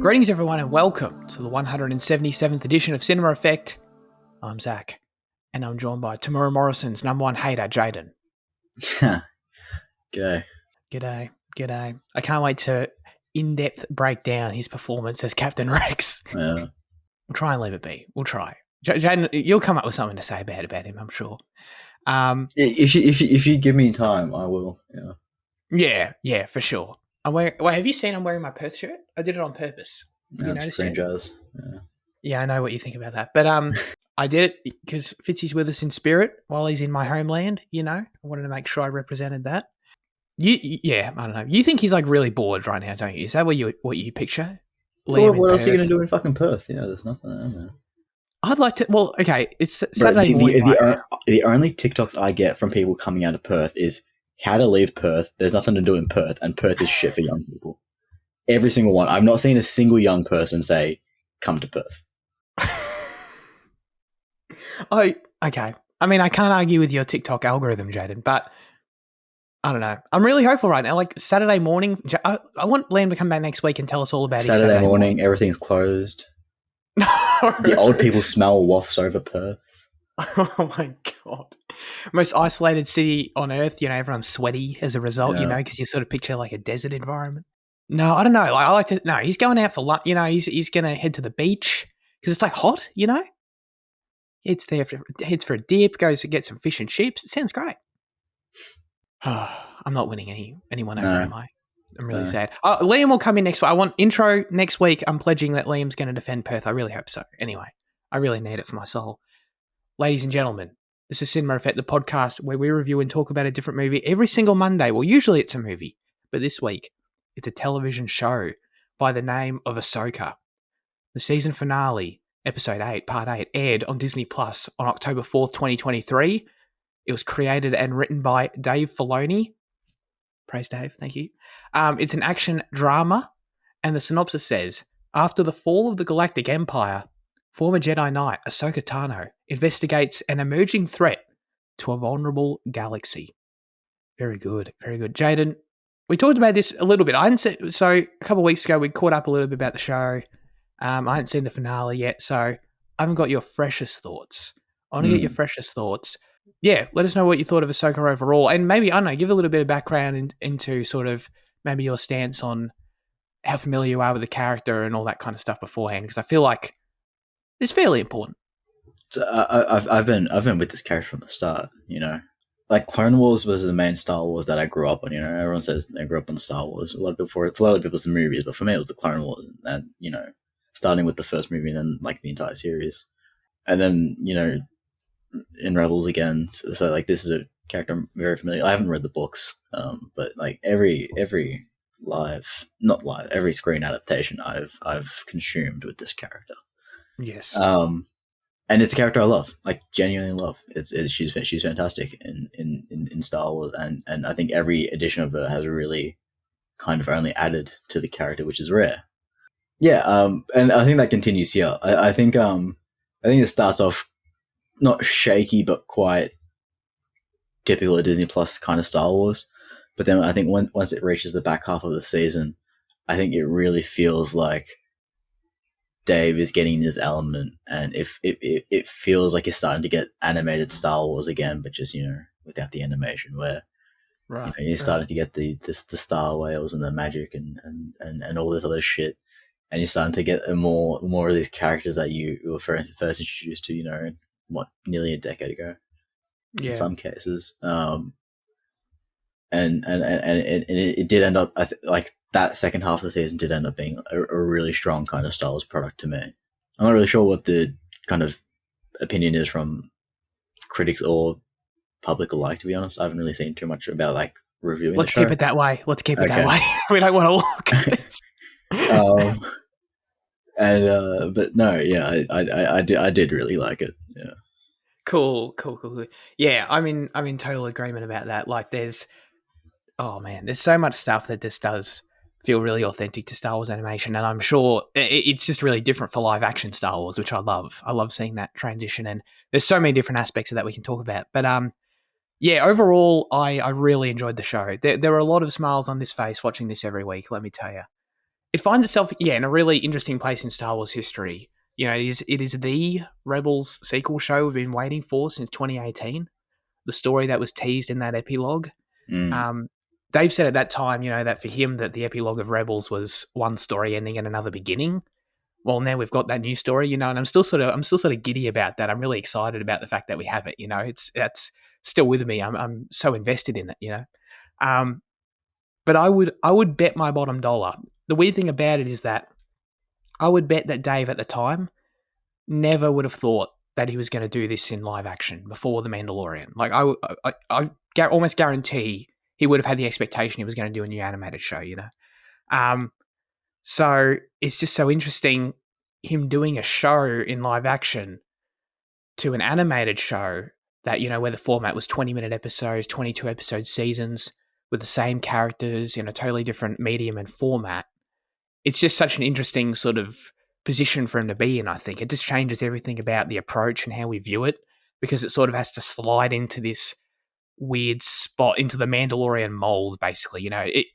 Greetings, everyone, and welcome to the 177th edition of Cinema Effect. I'm Zac, and I'm joined by Tamura Morrison's number one hater, Jayden. G'day. G'day. I can't wait to in-depth break down his performance as Captain Rex. Yeah. We'll try and leave it be. We'll try. Jayden, you'll come up with something to say about him, I'm sure. If you give me time, I will. Yeah, for sure. Wait, have you seen I'm wearing my Perth shirt? I did it on purpose. Yeah, it's franchise. Yeah, I know what you think about that. But I did it because Fitzy's with us in spirit while he's in my homeland, I wanted to make sure I represented that. I don't know. You think he's like really bored right now, don't you? Is that what you picture? What else are you going to do in fucking Perth? Yeah, there's nothing there. I'd like to. Well, okay, it's Saturday morning. The only TikToks I get from people coming out of Perth is how to leave Perth. There's nothing to do in Perth, and Perth is shit for young people. Every single one. I've not seen a single young person say, "Come to Perth." Oh, okay. I mean, I can't argue with your TikTok algorithm, Jayden, but I don't know. I'm really hopeful right now. Like Saturday morning, I want Liam to come back next week and tell us all about Saturday morning. Everything's closed. No. The old people smell wafts over Perth. Oh my God. Most isolated city on earth, everyone's sweaty as a result, because you sort of picture like a desert environment. No, I don't know. He's going out for lunch, he's going to head to the beach because it's like hot, Heads for a dip, goes to get some fish and chips. It sounds great. I'm not winning anyone over, am I? I'm really sad. Liam will come in next week. I want intro next week. I'm pledging that Liam's going to defend Perth. I really hope so. Anyway, I really need it for my soul. Ladies and gentlemen, this is Cinema Effect, the podcast where we review and talk about a different movie every single Monday. Well, usually it's a movie, but this week it's a television show by the name of Ahsoka. The season finale, episode 8, part 8, aired on Disney Plus on October 4th, 2023. It was created and written by Dave Filoni. Praise Dave, thank you. It's an action drama, and the synopsis says, after the fall of the Galactic Empire, former Jedi Knight Ahsoka Tano investigates an emerging threat to a vulnerable galaxy. Very good, very good. Jayden, we talked about this a little bit. So a couple of weeks ago, we caught up a little bit about the show. I hadn't seen the finale yet, so I haven't got your freshest thoughts. I want to get your freshest thoughts. Yeah, let us know what you thought of Ahsoka overall. And maybe, I don't know, give a little bit of background into sort of maybe your stance on how familiar you are with the character and all that kind of stuff beforehand, because I feel like it's fairly important. So I've been with this character from the start, Like Clone Wars was the main Star Wars that I grew up on, Everyone says they grew up on Star Wars. For a lot of people it's the movies, but for me it was the Clone Wars, and starting with the first movie and then like the entire series. And then, in Rebels again. So like this is a character I'm very familiar. I haven't read the books, but like every screen adaptation I've consumed with this character. Yes. And it's a character I love, like genuinely love. She's fantastic in Star Wars, and I think every edition of her has really kind of only added to the character, which is rare. Yeah, and I think that continues here. I think it starts off not shaky, but quite typical of Disney Plus kind of Star Wars. But then I think once it reaches the back half of the season, I think it really feels like Dave is getting his element, and it feels like he's starting to get animated Star Wars again, but just without the animation, where you're starting to get the Star Whales and the magic and all this other shit. And you're starting to get more of these characters that you were first introduced to, nearly a decade ago, in some cases. And it did end up, like that second half of the season did end up being a really strong kind of Star Wars product to me. I'm not really sure what the kind of opinion is from critics or public alike, to be honest. I haven't really seen too much about like reviewing Let's keep it that way. That way. We don't want to look at this. But no, yeah, I did really like it. Yeah. Cool. Yeah, I'm in total agreement about that. Like there's so much stuff that just does feel really authentic to Star Wars animation, and I'm sure it's just really different for live action Star Wars, which I love. I love seeing that transition, and there's so many different aspects of that we can talk about. But overall, I really enjoyed the show. There were a lot of smiles on this face watching this every week, let me tell you. it finds itself, in a really interesting place in Star Wars history. It is the Rebels sequel show we've been waiting for since 2018. The story that was teased in that epilogue. Dave said at that time, that for him that the epilogue of Rebels was one story ending and another beginning. Well, now we've got that new story, and I'm still sort of giddy about that. I'm really excited about the fact that we have it. That's still with me. I'm so invested in it. But I would bet my bottom dollar. The weird thing about it is that I would bet that Dave at the time never would have thought that he was going to do this in live action before The Mandalorian. Like I almost guarantee he would have had the expectation he was going to do a new animated show. So it's just so interesting him doing a show in live action to an animated show that, where the format was 20-minute episodes, 22 episode seasons with the same characters in a totally different medium and format. It's just such an interesting sort of position for him to be in, I think. It just changes everything about the approach and how we view it, because it sort of has to slide into this weird spot, into the Mandalorian mold, basically,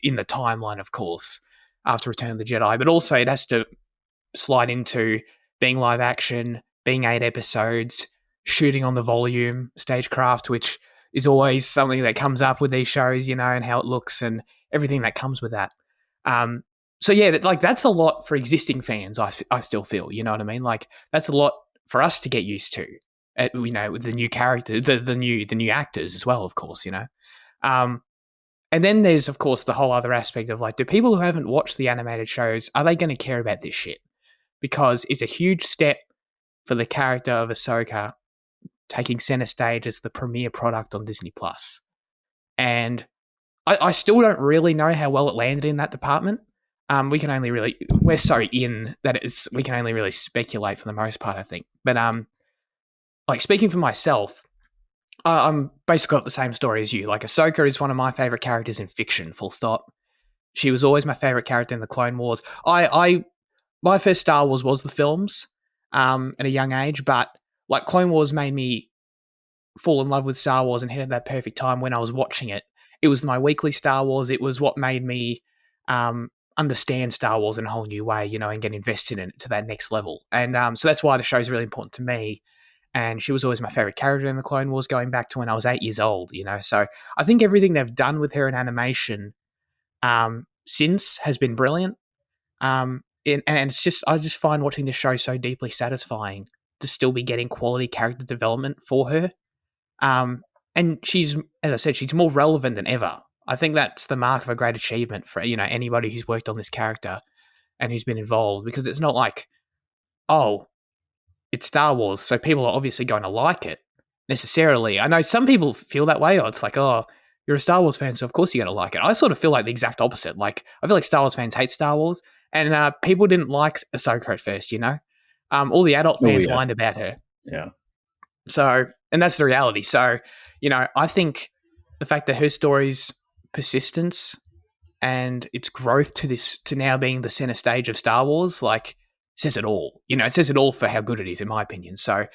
in the timeline, of course, after Return of the Jedi, but also it has to slide into being live action, being 8 episodes, shooting on the volume, stagecraft, which is always something that comes up with these shows, and how it looks and everything that comes with that. So yeah, that's a lot for existing fans. I still feel, you know what I mean? Like that's a lot for us to get used to, with the new character, the new actors as well, of course, and then there's, of course, the whole other aspect of do people who haven't watched the animated shows, are they going to care about this shit? Because it's a huge step for the character of Ahsoka taking center stage as the premiere product on Disney Plus. And I still don't really know how well it landed in that department. We can only really, we're so in that we can only really speculate for the most part, I think. But speaking for myself, I'm basically got the same story as you. Ahsoka is one of my favorite characters in fiction, full stop. She was always my favorite character in the Clone Wars. My first Star Wars was the films at a young age, but Clone Wars made me fall in love with Star Wars and hit at that perfect time when I was watching it. It was my weekly Star Wars. It was what made me understand Star Wars in a whole new way, and get invested in it to that next level. And so that's why the show is really important to me. And she was always my favorite character in the Clone Wars, going back to when I was 8 years old, So I think everything they've done with her in animation since has been brilliant. And it's just, I just find watching this show so deeply satisfying to still be getting quality character development for her. And she's, as I said, she's more relevant than ever. I think that's the mark of a great achievement for, anybody who's worked on this character and who's been involved, because it's not like, oh, it's Star Wars, so people are obviously going to like it necessarily. I know some people feel that way, or it's like, oh, you're a Star Wars fan, so of course you're going to like it. I sort of feel like the exact opposite. I feel like Star Wars fans hate Star Wars, and people didn't like Ahsoka at first, all the adult fans whined about her. Yeah. So, and that's the reality. So, I think the fact that her story's persistence and its growth to now being the center stage of Star Wars, says it all. It says it all for how good it is, in my opinion. So,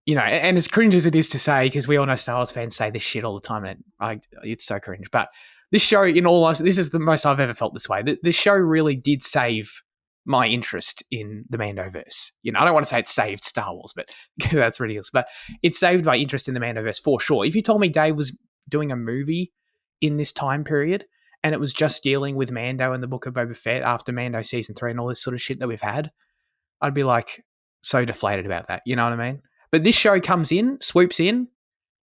and as cringe as it is to say, because we all know Star Wars fans say this shit all the time, and it's so cringe. But this show, in all honesty, this is the most I've ever felt this way. This show really did save my interest in the Mandoverse. I don't want to say it saved Star Wars, but that's ridiculous. But it saved my interest in the Mandoverse for sure. If you told me Dave was doing a movie in this time period and it was just dealing with Mando and the Book of Boba Fett after Mando season 3 and all this sort of shit that we've had, I'd be so deflated about that. You know what I mean? But this show comes in, swoops in,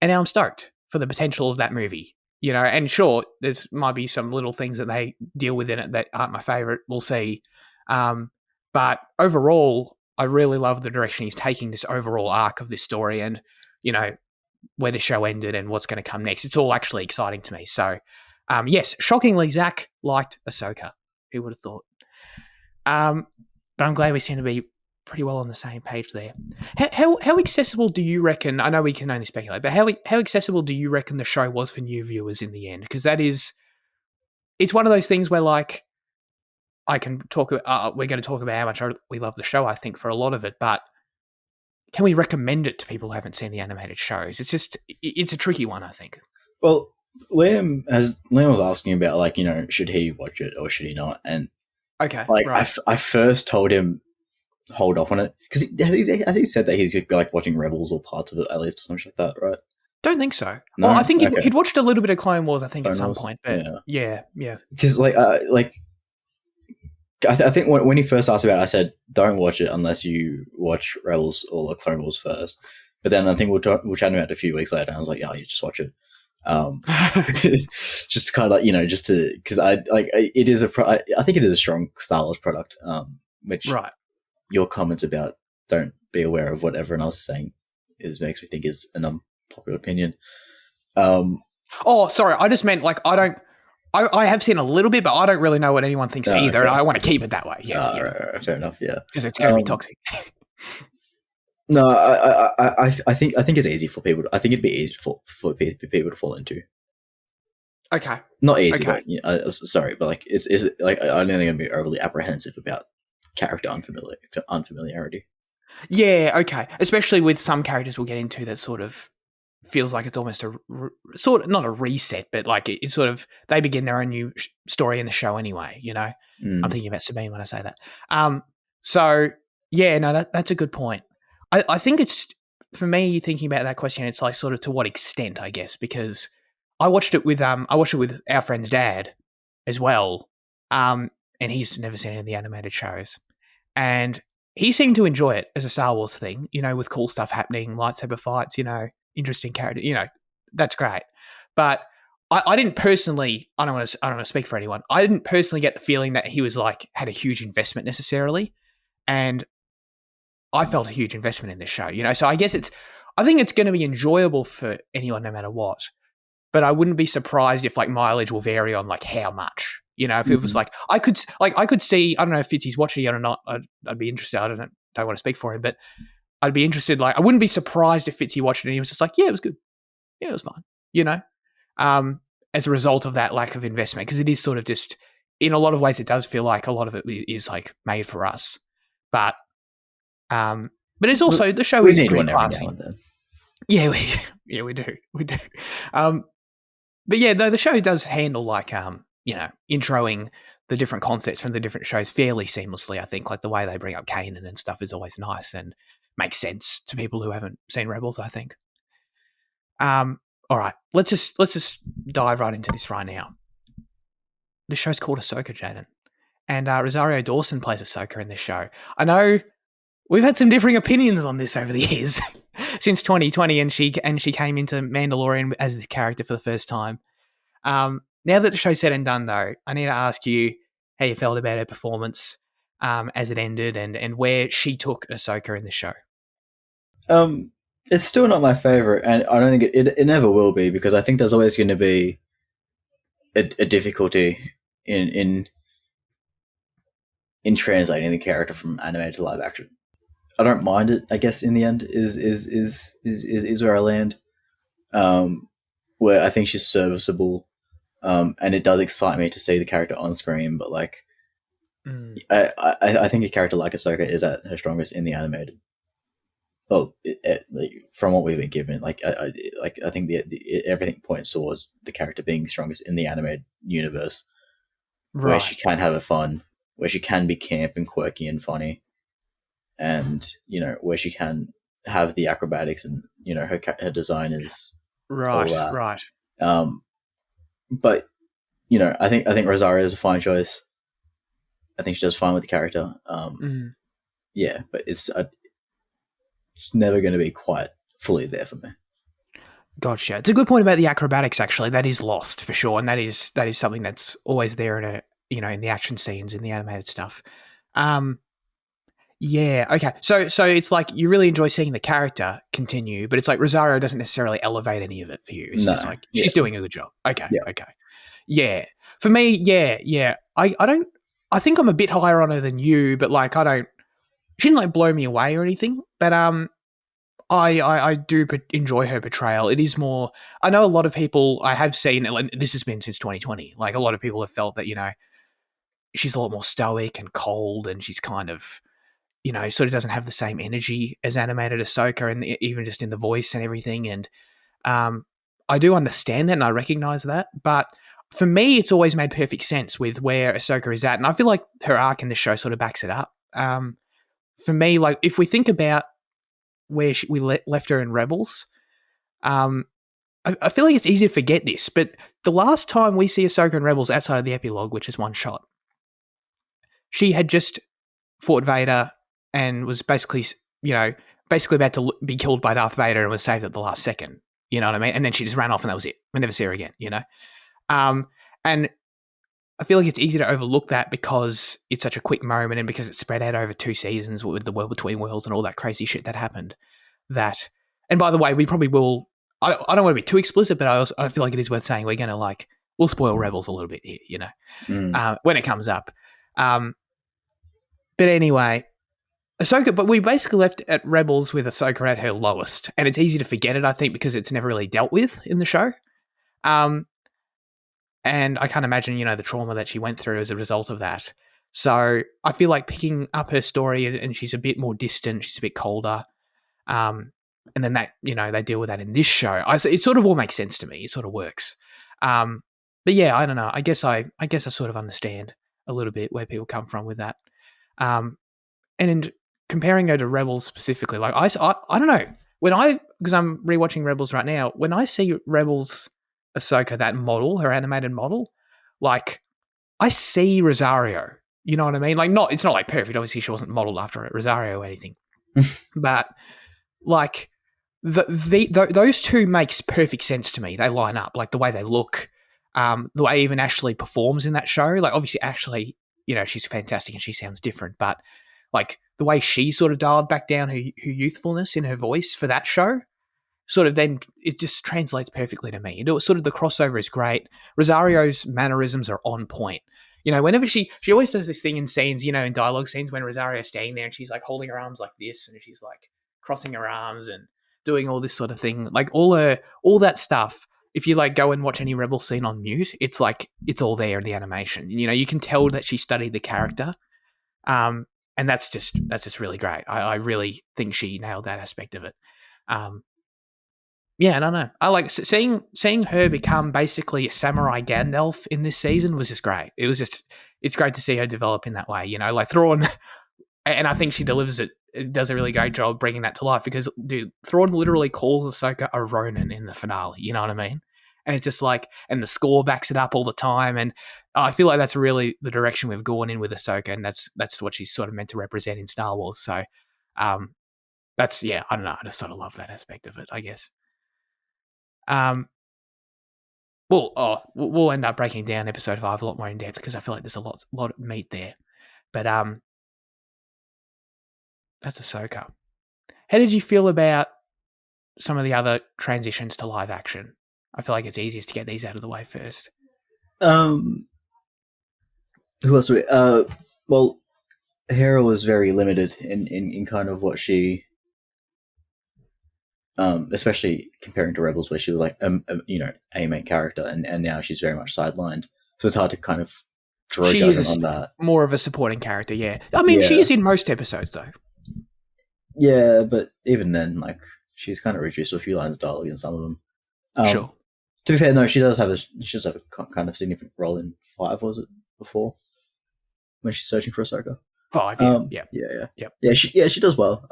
and now I'm stoked for the potential of that movie. And sure, there's might be some little things that they deal with in it that aren't my favorite. We'll see. But overall, I really love the direction he's taking this overall arc of this story, and where the show ended and what's going to come next. It's all actually exciting to me. So, yes, shockingly, Zach liked Ahsoka. Who would have thought? But I'm glad we seem to be pretty well on the same page there. How accessible do you reckon? I know we can only speculate, but how accessible do you reckon the show was for new viewers in the end? Because it's one of those things where I can talk. We're going to talk about how much we love the show, I think, for a lot of it, but can we recommend it to people who haven't seen the animated shows? It's a tricky one, I think. Well, Liam was asking about should he watch it or should he not? And Okay, Like right. I first told him hold off on it because has he said that he's like watching Rebels or parts of it at least or something like that, right? Don't think so. No, Well, I think okay. he'd watched a little bit of Clone Wars, I think, at Clone some Wars, point. But yeah. because I think when he first asked about it, I said don't watch it unless you watch Rebels or Clone Wars first. But then I think we'll chat about it a few weeks later, and I was like, yeah, you just watch it. Just kind of like just to because I like it is I think it is a strong Star Wars product. Which right. Your comments about don't be aware of what everyone else is saying makes me think is an unpopular opinion. Oh, sorry. I just meant like I have seen a little bit, but I don't really know what anyone thinks either, okay. and I want to keep it that way. Yeah, Right, fair enough. Yeah, because it's going to be toxic. No, I think it's easy for people. I think it'd be easy for people to fall into. Okay. Not easy, okay. But sorry, but like it's like I don't think I'm be overly apprehensive about character unfamiliarity. Yeah. Okay. Especially with some characters we'll get into that sort of feels like it's almost a sort of not a reset, but like it's sort of they begin their own new story in the show anyway. I'm thinking about Sabine when I say that. So yeah, no, that's a good point. I think it's for me thinking about that question. It's like sort of to what extent, I guess, because I watched it with our friend's dad as well, and he's never seen any of the animated shows, and he seemed to enjoy it as a Star Wars thing. With cool stuff happening, lightsaber fights, interesting character. That's great, but I didn't personally. I don't want to speak for anyone. I didn't personally get the feeling that he was like had a huge investment necessarily, and I felt a huge investment in this show, So I guess I think it's going to be enjoyable for anyone, no matter what. But I wouldn't be surprised if like mileage will vary on like how much, If it was like I could see. I don't know if Fitzy's watching it or not. I'd be interested. I don't want to speak for him, but I'd be interested. Like I wouldn't be surprised if Fitzy watched it and he was just like, yeah, it was good, yeah, it was fine, As a result of that lack of investment, because it is sort of just in a lot of ways, it does feel like a lot of it is like made for us, but it's also the show is pretty classy. Yeah, we do. But yeah, though the show does handle like introing the different concepts from the different shows fairly seamlessly. I think like the way they bring up Kanan and stuff is always nice and makes sense to people who haven't seen Rebels, I think. All right, let's just dive right into this right now. The show's called Ahsoka, Jayden, and Rosario Dawson plays Ahsoka in this show. I know we've had some differing opinions on this over the years since 2020, and she came into Mandalorian as the character for the first time. Now that the show's said and done, though, I need to ask you how you felt about her performance as it ended, and where she took Ahsoka in the show. It's still not my favorite, and I don't think it never will be, because I think there's always going to be a difficulty in translating the character from animated to live action. I don't mind it, I guess, in the end is where I land. Where I think she's serviceable, and it does excite me to see the character on screen, but like I think a character like Ahsoka is at her strongest in the animated. Well, from what we've been given, I think the everything points towards the character being strongest in the animated universe, right, where she can have a fun, where she can be camp and quirky and funny, and where she can have the acrobatics, and her design is right. But I think Rosario is a fine choice. I think she does fine with the character. Yeah, but it's never going to be quite fully there for me. Gotcha. It's a good point about the acrobatics. Actually, that is lost for sure, and that is something that's always there in in the action scenes in the animated stuff. Yeah. Okay. So it's like you really enjoy seeing the character continue, but it's like Rosario doesn't necessarily elevate any of it for you. It's just like she's doing a good job. Okay. Yeah. Okay. Yeah. For me, yeah. I think I'm a bit higher on her than you, but like she didn't like blow me away or anything. But I do enjoy her portrayal. It is more. I know a lot of people I have seen. This has been since 2020. Like a lot of people have felt that she's a lot more stoic and cold, and she's kind of sort of doesn't have the same energy as animated Ahsoka, and even just in the voice and everything. And I do understand that, and I recognize that. But for me, it's always made perfect sense with where Ahsoka is at, and I feel like her arc in the show sort of backs it up. For me, like if we think about where we left her in Rebels, I feel like it's easy to forget this, but the last time we see Ahsoka in Rebels outside of the epilogue, which is one shot, she had just fought Vader and was basically about to be killed by Darth Vader and was saved at the last second. You know what I mean? And then she just ran off and that was it. We never see her again, you know? And I feel like it's easy to overlook that because it's such a quick moment and because it's spread out over 2 seasons with the World Between Worlds and all that crazy shit that happened. And by the way, we probably will. I don't want to be too explicit, but I feel like it is worth saying we're going to we'll spoil Rebels a little bit here, you know, when it comes up. But anyway, Ahsoka, but we basically left at Rebels with Ahsoka at her lowest, and it's easy to forget it, I think, because it's never really dealt with in the show. And I can't imagine, you know, the trauma that she went through as a result of that. So I feel like picking up her story, and she's a bit more distant, she's a bit colder. And then that, you know, they deal with that in this show. It sort of all makes sense to me. It sort of works. But yeah, I don't know. I guess I sort of understand a little bit where people come from with that. And in comparing her to Rebels specifically, like I don't know, because I'm rewatching Rebels right now, when I see Rebels Ahsoka, that model, her animated model, like I see Rosario, you know what I mean? Like it's not like perfect. Obviously she wasn't modeled after Rosario or anything, but like those two makes perfect sense to me. They line up, like the way they look, the way even Ashley performs in that show. Like obviously Ashley, you know, she's fantastic and she sounds different, but like the way she sort of dialed back down her youthfulness in her voice for that show, sort of then it just translates perfectly to me. And sort of the crossover is great. Rosario's mannerisms are on point. You know, whenever she always does this thing in scenes, you know, in dialogue scenes when Rosario's standing there and she's like holding her arms like this and she's like crossing her arms and doing all this sort of thing, like all that stuff. If you like go and watch any Rebel scene on mute, it's like it's all there in the animation. You know, you can tell that she studied the character, and that's just really great. I really think she nailed that aspect of it. Yeah, I don't know. I like seeing her become basically a samurai Gandalf in this season was just great. It's great to see her develop in that way. You know, like Thrawn, and I think she does a really great job bringing that to life because, dude, Thrawn literally calls Ahsoka a Ronin in the finale. You know what I mean? And it's just like, and the score backs it up all the time. And I feel like that's really the direction we've gone in with Ahsoka, and that's what she's sort of meant to represent in Star Wars. So, that's, yeah, I don't know. I just sort of love that aspect of it, I guess. We'll end up breaking down episode 5 a lot more in depth because I feel like there's a lot of meat there. But that's Ahsoka. How did you feel about some of the other transitions to live action? I feel like it's easiest to get these out of the way first. Who else? Well, Hera was very limited in kind of what she, especially comparing to Rebels, where she was like a main character, and now she's very much sidelined. So it's hard to kind of draw a judgment on that. More of a supporting character, yeah. I mean, she is in most episodes, though. Yeah, but even then, like, she's kind of reduced to a few lines of dialogue in some of them. Sure. To be fair, no, she does have a kind of significant role in 5. Was it before when she's searching for Ahsoka? 5, yeah. Yeah. She does well.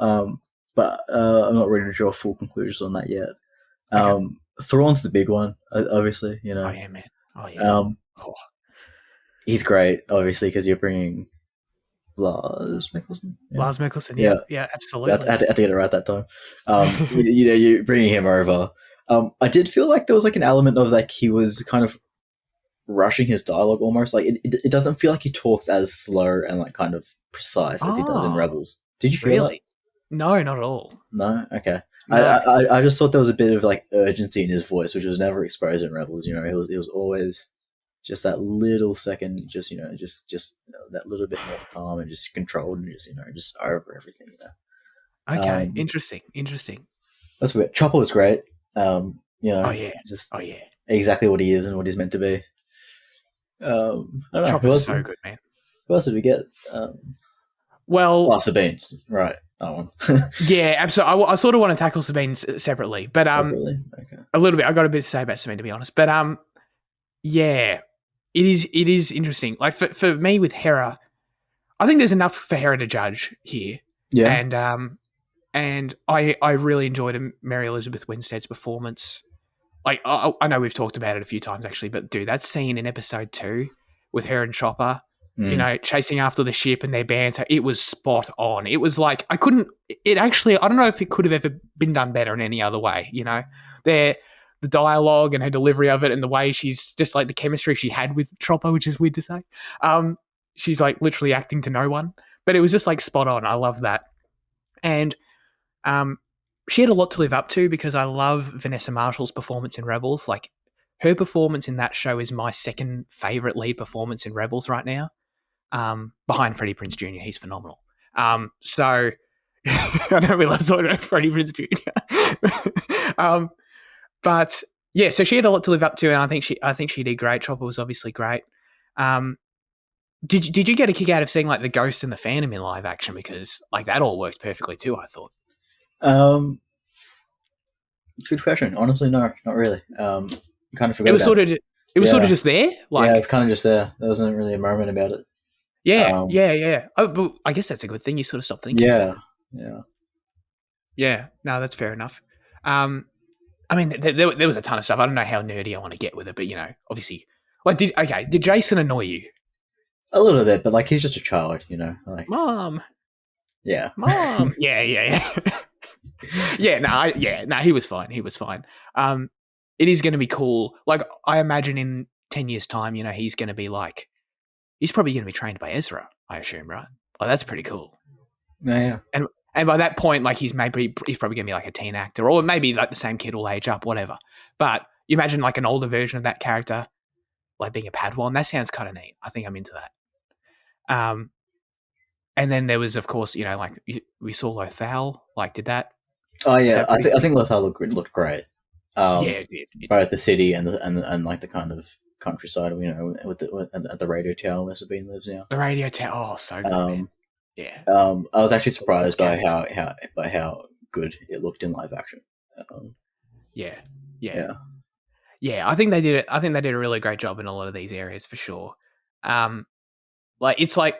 But I'm not ready to draw full conclusions on that yet. Okay. Thrawn's the big one, obviously. You know. Oh yeah, man. Oh yeah. He's great, obviously, because you're bringing Lars Mikkelsen. Yeah. Lars Mikkelsen, yeah, absolutely. I had to get it right that time. You're bringing him over. I did feel like there was like an element of like he was kind of rushing his dialogue almost. Like it doesn't feel like he talks as slow and like kind of precise as he does in Rebels. Did you feel that? No, not at all. No? Okay. No. I just thought there was a bit of like urgency in his voice, which was never exposed in Rebels. You know, he was always just that little second, just that little bit more calm and just controlled and just over everything. You know. Okay, interesting. That's weird. Chopper was great. Oh yeah. Exactly what he is and what he's meant to be. I don't know. Chopper's so good, man. Who else did we get? Sabine, right? That one. Yeah, absolutely. I sort of want to tackle Sabine separately, but Separately? Okay. A little bit. I got a bit to say about Sabine, to be honest, but yeah, it is interesting. Like for me with Hera, I think there's enough for Hera to judge here. Yeah. And I really enjoyed Mary Elizabeth Winstead's performance. Like I know we've talked about it a few times actually, but dude, that scene in episode 2 with her and Chopper, chasing after the ship and their banter, it was spot on. It was like I don't know if it could have ever been done better in any other way. The dialogue and her delivery of it and the way she's just like the chemistry she had with Chopper, which is weird to say. She's like literally acting to no one, but it was just like spot on. I love that. And she had a lot to live up to because I love Vanessa Marshall's performance in Rebels. Like her performance in that show is my second favorite lead performance in Rebels right now. Behind Freddie Prinze Jr. He's phenomenal. So I know we love talking about Freddie Prinze Jr. But yeah, so she had a lot to live up to, and I think she did great. Chopper was obviously great. Did you get a kick out of seeing like the Ghost and the Phantom in live action? Because like that all worked perfectly too, I thought. Good question. Honestly, no, not really. Kind of forgot. It was sort of just there. Like, yeah, it was kind of just there. There wasn't really a moment about it. Yeah, yeah. Oh, but I guess that's a good thing. You sort of stop thinking. Yeah. No, that's fair enough. I mean, there was a ton of stuff. I don't know how nerdy I want to get with it, but obviously, like, did Jason annoy you? A little bit, but like he's just a child, like Mom. Yeah. Mom. yeah. He was fine. It is going to be cool. Like, I imagine in 10 years' time, he's going to be like, he's probably going to be trained by Ezra, I assume, right? Like, that's pretty cool. Yeah. And by that point, like, he's probably going to be like a teen actor, or maybe like the same kid will age up, whatever. But you imagine like an older version of that character, like being a Padawan. That sounds kind of neat. I think I'm into that. And then there was, of course, like we saw Lothal. Like, did that? Oh yeah, I think Lothal looked great. Yeah, it did. Both the city and like the kind of countryside, with the radio tower where Sabine lives now. The radio tower, so good, man. Yeah. I was actually surprised by how good it looked in live action. Yeah. I think they did it. I think they did a really great job in a lot of these areas for sure. Like, it's like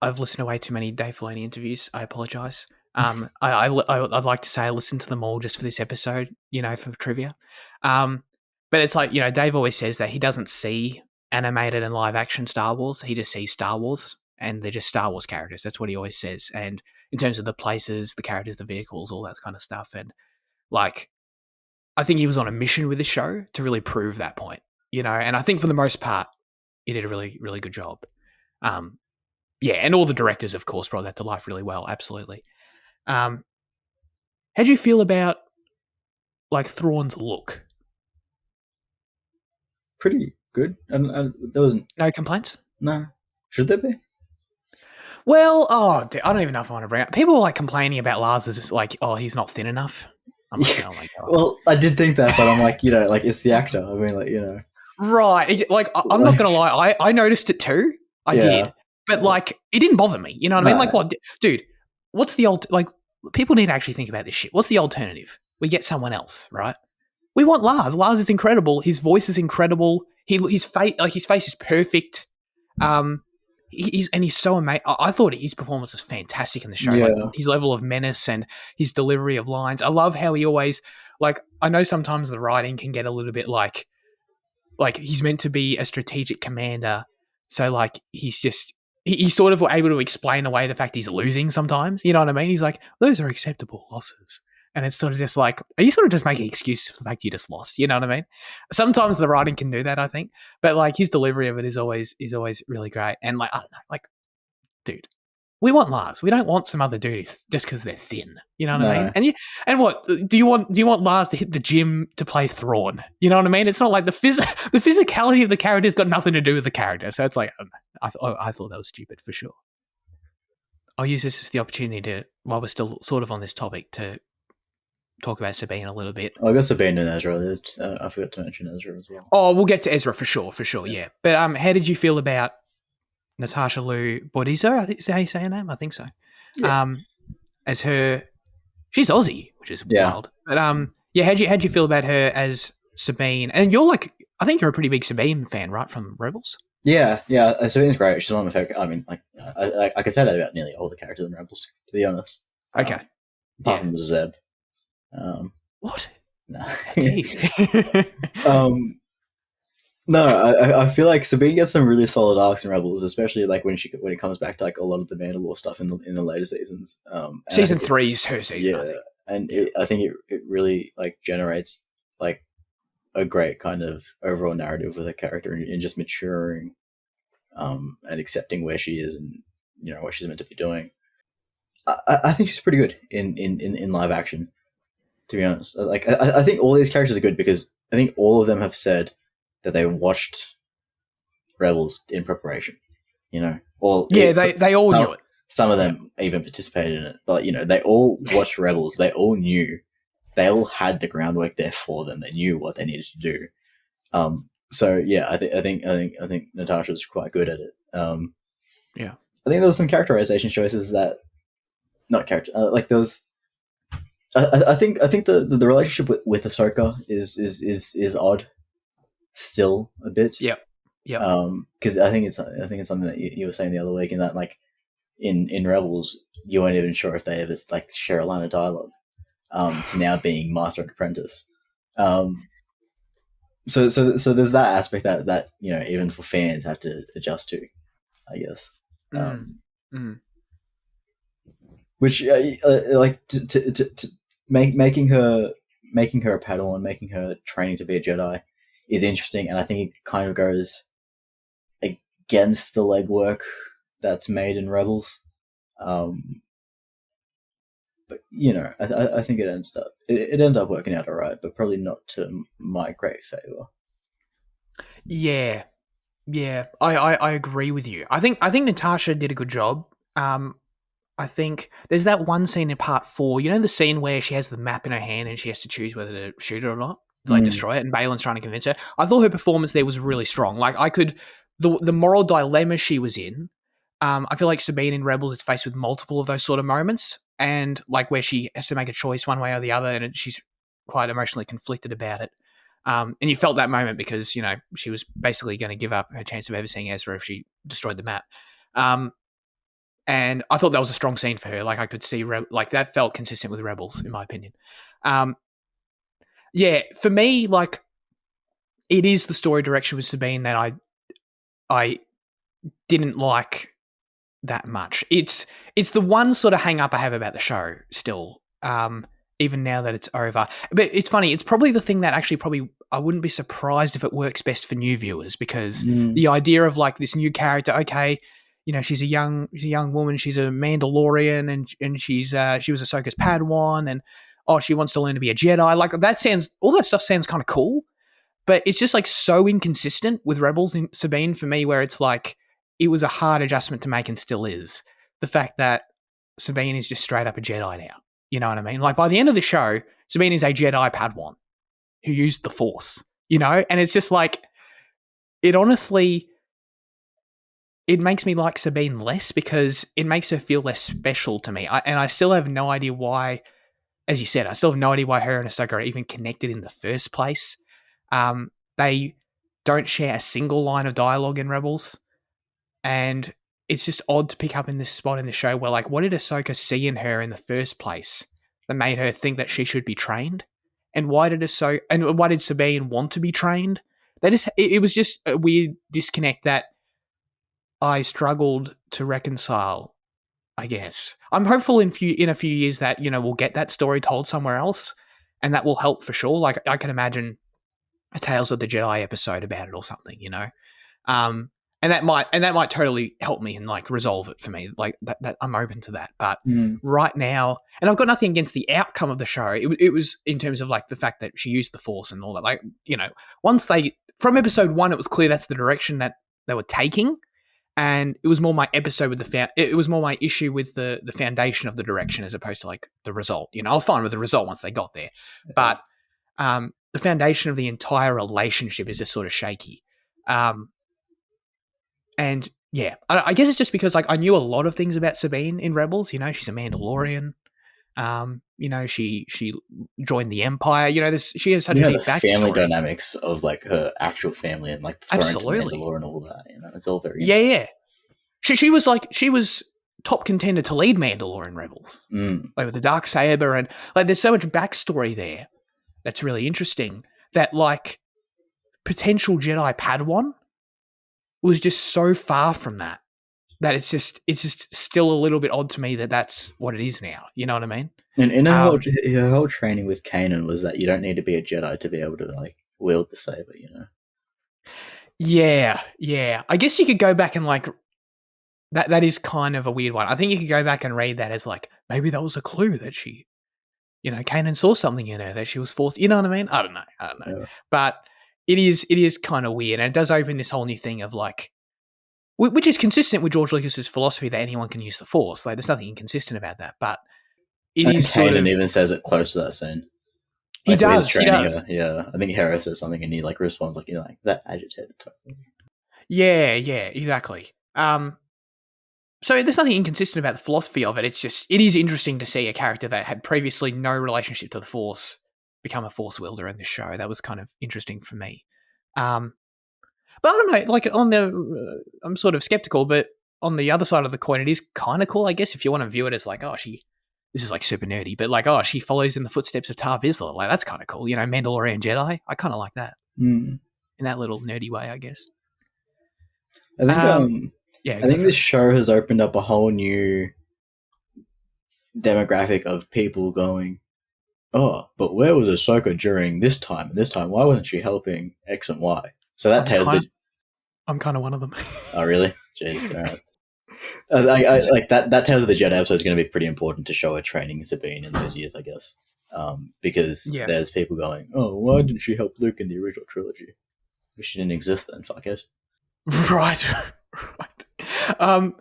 I've listened to way too many Dave Filoni interviews. I apologize. I'd like to say I listened to them all just for this episode, for trivia. But it's like, Dave always says that he doesn't see animated and live action Star Wars. He just sees Star Wars, and they're just Star Wars characters. That's what he always says. And in terms of the places, the characters, the vehicles, all that kind of stuff. And like, I think he was on a mission with this show to really prove that point, and I think for the most part, he did a really, really good job. And all the directors, of course, brought that to life really well. Absolutely. How do you feel about like Thrawn's look? Pretty good, and there wasn't no complaints. No, should there be? Well, I don't even know if I want to bring up. People were like complaining about Lars as just like, he's not thin enough. I'm like, oh my God. Well, I did think that, but I'm like, like it's the actor. I mean, like, right? Like, I'm not gonna lie, I noticed it too. I did, but like, it didn't bother me. You know what I mean? Like, what, dude? What's the old like? People need to actually think about this shit. What's the alternative? We get someone else, right? We want Lars. Lars is incredible. His voice is incredible. His face is perfect. He's so amazing. I thought his performance was fantastic in the show. Yeah. Like, his level of menace and his delivery of lines. I love how he always, like, I know sometimes the writing can get a little bit like he's meant to be a strategic commander. So like he's sort of able to explain away the fact he's losing sometimes. You know what I mean? He's like, those are acceptable losses. And it's sort of just like, are you sort of just making excuses for the fact you just lost? You know what I mean? Sometimes the writing can do that, I think. But like his delivery of it is always really great. And like, I don't know, like, dude, we want Lars. We don't want some other dudes just because they're thin. You know what I mean? And what do you want Lars to hit the gym to play Thrawn? You know what I mean? It's not like the physicality of the character's got nothing to do with the character. So it's like, I thought that was stupid for sure. I'll use this as the opportunity to, while we're still sort of on this topic, to talk about Sabine a little bit. I guess Sabine and Ezra. I forgot to mention Ezra as well. Oh, we'll get to Ezra for sure, yeah. But how did you feel about Natasha Liu Bordizzo? I think is that how you say her name? I think so. Yeah. As her, she's Aussie, which is wild. But how'd you feel about her as Sabine? And you're like, I think you're a pretty big Sabine fan, right, from Rebels? Yeah, Sabine's great. She's one of my favorite. I mean, like, I could say that about nearly all the characters in Rebels, to be honest. Okay. Apart from Zeb. What? No. Okay. No, I feel like Sabine gets some really solid arcs in Rebels, especially like when it comes back to like a lot of the Mandalore stuff in the later seasons. Season 3 is her season, I think. And I think it really like generates like a great kind of overall narrative with her character and just maturing, and accepting where she is and what she's meant to be doing. I think she's pretty good in live action. To be honest, like I think all these characters are good because I think all of them have said that they watched Rebels in preparation, or they all knew it. Some of them even participated in it, but they all watched Rebels. They all knew, they all had the groundwork there for them. They knew what they needed to do. So yeah, I think Natasha's quite good at it. Yeah, I think there was some characterization choices that, not character, like there was. I think the relationship with Ahsoka is odd, still a bit. Yeah. Because I think it's something that you were saying the other week, in that like in Rebels you weren't even sure if they ever like share a line of dialogue, to now being master and apprentice. So there's that aspect that even for fans have to adjust to, I guess. Which like to making her a Padawan, making her training to be a Jedi is interesting, and I think it kind of goes against the legwork that's made in Rebels. But I think it ends up working out alright, but probably not to my great favor. Yeah, I agree with you. I think Natasha did a good job. I think there's that one scene in part 4, the scene where she has the map in her hand and she has to choose whether to shoot it or not, like destroy it, and Balin's trying to convince her. I thought her performance there was really strong. Like the moral dilemma she was in, I feel like Sabine in Rebels is faced with multiple of those sort of moments, and like where she has to make a choice one way or the other, and she's quite emotionally conflicted about it. And you felt that moment because, she was basically going to give up her chance of ever seeing Ezra if she destroyed the map. And I thought that was a strong scene for her. Like I could see, like that felt consistent with Rebels, in my opinion. Yeah, for me, like it is the story direction with Sabine that I didn't like that much. It's the one sort of hang up I have about the show still, even now that it's over. But it's funny. It's probably the thing that actually I wouldn't be surprised if it works best for new viewers, because the idea of like this new character, okay, she's a young woman, she's a Mandalorian, and she was Ahsoka's Padawan, and she wants to learn to be a Jedi. Like all that stuff sounds kind of cool, but it's just like so inconsistent with Rebels in Sabine for me, where it's like it was a hard adjustment to make and still is. The fact that Sabine is just straight up a Jedi now. You know what I mean? Like by the end of the show, Sabine is a Jedi Padawan who used the Force, and it's just like, it honestly, it makes me like Sabine less because it makes her feel less special to me. And I still have no idea why, as you said, I still have no idea why her and Ahsoka are even connected in the first place. They don't share a single line of dialogue in Rebels. And it's just odd to pick up in this spot in the show where, like, what did Ahsoka see in her in the first place that made her think that she should be trained? And why did Sabine want to be trained? It was just a weird disconnect that I struggled to reconcile, I guess. I'm hopeful in a few years that, we'll get that story told somewhere else, and that will help for sure. Like, I can imagine a Tales of the Jedi episode about it or something, and that might totally help me and like resolve it for me. Like that I'm open to that. But right now, and I've got nothing against the outcome of the show. It was in terms of like the fact that she used the Force and all that. Like, once from episode 1, it was clear that's the direction that they were taking. And it was more my it was more my issue with the foundation of the direction as opposed to like the result. I was fine with the result once they got there, but the foundation of the entire relationship is just sort of shaky. And yeah, I guess it's just because like I knew a lot of things about Sabine in Rebels. She's a Mandalorian. She joined the Empire. She has such a The deep family backstory. dynamics of like her actual family and like the throne to Absolutely. Mandalore and all that. It's all very Yeah, interesting. yeah. She was top contender to lead Mandalore in Rebels, like with the Darksaber, and like there's so much backstory there that's really interesting. That like potential Jedi Padawan was just so far from that it's just still a little bit odd to me that that's what it is now. You know what I mean? And her whole training with Kanan was that you don't need to be a Jedi to be able to like wield the saber. Yeah, yeah. I guess you could go back and like that is kind of a weird one. I think you could go back and read that as like maybe that was a clue that she, Kanan saw something in her that she was forced. You know what I mean? I don't know. Yeah. But it is kind of weird, and it does open this whole new thing of like, which is consistent with George Lucas's philosophy that anyone can use the Force. Like, there's nothing inconsistent about that, but it And is sort Kanan of. even says it close to that scene. He Like when he's does. He training does. her. Yeah. I think Hera says something and he like responds like like that agitated tone. Yeah, exactly. So there's nothing inconsistent about the philosophy of it. It's just it is interesting to see a character that had previously no relationship to the Force become a Force wielder in this show. That was kind of interesting for me. But I don't know. Like on the, I'm sort of skeptical, but on the other side of the coin, it is kind of cool, I guess, if you want to view it as like, oh, this is like super nerdy, but like, oh, she follows in the footsteps of Tar Vizsla. Like that's kind of cool. Mandalorian Jedi. I kind of like that in that little nerdy way, I guess. I think Yeah, I think this show has opened up a whole new demographic of people going, oh, but where was Ahsoka during this time and this time? Why wasn't she helping X and Y? So that tells I'm kind of one of them. Oh, really? Jeez, all right. I like that. That tells the Jedi episode is going to be pretty important to show her training Sabine in those years, I guess, because there's people going, "Oh, why didn't she help Luke in the original trilogy? If she didn't exist then, fuck it." Right. I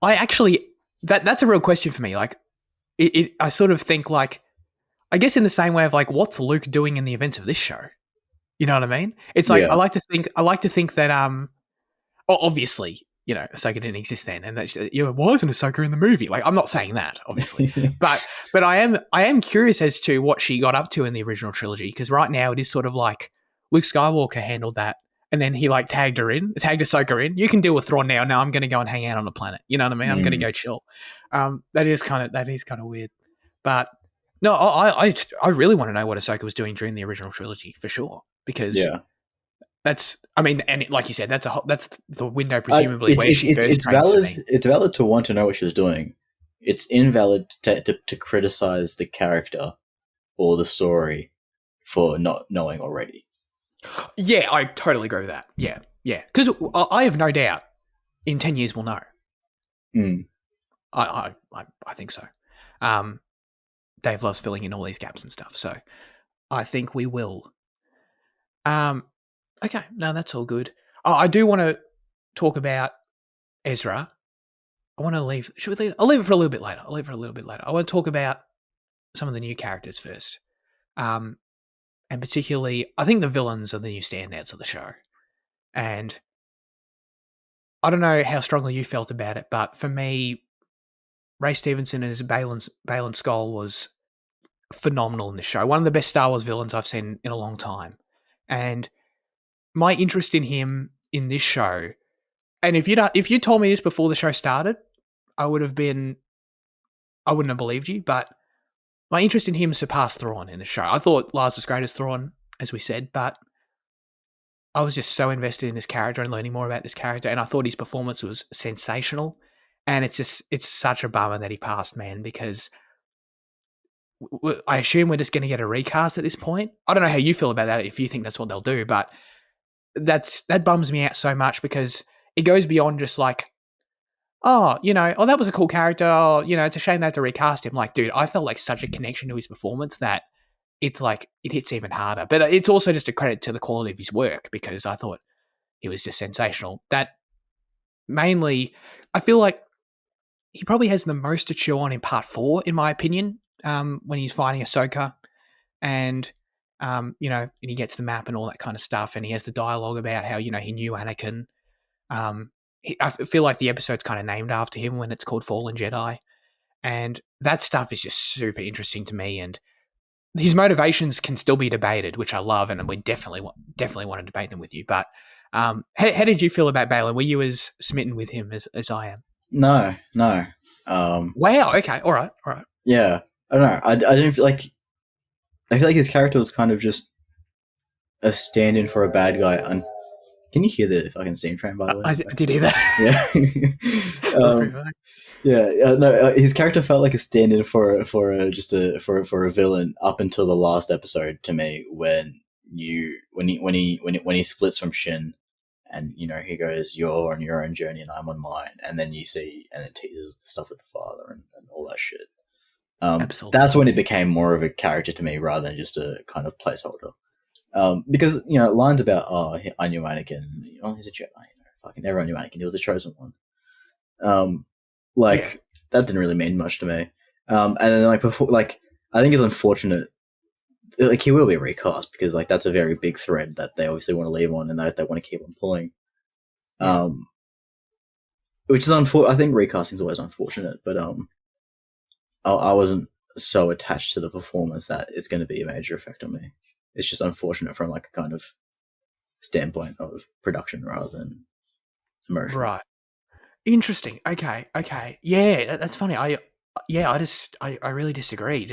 actually that's a real question for me. Like, I sort of think like, I guess in the same way of like, what's Luke doing in the events of this show? You know what I mean? It's like I like to think that obviously, Ahsoka didn't exist then, and that why isn't Ahsoka in the movie? Like, I'm not saying that, obviously, but I am curious as to what she got up to in the original trilogy, because right now it is sort of like Luke Skywalker handled that, and then he like tagged Ahsoka in. You can deal with Thrawn now. Now I'm going to go and hang out on the planet. You know what I mean? I'm going to go chill. That is kind of weird, but no, I really want to know what Ahsoka was doing during the original trilogy for sure, because that's, I mean, and like you said, that's the window presumably where she first trained Sabine. It's valid to want to know what she was doing. It's invalid to criticize the character or the story for not knowing already. Yeah, I totally agree with that. Yeah, because I have no doubt in 10 years we'll know. I think so. Dave loves filling in all these gaps and stuff, so I think we will. Okay, no, that's all good. Oh, I do want to talk about Ezra. I want to leave. Should we leave? I'll leave it for a little bit later. I want to talk about some of the new characters first. And particularly, I think the villains are the new standouts of the show. And I don't know how strongly you felt about it, but for me, Ray Stevenson as Baylan Skoll was phenomenal in the show. One of the best Star Wars villains I've seen in a long time. And my interest in him in this show, and if you told me this before the show started, I wouldn't have believed you, but my interest in him surpassed Thrawn in the show. I thought Lars was great as Thrawn, as we said, but I was just so invested in this character and learning more about this character, and I thought his performance was sensational. And it's such a bummer that he passed, man, because I assume we're just going to get a recast at this point. I don't know how you feel about that, if you think that's what they'll do, but that bums me out so much, because it goes beyond just like, that was a cool character. Oh, it's a shame they have to recast him. Like, dude, I felt like such a connection to his performance that it's like it hits even harder. But it's also just a credit to the quality of his work, because I thought he was just sensational. That mainly, I feel like he probably has the most to chew on in part 4, in my opinion, when he's fighting Ahsoka, and and he gets the map and all that kind of stuff, and he has the dialogue about how he knew Anakin. I feel like the episode's kind of named after him when it's called Fallen Jedi, And that stuff is just super interesting to me. And his motivations can still be debated, which I love, and we definitely want to debate them with you. But how did you feel about Balin? Were you as smitten with him as I am? No. Wow. Okay. All right. Yeah. I don't know. I didn't feel like. I feel like his character was kind of just a stand-in for a bad guy. Can you hear the fucking steam train, by the way? I did hear that. Yeah. No, his character felt like a stand-in for a villain up until the last episode to me, when he splits from Shin, and he goes, "You're on your own journey and I'm on mine," and then you see, and it teases the stuff with the father and all that shit. Absolutely. That's when it became more of a character to me rather than just a kind of placeholder. Because lines about, I knew Anakin, he's a Jedi, fucking everyone knew Anakin, he was the chosen one. That didn't really mean much to me. And then before, I think it's unfortunate. He will be recast because that's a very big thread that they obviously want to leave on, and they want to keep on pulling. Which is unfortunate. I think recasting is always unfortunate, but I wasn't so attached to the performance that it's going to be a major effect on me. It's just unfortunate from a kind of standpoint of production rather than immersion. Right. Interesting. Okay. Yeah, that's funny. I really disagree.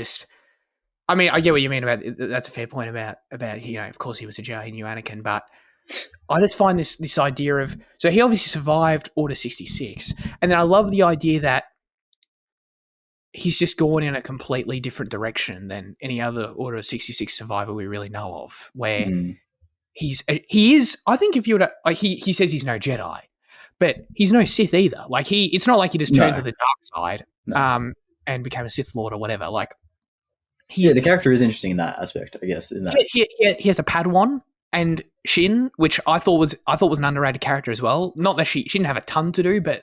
I mean, I get what you mean about that's a fair point about of course he was a Jedi, he knew Anakin, but I just find this idea of, so he obviously survived Order 66, and then I love the idea that he's just gone in a completely different direction than any other Order 66 survivor we really know of, where he is, I think if you were to, he says he's no Jedi, but he's no Sith either. It's not like he just turned to the dark side and became a Sith Lord or whatever. The character is interesting in that aspect, I guess. In that, he has a Padawan, and Shin, which I thought was an underrated character as well. Not that she didn't have a ton to do, but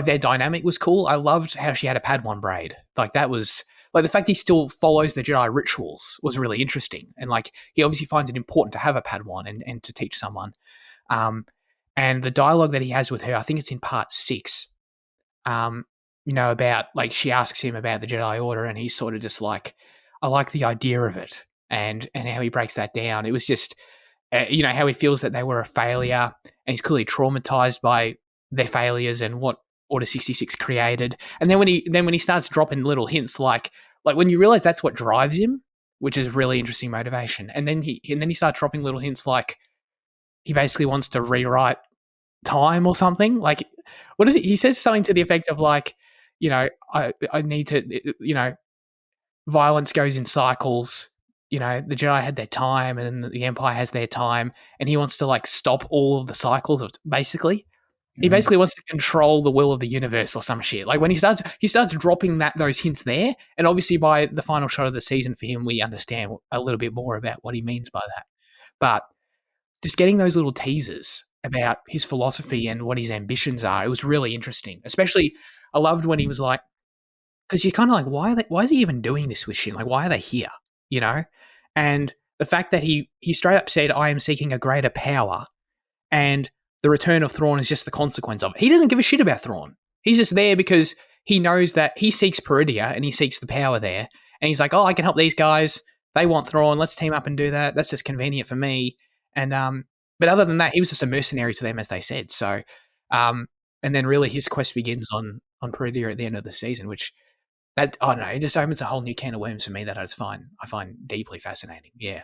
their dynamic was cool. I loved how she had a Padawan braid. That was the fact he still follows the Jedi rituals was really interesting, and he obviously finds it important to have a Padawan and to teach someone. And the dialogue that he has with her, I think it's in part 6. About she asks him about the Jedi Order, and he's sort of just I like the idea of it, and how he breaks that down. It was just, how he feels that they were a failure, and he's clearly traumatized by their failures and what Order 66 created. And then when he starts dropping little hints, like when you realize that's what drives him, which is really interesting motivation. And then he starts dropping little hints, like he basically wants to rewrite time or something. What is it? He says something to the effect of I need to, violence goes in cycles. The Jedi had their time, and the Empire has their time, and he wants to stop all of the cycles of basically. He basically wants to control the will of the universe or some shit. When he starts dropping those hints there, and obviously by the final shot of the season for him, we understand a little bit more about what he means by that. But just getting those little teasers about his philosophy and what his ambitions are, it was really interesting. Especially, I loved when he was because you're kind of why is he even doing this with Shin? Why are they here? And the fact that he straight up said, "I am seeking a greater power," and the return of Thrawn is just the consequence of it. He doesn't give a shit about Thrawn. He's just there because he knows that he seeks Peridia and he seeks the power there. And he's like, "Oh, I can help these guys. They want Thrawn. Let's team up and do that. That's just convenient for me." And but other than that, he was just a mercenary to them, as they said. So, and then really his quest begins on Peridia at the end of the season, which I don't know, it just opens a whole new can of worms for me that I find deeply fascinating. Yeah.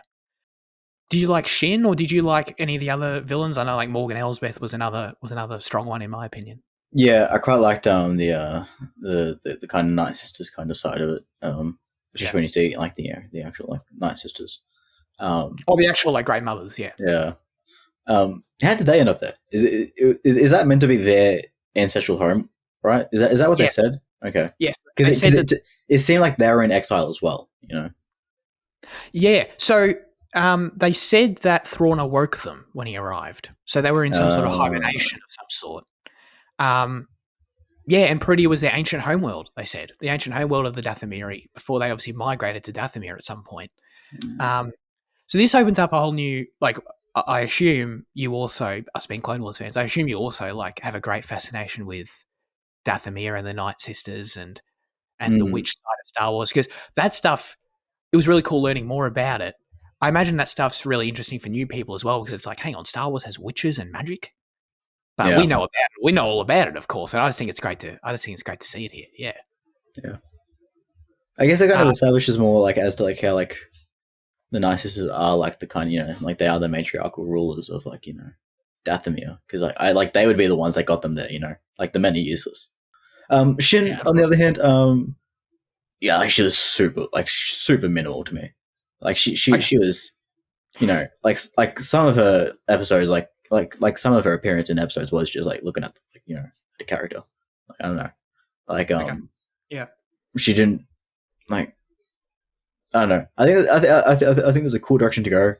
Did you like Shin, or did you like any of the other villains? I know Morgan Elsbeth was another strong one in my opinion. Yeah, I quite liked the kind of Night Sisters kind of side of it. Just when you see the actual Night Sisters. The actual Great Mothers, yeah. Yeah. How did they end up there? Is that meant to be their ancestral home? Right? Is that what they said? Okay. Yes. Because it seemed like they were in exile as well. Yeah. So they said that Thrawn awoke them when he arrived, so they were in some sort of hibernation of some sort. And Peridia was their ancient homeworld. They said the ancient homeworld of the Dathomiri before they obviously migrated to Dathomir at some point. So this opens up a whole new I assume you also, us being Clone Wars fans, I assume you also have a great fascination with Dathomir and the Night Sisters, and and the witch side of Star Wars, because that stuff, it was really cool learning more about it. I imagine that stuff's really interesting for new people as well, because it's like, hang on, Star Wars has witches and magic, but Yeah. we know about it. We know all about it, of course, and I just think it's great to see it here. Yeah. Yeah. I guess it kind of establishes more like as to like how like the Night Sisters are like the kind of, like they are the matriarchal rulers of like, Dathomir, because like I like they would be the ones that got them there, like the men are useless. Shin, on the other hand, yeah, like she was super minimal to me. Like she was, like some of her episodes, like some of her appearance in episodes was just like looking at the character. Like, I don't know, like yeah, she didn't like. I don't know. I think there's a cool direction to go.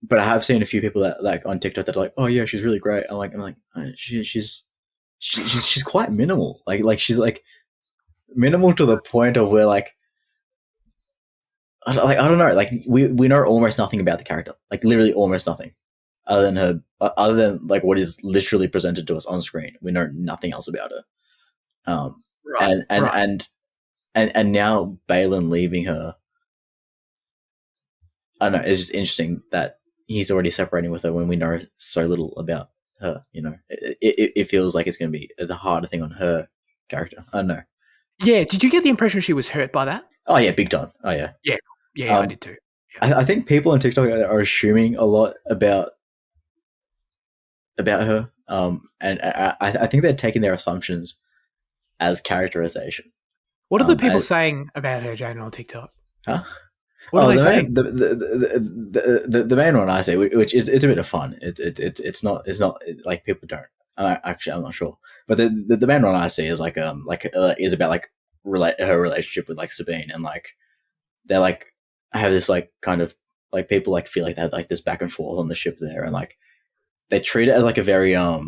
But I have seen a few people that like on TikTok that are like, oh yeah, she's really great. I'm like, she's quite minimal. Like she's like minimal to the point of where like I don't know. Like we know almost nothing about the character. Like literally almost nothing, other than like what is literally presented to us on screen. We know nothing else about her. Right. And now Balin leaving her. I don't know. It's just interesting that he's already separating with her when we know so little about her. It feels like it's going to be the harder thing on her character. I don't know. Yeah. Did you get the impression she was hurt by that? Oh yeah, big time. Oh yeah. Yeah, I did too. Yeah. I think people on TikTok are assuming a lot about her. And I think they're taking their assumptions as characterization. What are the people saying about her, Jayden, on TikTok? Huh? What are they saying? The main one I say, which is it's a bit of fun. It's not like people don't. Actually, I'm not sure. But the main one I see is is about like her relationship with like Sabine, and like they're like have this like kind of like people like feel like they had like this back and forth on the ship there, and like they treat it as like a very I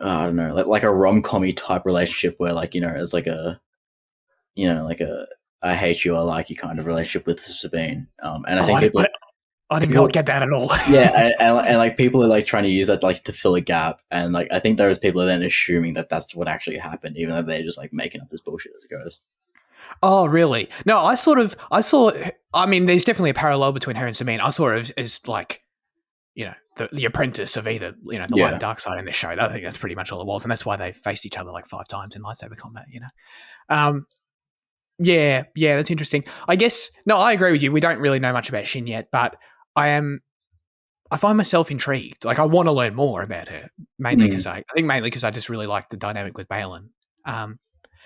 don't know, like a rom-com-y type relationship where like it's like a like a I hate you, I like you kind of relationship with Sabine. And I think I did not get that at all. Yeah, and like people are like trying to use that like to fill a gap, and like I think those people are then assuming that that's what actually happened, even though they're just like making up this bullshit as it goes. Oh, really? No, I saw. I mean, there's definitely a parallel between her and Sabine. I saw her as like, the apprentice of either, the light and dark side in this show. I think that's pretty much all it was, and that's why they faced each other like 5 times in lightsaber combat. Yeah, that's interesting. I guess no, I agree with you. We don't really know much about Shin yet, but I find myself intrigued. Like I want to learn more about her, mainly because I just really like the dynamic with Balin.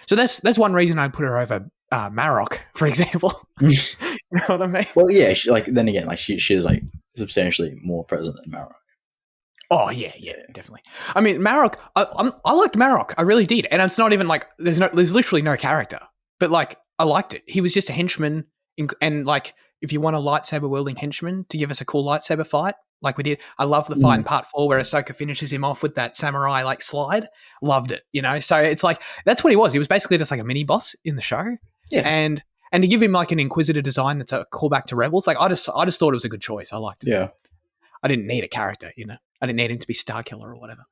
So that's one reason I'd put her over Marok, for example. You know what I mean? Well, yeah. Then again, like she's like substantially more present than Marok. Oh yeah, definitely. I mean, Marok. I liked Marok. I really did, and it's not even like there's literally no character, but like I liked it. He was just a henchman, and like if you want a lightsaber wielding henchman to give us a cool lightsaber fight, like we did. I love the fight in Part 4 where Ahsoka finishes him off with that samurai like slide. Loved it, So it's like that's what he was. He was basically just like a mini boss in the show. Yeah, and to give him like an Inquisitor design that's a callback to Rebels, like I just thought it was a good choice. I liked it. Yeah, I didn't need a character, I didn't need him to be Starkiller or whatever,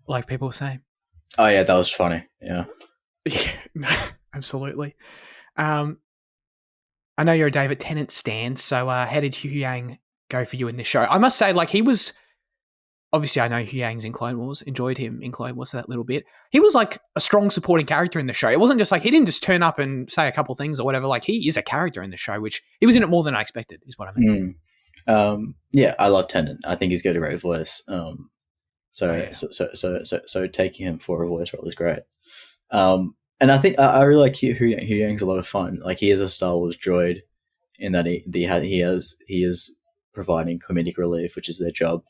like people were saying. Oh yeah, that was funny. Yeah, absolutely. I know you're a David Tennant stan, so how did Hugh Yang go for you in this show? I must say, like, he was... Obviously, I know Hugh Yang's in Clone Wars. Enjoyed him in Clone Wars that little bit. He was, like, a strong supporting character in the show. It wasn't just, like, he didn't just turn up and say a couple things or whatever. Like, he is a character in the show, which... He was in it more than I expected, is what I mean. Yeah, I love Tennant. I think he's got a great voice. So taking him for a voice role is great. And I think I really like Hugh Yang's a lot of fun. Like he is a Star Wars droid in that he is providing comedic relief, which is their job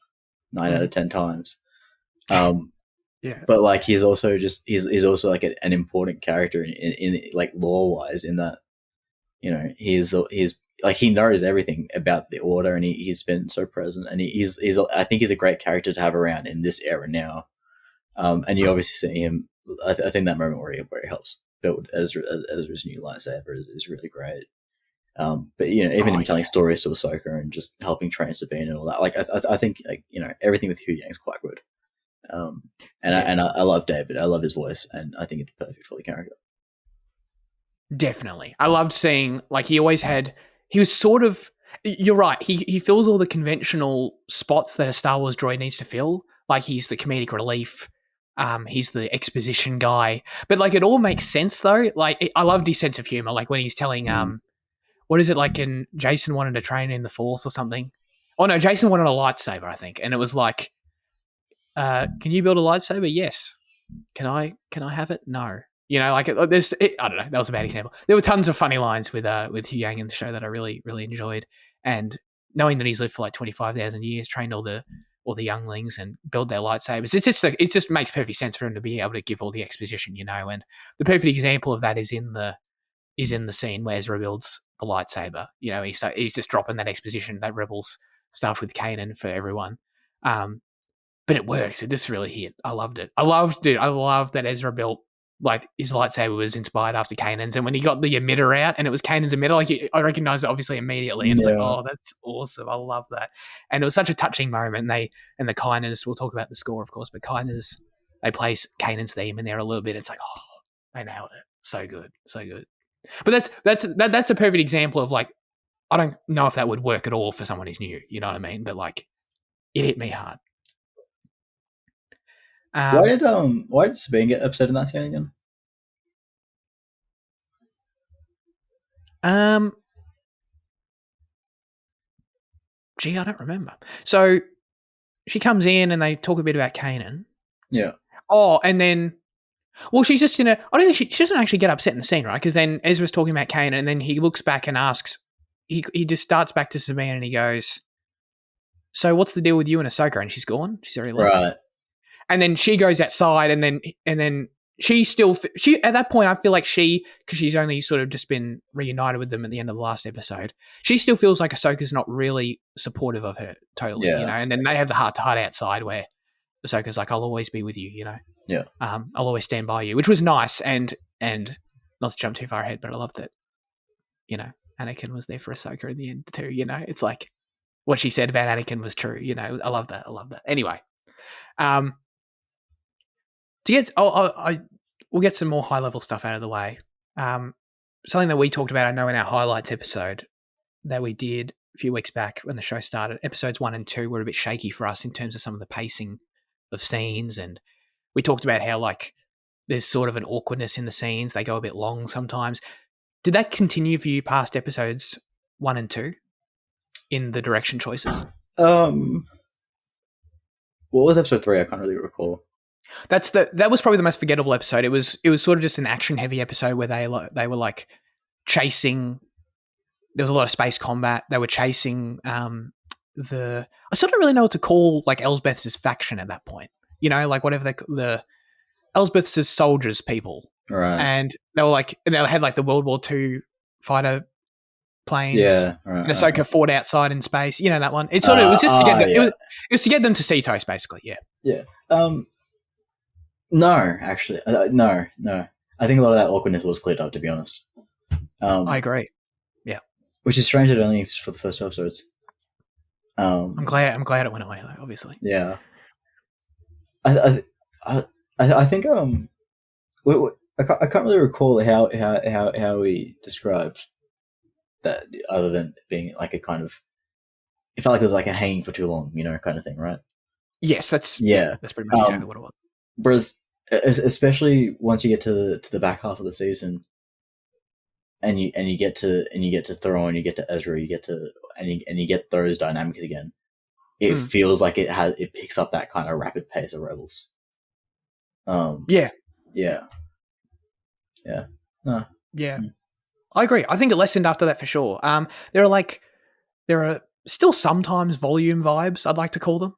9 out of 10 times. Yeah. But like he's also like an important character in like lore wise in that he's like he knows everything about the Order and he's been so present and he's I think he's a great character to have around in this era now. And you obviously see him. I think that moment where he helps build Ezra's new lightsaber is really great. But even him telling stories to Ahsoka and just helping train Sabine and all that. Like I think like everything with Hugh Yang is quite good. I love David. I love his voice, and I think it's perfect for the character. Definitely. I loved seeing, like, he always had, he was sort of, you're right, he fills all the conventional spots that a Star Wars droid needs to fill. Like, he's the comedic relief, he's the exposition guy. But, like, it all makes sense, though. Like, I loved his sense of humor. Like, when he's telling, what is it, like, in Jason wanted to train in the Force or something? Oh, no, Jason wanted a lightsaber, I think. And it was like, can you build a lightsaber? Yes. Can I have it? No. You know, like I don't know. That was a bad example. There were tons of funny lines with Hugh Yang in the show that I really, really enjoyed. And knowing that he's lived for like 25,000 years, trained all the younglings and build their lightsabers, it just makes perfect sense for him to be able to give all the exposition, you know. And the perfect example of that is in the scene where Ezra builds the lightsaber. You know, he's just dropping that exposition, that Rebels stuff with Kanan for everyone. But it works. It just really hit. I loved it. I loved that Ezra built, like, his lightsaber was inspired after Kanan's, and when he got the emitter out and it was Kanan's emitter, like, I recognized it obviously immediately, and it's like, oh, that's awesome. I love that. And it was such a touching moment. And the Kindness, we'll talk about the score, of course, but Kindness, they play Kanan's theme in there a little bit. It's like, oh, they nailed it. So good. So good. But that's a perfect example of, like, I don't know if that would work at all for someone who's new, you know what I mean? But, like, it hit me hard. Why did Sabine get upset in that scene again? Gee, I don't remember. So she comes in and they talk a bit about Kanan. Yeah. Oh, and then, well, she's just I don't think she doesn't actually get upset in the scene, right? Because then Ezra's talking about Kanan, and then he looks back and asks, he just starts back to Sabine and he goes, "So what's the deal with you and Ahsoka?" And she's gone. She's already left. Right. And then she goes outside, and then she at that point, I feel like because she's only sort of just been reunited with them at the end of the last episode, she still feels like Ahsoka's not really supportive of her totally, you know. And then they have the heart-to-heart outside where Ahsoka's like, "I'll always be with you," you know. Yeah. I'll always stand by you, which was nice. And not to jump too far ahead, but I loved that, you know, Anakin was there for Ahsoka in the end too. You know, it's like what she said about Anakin was true. You know, I love that. Anyway, we'll get some more high level stuff out of the way. Something that we talked about, I know, in our highlights episode that we did a few weeks back when the show started. Episodes 1 and 2 were a bit shaky for us in terms of some of the pacing of scenes, and we talked about how, like, there's sort of an awkwardness in the scenes. They go a bit long sometimes. Did that continue for you past episodes 1 and 2 in the direction choices? What was episode 3? I can't really recall. That was probably the most forgettable episode. It was sort of just an action heavy episode where they were like chasing. There was a lot of space combat. They were chasing I sort of don't really know what to call, like, Elsbeth's faction at that point. You know, like whatever the Elsbeth's soldiers people. Right. And they were like, and they had like the World War II fighter planes. Yeah. Right, and Ahsoka fought outside in space. You know that one. It was just to get them. It was to get them to Cetos, basically. Yeah. Yeah. No, actually, no. I think a lot of that awkwardness was cleared up, to be honest. I agree. Yeah. Which is strange that it only exists for the first 2 episodes. I'm glad it went away, though. Obviously. Yeah. I think I can't really recall how we described that, other than being like a kind of, it felt like it was like a hanging for too long, you know, kind of thing, right? Yes, that's pretty much exactly what it was. Whereas, especially once you get to the back half of the season, and you get to Thrawn, you get to Ezra, you get those dynamics again, it feels like it picks up that kind of rapid pace of Rebels. Yeah. No. Yeah. I agree. I think it lessened after that for sure. There are still sometimes volume vibes, I'd like to call them,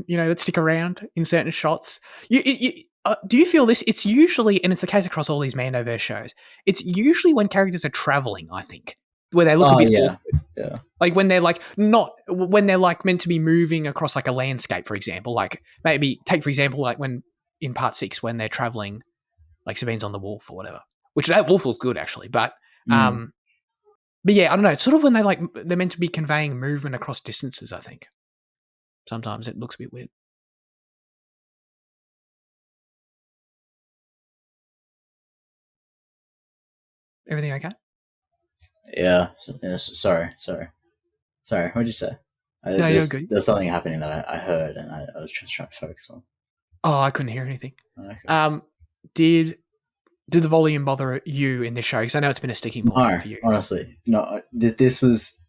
you know, that stick around in certain shots. Do you feel this? It's usually, and it's the case across all these Mandoverse shows, it's usually when characters are traveling, I think, where they look a bit awkward. Yeah. Like when they're like meant to be moving across like a landscape, for example. Like maybe take, for example, like when in part 6 when they're traveling, like Sabine's on the wolf or whatever, which that wolf looks good actually, but yeah, I don't know. It's sort of when they're meant to be conveying movement across distances, I think. Sometimes it looks a bit weird. Everything okay? Yeah. Sorry. What did you say? No, you're good. There's something happening that I heard, and I was just trying to focus on. Oh, I couldn't hear anything. Okay. Did the volume bother you in this show? Because I know it's been a sticking point for you. Honestly, no. This was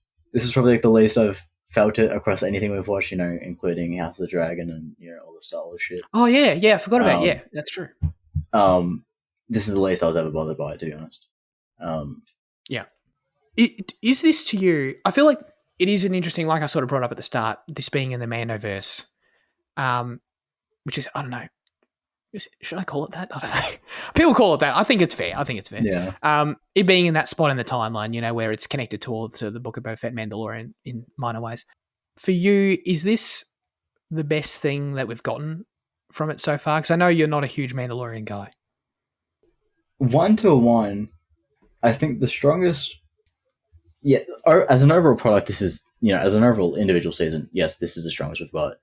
probably like the least I've felt it across anything we've watched. Including House of the Dragon and all the Star Wars shit. Oh yeah, I forgot about it. Yeah, that's true. This is the least I was ever bothered by it, to be honest. Yeah. Is this to you? I feel like it is an interesting, like I sort of brought up at the start, this being in the Mandoverse, which is, I don't know, should I call it that? I don't know. People call it that. I think it's fair. Yeah. It being in that spot in the timeline, where it's connected to the Book of Boba Fett, Mandalorian in minor ways. For you, is this the best thing that we've gotten from it so far? Because I know you're not a huge Mandalorian guy. 1-to-1, I think the strongest. Yeah, as an overall product, this is as an overall individual season. Yes, this is the strongest we've got.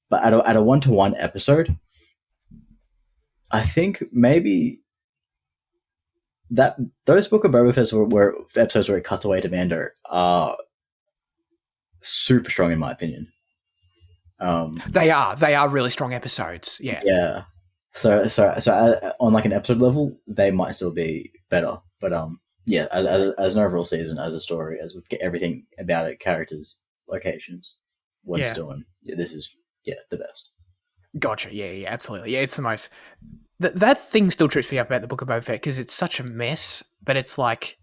But at a 1-to-1 episode, I think maybe that those Book of Boba Fett were episodes where it cuts away to Mando are super strong in my opinion. They are really strong episodes. Yeah. Yeah. So on like an episode level, they might still be better. But yeah, as an overall season, as a story, as with everything about it, characters, locations, what it's doing, this is the best. Gotcha. Yeah, absolutely. Yeah, it's the most. That thing still trips me up about the Book of Boba Fett because it's such a mess. But it's like,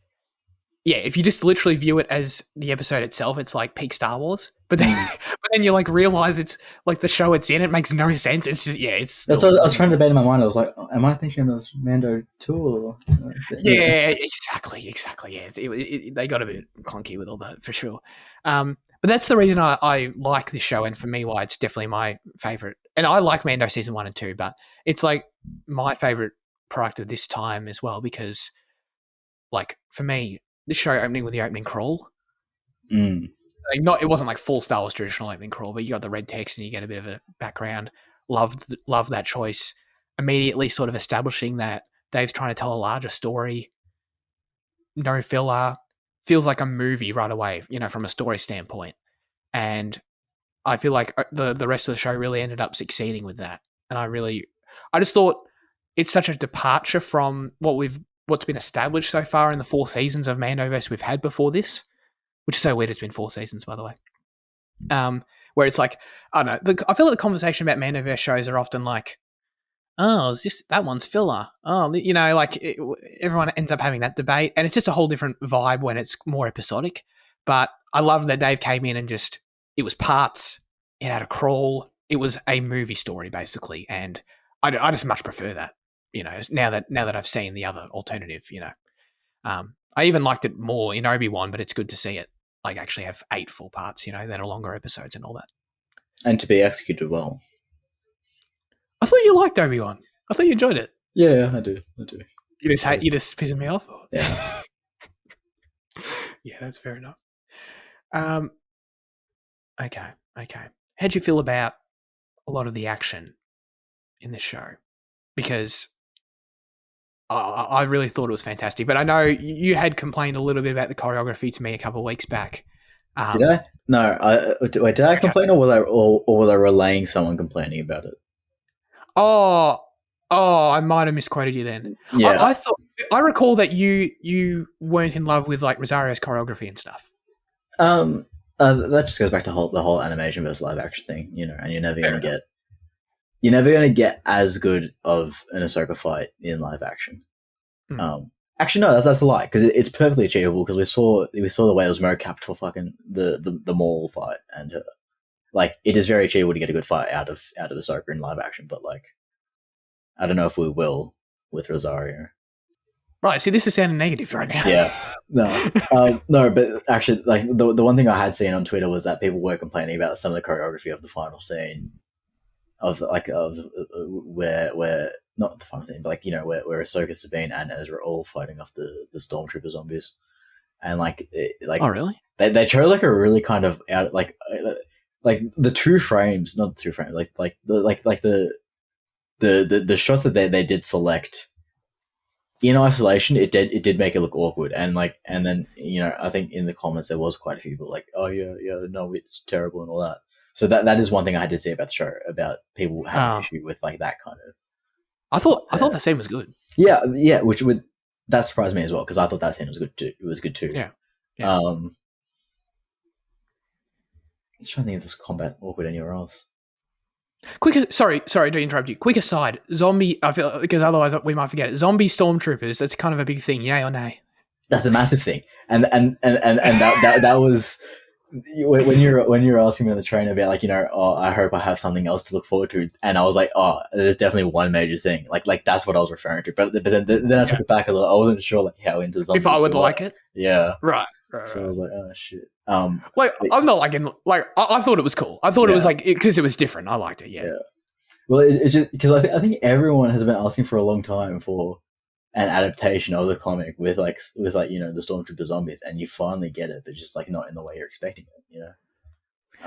yeah, if you just literally view it as the episode itself, it's like peak Star Wars. But then you like realize it's like the show it's in. It makes no sense. It's just it's. That's what I was trying to debate in my mind. I was like, am I thinking of Mando 2 or? Yeah, exactly. Yeah, they got a bit clunky with all that for sure. But that's the reason I like this show, and for me, why it's definitely my favorite. And I like Mando season 1 and 2, but it's like my favorite product of this time as well because, like, for me, this show opening with the opening crawl. Like it wasn't like full Star Wars traditional opening crawl, but you got the red text and you get a bit of a background. Love that choice. Immediately, sort of establishing that Dave's trying to tell a larger story. No filler. Feels like a movie right away, from a story standpoint. And I feel like the rest of the show really ended up succeeding with that. And I just thought it's such a departure from what's been established so far in the 4 seasons of Mandoverse we've had before this, which is so weird. It's been 4 seasons, by the way. Where it's like, I don't know. I feel like the conversation about Mandoverse shows are often like, oh, is that one's filler? Oh, everyone ends up having that debate, and it's just a whole different vibe when it's more episodic. But I love that Dave came in and it was parts, it had a crawl, it was a movie story basically, and I just much prefer that. Now that I've seen the other alternative, I even liked it more in Obi-Wan, but it's good to see it like actually have 8 full parts, that are longer episodes and all that, and to be executed well. I thought you liked Obi-Wan. I thought you enjoyed it. Yeah, I do. You just pissing me off? Yeah. Yeah, that's fair enough. Okay. How'd you feel about a lot of the action in this show? Because I really thought it was fantastic. But I know you had complained a little bit about the choreography to me a couple of weeks back. Did I? No. Did I complain, or was I relaying someone complaining about it? Oh, I might have misquoted you then. Yeah. I recall that you weren't in love with like Rosario's choreography and stuff. That just goes back to the whole animation versus live action thing, and you're never gonna get as good of an Ahsoka fight in live action. Actually, no, that's a lie, because it's perfectly achievable, because we saw the way it was mocapped for fucking the Maul fight, and like it is very achievable to get a good fight out of Ahsoka in live action, but like I don't know if we will with Rosario. Right, see, this is sounding negative right now. Yeah, no, but actually, like the one thing I had seen on Twitter was that people were complaining about some of the choreography of the final scene, of where not the final scene, but like where Ahsoka, Sabine, and Ezra all fighting off the stormtrooper zombies, and oh really? They chose like a really kind of out like the 2 frames, not the 2 frames, the shots that they did select in isolation, it did make it look awkward, and then I think in the comments there was quite a few people like, oh yeah, no, it's terrible and all that. So that is one thing I had to say about the show, about people having an issue with like that kind of. I thought that scene was good. Yeah, which would that surprised me as well, because I thought that scene was good too. It was good too. Yeah. Just trying to think if there's combat awkward anywhere else. Sorry to interrupt you. Quick aside, zombie. I feel because otherwise we might forget it. Zombie stormtroopers. That's kind of a big thing. Yay or nay? That's a massive thing, and that was when you're asking me on the train about like I hope I have something else to look forward to, and I was like, oh, there's definitely one major thing. Like that's what I was referring to. But then I took it back a little. I wasn't sure like how into zombies. If I would like it. Yeah. Right. So I was like, oh shit. I'm not liking. Like I thought it was cool. I thought it was like because it was different. I liked it. Yeah. Well, it's just because I think everyone has been asking for a long time for an adaptation of the comic with the stormtrooper zombies, and you finally get it, but just like not in the way you're expecting it.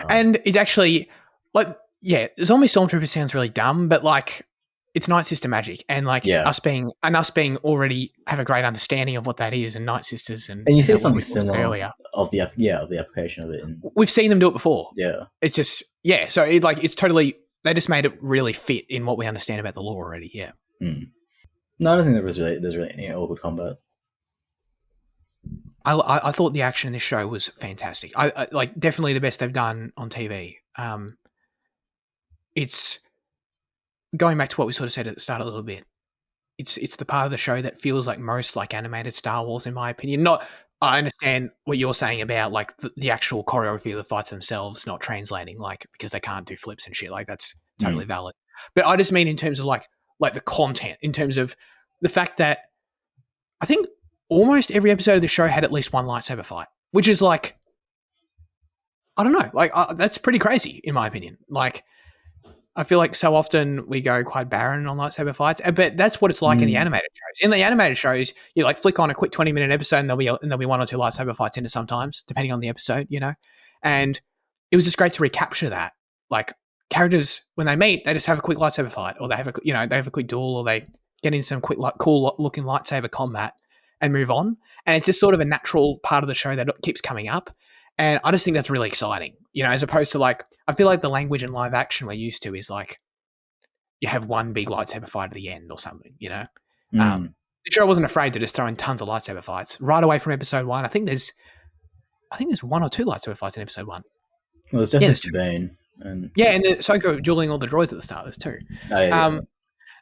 And it's actually like zombie stormtrooper sounds really dumb, but like it's Night Sister magic, and like us being already have a great understanding of what that is, and Night Sisters, and you see something similar earlier of the application of it. We've seen them do it before. Yeah, it's just so it's totally they just made it really fit in what we understand about the lore already. Yeah. No, I don't think there's really any awkward combat. I thought the action in this show was fantastic. I like definitely the best they've done on TV. It's going back to what we sort of said at the start a little bit. It's the part of the show that feels like most like animated Star Wars, in my opinion. I understand what you're saying about like the actual choreography of the fights themselves not translating, like because they can't do flips and shit. Like that's totally valid. But I just mean in terms of like the content, in terms of the fact that I think almost every episode of the show had at least one lightsaber fight, which is like, I don't know, like that's pretty crazy in my opinion. Like, I feel like so often we go quite barren on lightsaber fights, but that's what it's like in the animated shows. In the animated shows, you like flick on a quick 20-minute episode and there'll be one or two lightsaber fights in it sometimes, depending on the episode, and it was just great to recapture that. Like characters, when they meet, they just have a quick lightsaber fight, or they have a quick duel, or they get in some quick, cool looking lightsaber combat and move on. And it's just sort of a natural part of the show that keeps coming up. And I just think that's really exciting, as opposed to like, I feel like the language in live action we're used to is like, you have one big lightsaber fight at the end or something, The show wasn't afraid to just throw in tons of lightsaber fights right away from episode 1. I think there's one or two lightsaber fights in episode 1. Well, there's definitely Sabine. And the Ahsoka dueling all the droids at the start. There's two.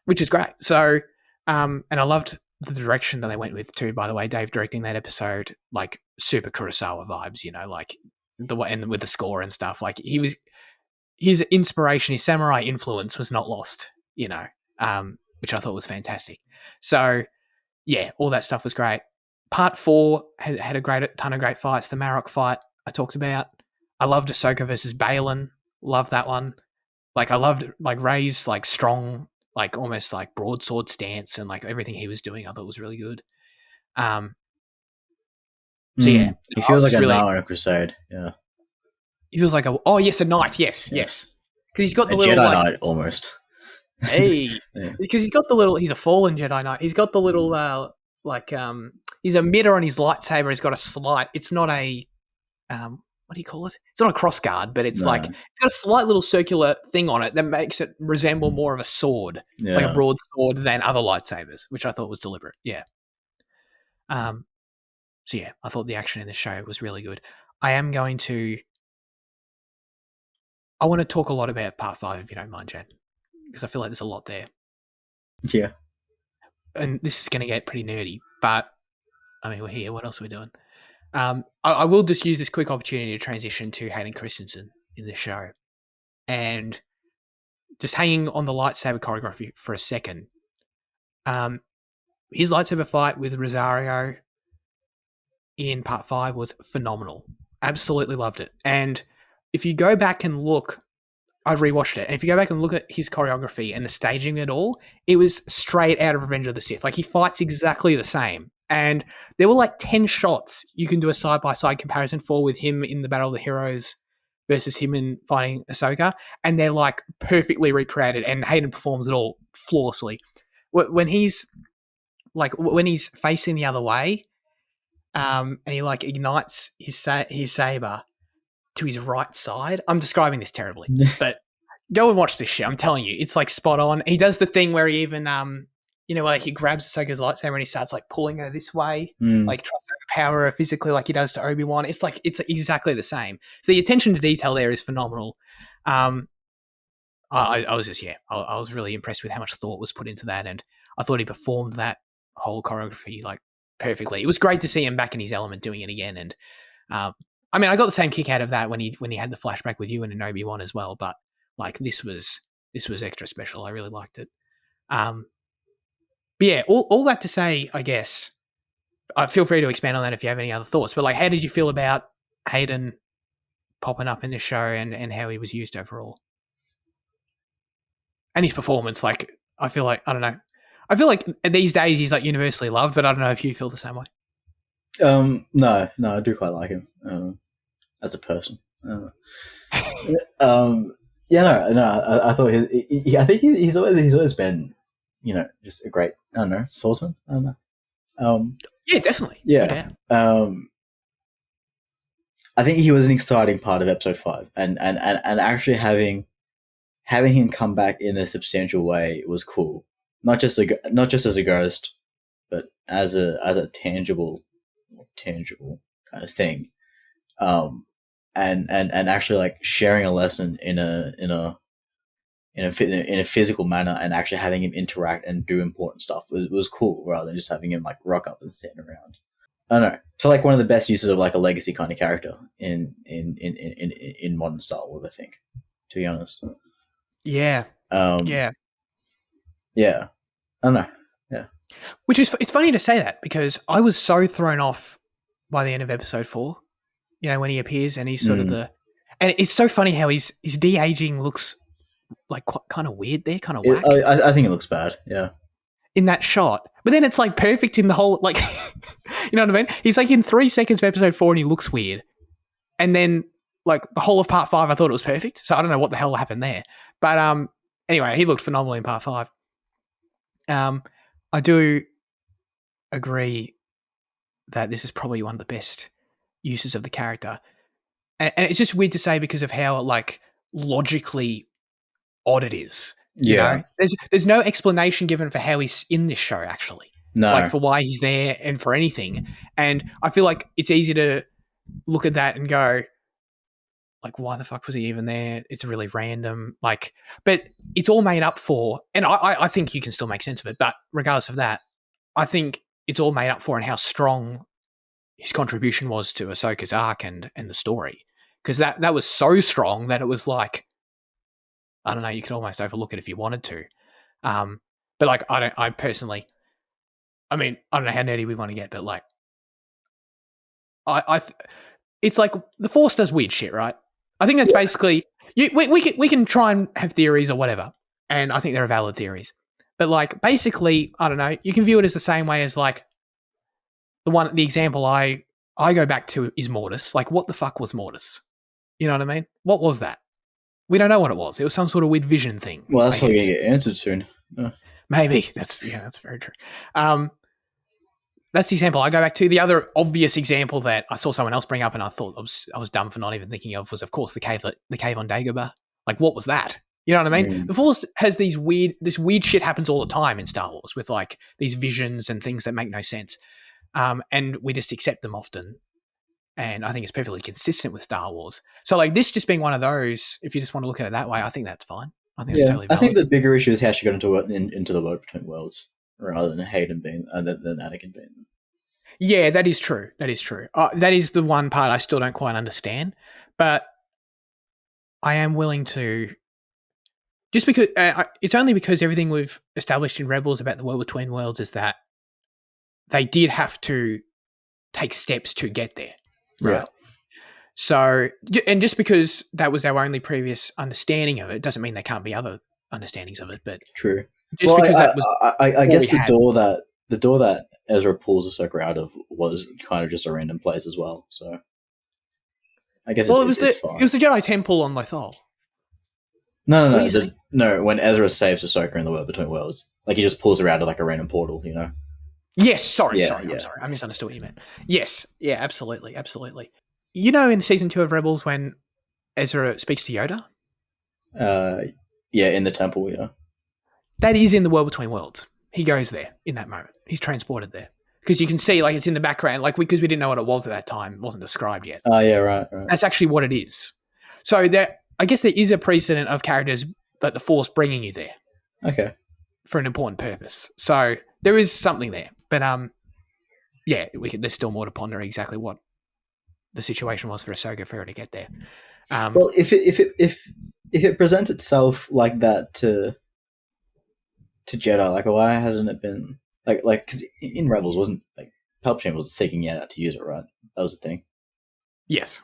Which is great. So, and I loved the direction that they went with too, by the way. Dave directing that episode, like super Kurosawa vibes, like the way, and with the score and stuff. Like his inspiration, his samurai influence was not lost, which I thought was fantastic. So yeah, all that stuff was great. Part 4 had a ton of great fights. The Marok fight I talked about. I loved Ahsoka versus Balin. Loved that one. Like I loved like Rey's like strong, like almost like broadsword stance, and like everything he was doing I thought was really good. So yeah, he feels like a knight on a crusade. Yeah, he feels like a knight. Yes, because he's got the little Jedi like, knight almost. Hey, because he's got the little. He's a fallen Jedi knight. He's got the little he's a emitter on his lightsaber. He's got a slight. It's not a what do you call it? It's not a cross guard, but it's like it's got a slight little circular thing on it that makes it resemble more of a sword, like a broad sword, than other lightsabers, which I thought was deliberate. Yeah. So yeah, I thought the action in the show was really good. I want to talk a lot about part 5, if you don't mind, Jen, because I feel like there's a lot there. Yeah. And this is going to get pretty nerdy, but I mean, we're here. What else are we doing? I will just use this quick opportunity to transition to Hayden Christensen in the show, and just hanging on the lightsaber choreography for a second. His lightsaber fight with Rosario in part 5 was phenomenal. Absolutely loved it. And if you go back and look, I've rewatched it, and if you go back and look at his choreography and the staging of it all, it was straight out of Revenge of the Sith. Like he fights exactly the same. And there were like 10 shots you can do a side-by-side comparison for with him in the Battle of the Heroes versus him in fighting Ahsoka, and they're like perfectly recreated, and Hayden performs it all flawlessly. When he's like when he's facing the other way, and he like ignites his saber to his right side. I'm describing this terribly, but go and watch this shit. I'm telling you, it's like spot on. He does the thing where he even like he grabs Ahsoka's lightsaber and he starts like pulling her this way, like tries to overpower her physically, like he does to Obi-Wan. It's like it's exactly the same. So the attention to detail there is phenomenal. I was just I was really impressed with how much thought was put into that, and I thought he performed that whole choreography like perfectly. It was great to see him back in his element doing it again, and I mean, I got the same kick out of that when he had the flashback with you and Obi-Wan as well, but like this was extra special. I really liked it. But yeah, all that to say, I guess, feel free to expand on that if you have any other thoughts. But like, how did you feel about Hayden popping up in the show and how he was used overall? And his performance, like, I feel like, I don't know. I feel like these days he's like universally loved, but I don't know if you feel the same way. No, I do quite like him as a person. Yeah, no, I thought I think he's always been, just a great, I don't know, swordsman. I don't know. Yeah, definitely. Yeah. I think he was an exciting part of episode 5, and actually having him come back in a substantial way was cool. Not just as a ghost, but as a tangible kind of thing. And actually like sharing a lesson in a physical manner, and actually having him interact and do important stuff was cool, rather than just having him like rock up and stand around. I don't know. I feel like one of the best uses of like a legacy kind of character in modern Star Wars, I think, to be honest. Yeah. Yeah. Yeah. I don't know. Yeah. Which is, it's funny to say that, because I was so thrown off by the end of episode 4, when he appears and he's sort of and it's so funny how his de-aging looks like kind of weird there, kind of whack. I think it looks bad. Yeah. In that shot. But then it's like perfect in the whole, like, you know what I mean? He's like in 3 seconds of episode 4 and he looks weird. And then like the whole of part 5, I thought it was perfect. So I don't know what the hell happened there. But anyway, he looked phenomenal in part 5. I do agree that this is probably one of the best uses of the character. And it's just weird to say because of how like logically odd it is. Yeah. There's no explanation given for how he's in this show, actually. No. Like for why he's there and for anything. And I feel like it's easy to look at that and go, like, why the fuck was he even there? It's really random. Like, but it's all made up for, and I think you can still make sense of it, but regardless of that, I think it's all made up for in how strong his contribution was to Ahsoka's arc and the story. Because that was so strong that it was like, I don't know, you could almost overlook it if you wanted to. But like, I personally, I mean, I don't know how nerdy we want to get, but like, it's like the Force does weird shit, right? I think that's basically, we can try and have theories or whatever, and I think there are valid theories. But like, basically, I don't know, you can view it as the same way as like the example I go back to is Mortis. Like, what the fuck was Mortis? You know what I mean? What was that? We don't know what it was. It was some sort of weird vision thing. Well, that's probably going to get answered soon. Maybe. That's very true. That's the example I go back to. The other obvious example that I saw someone else bring up and I thought I was dumb for not even thinking of was, of course, the cave on Dagobah. Like, what was that? You know what I mean? The Force has this weird shit happens all the time in Star Wars with like these visions and things that make no sense. And we just accept them often. And I think it's perfectly consistent with Star Wars. So like this just being one of those, if you just want to look at it that way, I think that's fine. I think that's totally valid. I think the bigger issue is how she got into the world between worlds, rather than Hayden being than Anakin being. Yeah, that is true. That is the one part I still don't quite understand, but I am willing to. Just because it's only because everything we've established in Rebels about the world between worlds is that they did have to take steps to get there, right? Yeah. So, and just because that was our only previous understanding of it, doesn't mean there can't be other understandings of it. But true. Just because that was, I guess the door that Ezra pulls Ahsoka out of was kind of just a random place as well. So, I guess it was the Jedi Temple on Lothal. No. When Ezra saves Ahsoka in the World Between Worlds, like he just pulls her out of like a random portal, you know. Yes, sorry. Yeah. I'm sorry. I misunderstood what you meant. Yes, yeah, absolutely. You know, in season 2 of Rebels, when Ezra speaks to Yoda, Yeah, in the temple. Yeah. that is in the World Between Worlds. He goes there in that moment. He's transported there because you can see like it's in the background, like because we didn't know what it was at that time, it wasn't described yet. Oh, yeah, right. That's actually what it is. So I guess there is a precedent of characters that the Force bringing you there. Okay. For an important purpose. So there is something there. But yeah, there's still more to ponder exactly what the situation was for Ahsoka for her to get there. Well, if it presents itself like that to Jedi, like why hasn't it been like because in Rebels wasn't like Palpatine was seeking out to use it, right? That was the thing. Yes.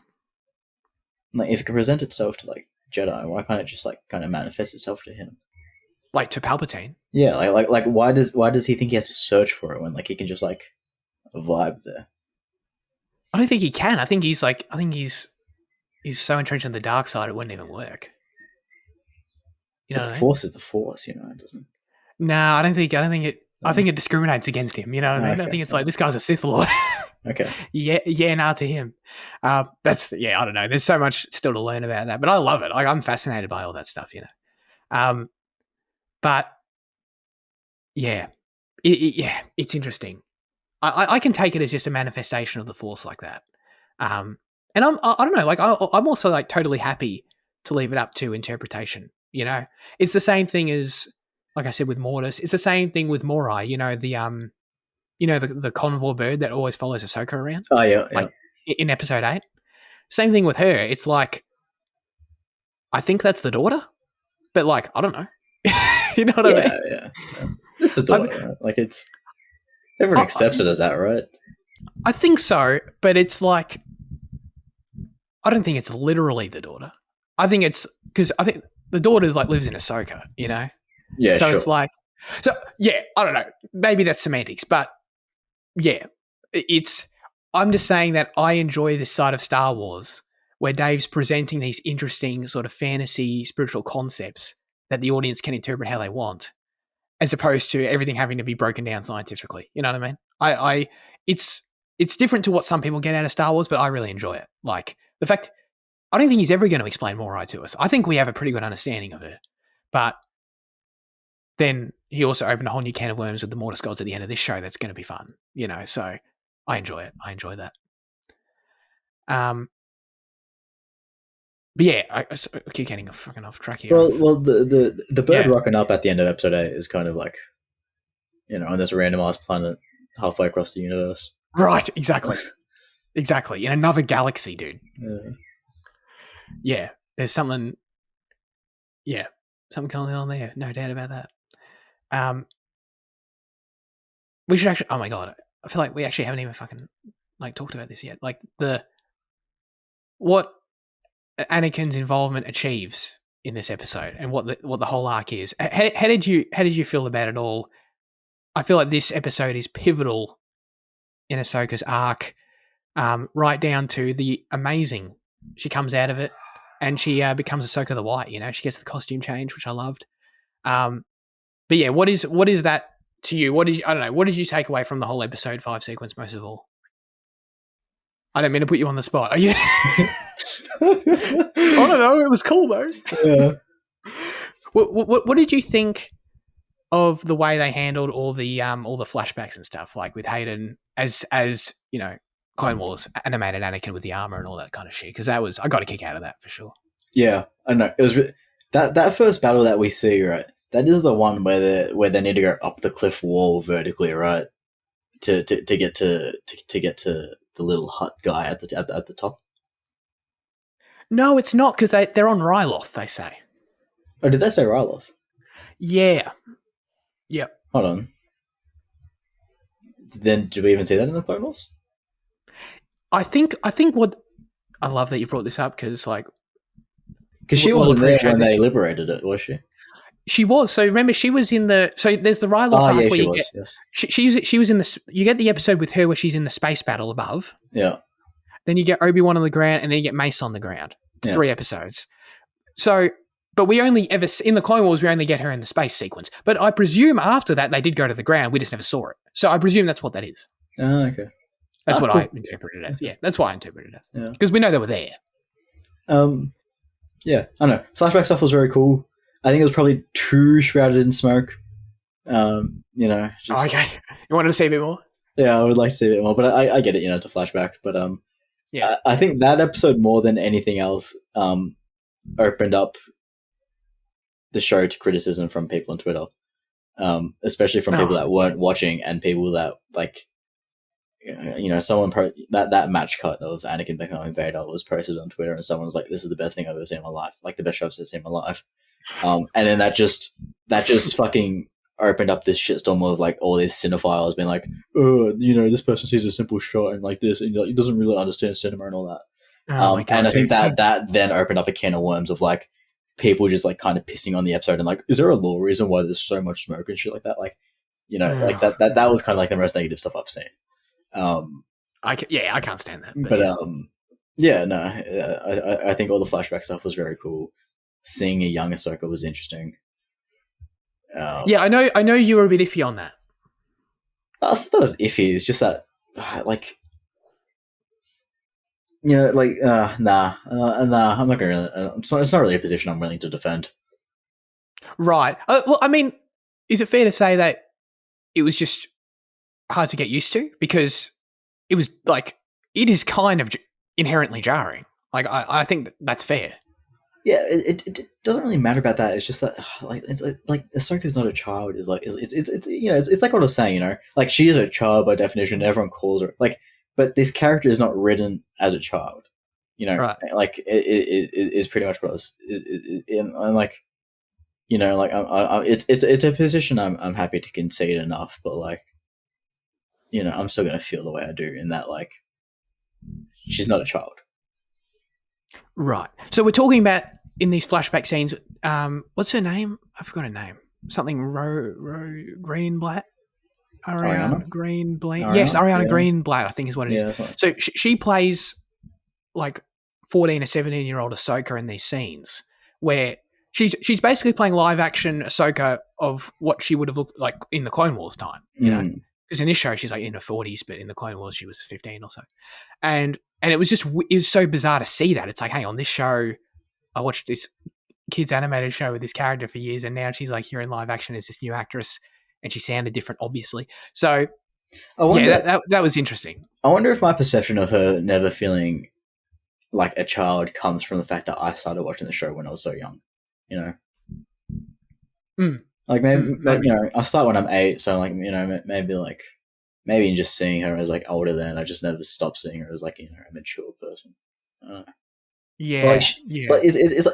Like if it can present itself to like Jedi, why can't it just like kind of manifest itself to him? Like to Palpatine. Yeah, like why does he think he has to search for it when like he can just like vibe there? I don't think he can. I think he's so entrenched in the dark side it wouldn't even work. You know, but the Force is the Force, you know. It doesn't. No, I don't think it. I think it discriminates against him. You know what I mean? I think it's like this guy's a Sith Lord. Okay. Yeah, nah to him. I don't know. There's so much still to learn about that, but I love it. Like I'm fascinated by all that stuff. You know. But yeah, it's interesting. I can take it as just a manifestation of the Force like that. And I don't know, like I'm also like totally happy to leave it up to interpretation. You know, it's the same thing as, like I said, with Mortis. It's the same thing with Morai. You know, the convor bird that always follows Ahsoka around. Oh yeah, like in episode 8. Same thing with her. It's like, I think that's the daughter, but like I don't know. You know what I mean? Yeah. It's the daughter, right? Like it's everyone accepts it as that, right? I think so, but it's like I don't think it's literally the daughter. I think it's because I think the daughter like lives in Ahsoka, you know. Yeah, so sure. it's like, yeah, I don't know. Maybe that's semantics, but yeah, I'm just saying that I enjoy this side of Star Wars where Dave's presenting these interesting sort of fantasy spiritual concepts that the audience can interpret how they want, as opposed to everything having to be broken down scientifically. You know what I mean? It's different to what some people get out of Star Wars, but I really enjoy it. Like the fact, I don't think he's ever going to explain Morai to us. I think we have a pretty good understanding of her, but then he also opened a whole new can of worms with the Mortis gods at the end of this show. That's going to be fun, you know. So I enjoy it. I enjoy that. But yeah, I keep getting fucking off track here. Well, the bird rocking up at the end of episode 8 is kind of like, you know, on this randomized planet halfway across the universe. Right, exactly. Exactly. In another galaxy, dude. Yeah, there's something going on there. No doubt about that. We should actually, oh my God, I feel like we actually haven't even fucking like talked about this yet. Like what Anakin's involvement achieves in this episode and what the whole arc is. How did you feel about it all? I feel like this episode is pivotal in Ahsoka's arc, right down to the amazing. She comes out of it and she becomes Ahsoka the White. You know, she gets the costume change, which I loved. But yeah, what is that to you? What did you take away from the whole episode 5 sequence most of all? I don't mean to put you on the spot. Are you? I don't know. It was cool though. Yeah. What did you think of the way they handled all the flashbacks and stuff, like with Hayden as you know, Clone Wars animated Anakin with the armor and all that kind of shit? Because I got a kick out of that for sure. Yeah, I know. It was that first battle that we see, right? That is the one where they need to go up the cliff wall vertically, right? To get to the little hut guy at the top. No, it's not, because they're on Ryloth, they say. Oh, did they say Ryloth? Yeah. Yep. Hold on. Then did we even see that in the Clone Wars? I think what I love that you brought this up, because she wasn't there when they liberated it, was she? She was. So remember, she was in the. So there's the Ryloth arc where she was. Yes. She was in the. You get the episode with her where she's in the space battle above. Yeah. Then you get Obi-Wan on the ground, and then you get Mace on the ground. 3 episodes. So But we only ever in the Clone Wars we only get her in the space sequence. But I presume after that they did go to the ground. We just never saw it. So I presume that's what that is. Oh, okay. That's what cool. I interpreted it as. Yeah, that's why I interpreted it as. Yeah. Because we know they were there. Yeah, I don't know. Flashback stuff was very cool. I think it was probably too shrouded in smoke. Okay. You wanted to see a bit more? Yeah, I would like to see a bit more, but I get it. It's a flashback. But yeah, I think that episode more than anything else opened up the show to criticism from people on Twitter, especially from people that weren't watching and people that someone that match cut of Anakin becoming Vader was posted on Twitter, and someone was like, "This is the best thing I've ever seen in my life, like the best show I've ever seen in my life." And then that just fucking opened up this shitstorm of like all these cinephiles being like, this person sees a simple shot and like this, and he doesn't really understand cinema and all that. And I think that then opened up a can of worms of like people just like kind of pissing on the episode and like, is there a law reason why there's so much smoke and shit like that? Like, like that was kind of like the most negative stuff I've seen. I can't stand that. But I think all the flashback stuff was very cool. Seeing a young Ahsoka was interesting. I know you were a bit iffy on that. I thought it was iffy. It's just that, nah. I'm not gonna really. It's not really a position I'm willing to defend. Right. Well, I mean, is it fair to say that it was just hard to get used to because it was like it is kind of inherently jarring. Like I think that's fair. Yeah, it doesn't really matter about that. It's just that it's like Ahsoka's not a child. It's like what I was saying. Like she is a child by definition. Everyone calls her like, but this character is not written as a child. Right. Like it is pretty much what I was. I'm like, it's a position I'm happy to concede enough, but like, I'm still gonna feel the way I do in that like, she's not a child. Right. So we're talking about in these flashback scenes. What's her name? I forgot her name. Something Greenblatt. Ariana Greenblatt. Yes, Ariana Greenblatt, I think is what it is. Right. So she plays like 14 or 17-year-old Ahsoka in these scenes where she's basically playing live action Ahsoka of what she would have looked like in the Clone Wars time. You know, because in this show she's like in her 40s, but in the Clone Wars she was 15 or so, and it was so bizarre to see that. It's like, hey, on this show, I watched this kids animated show with this character for years, and now she's like here in live action as this new actress, and she sounded different, obviously. So, that was interesting. I wonder if my perception of her never feeling like a child comes from the fact that I started watching the show when I was so young. Like maybe I start when I'm 8, so like maybe in just seeing her as like older than I just never stopped seeing her as like a mature person. I don't know. Yeah, but it's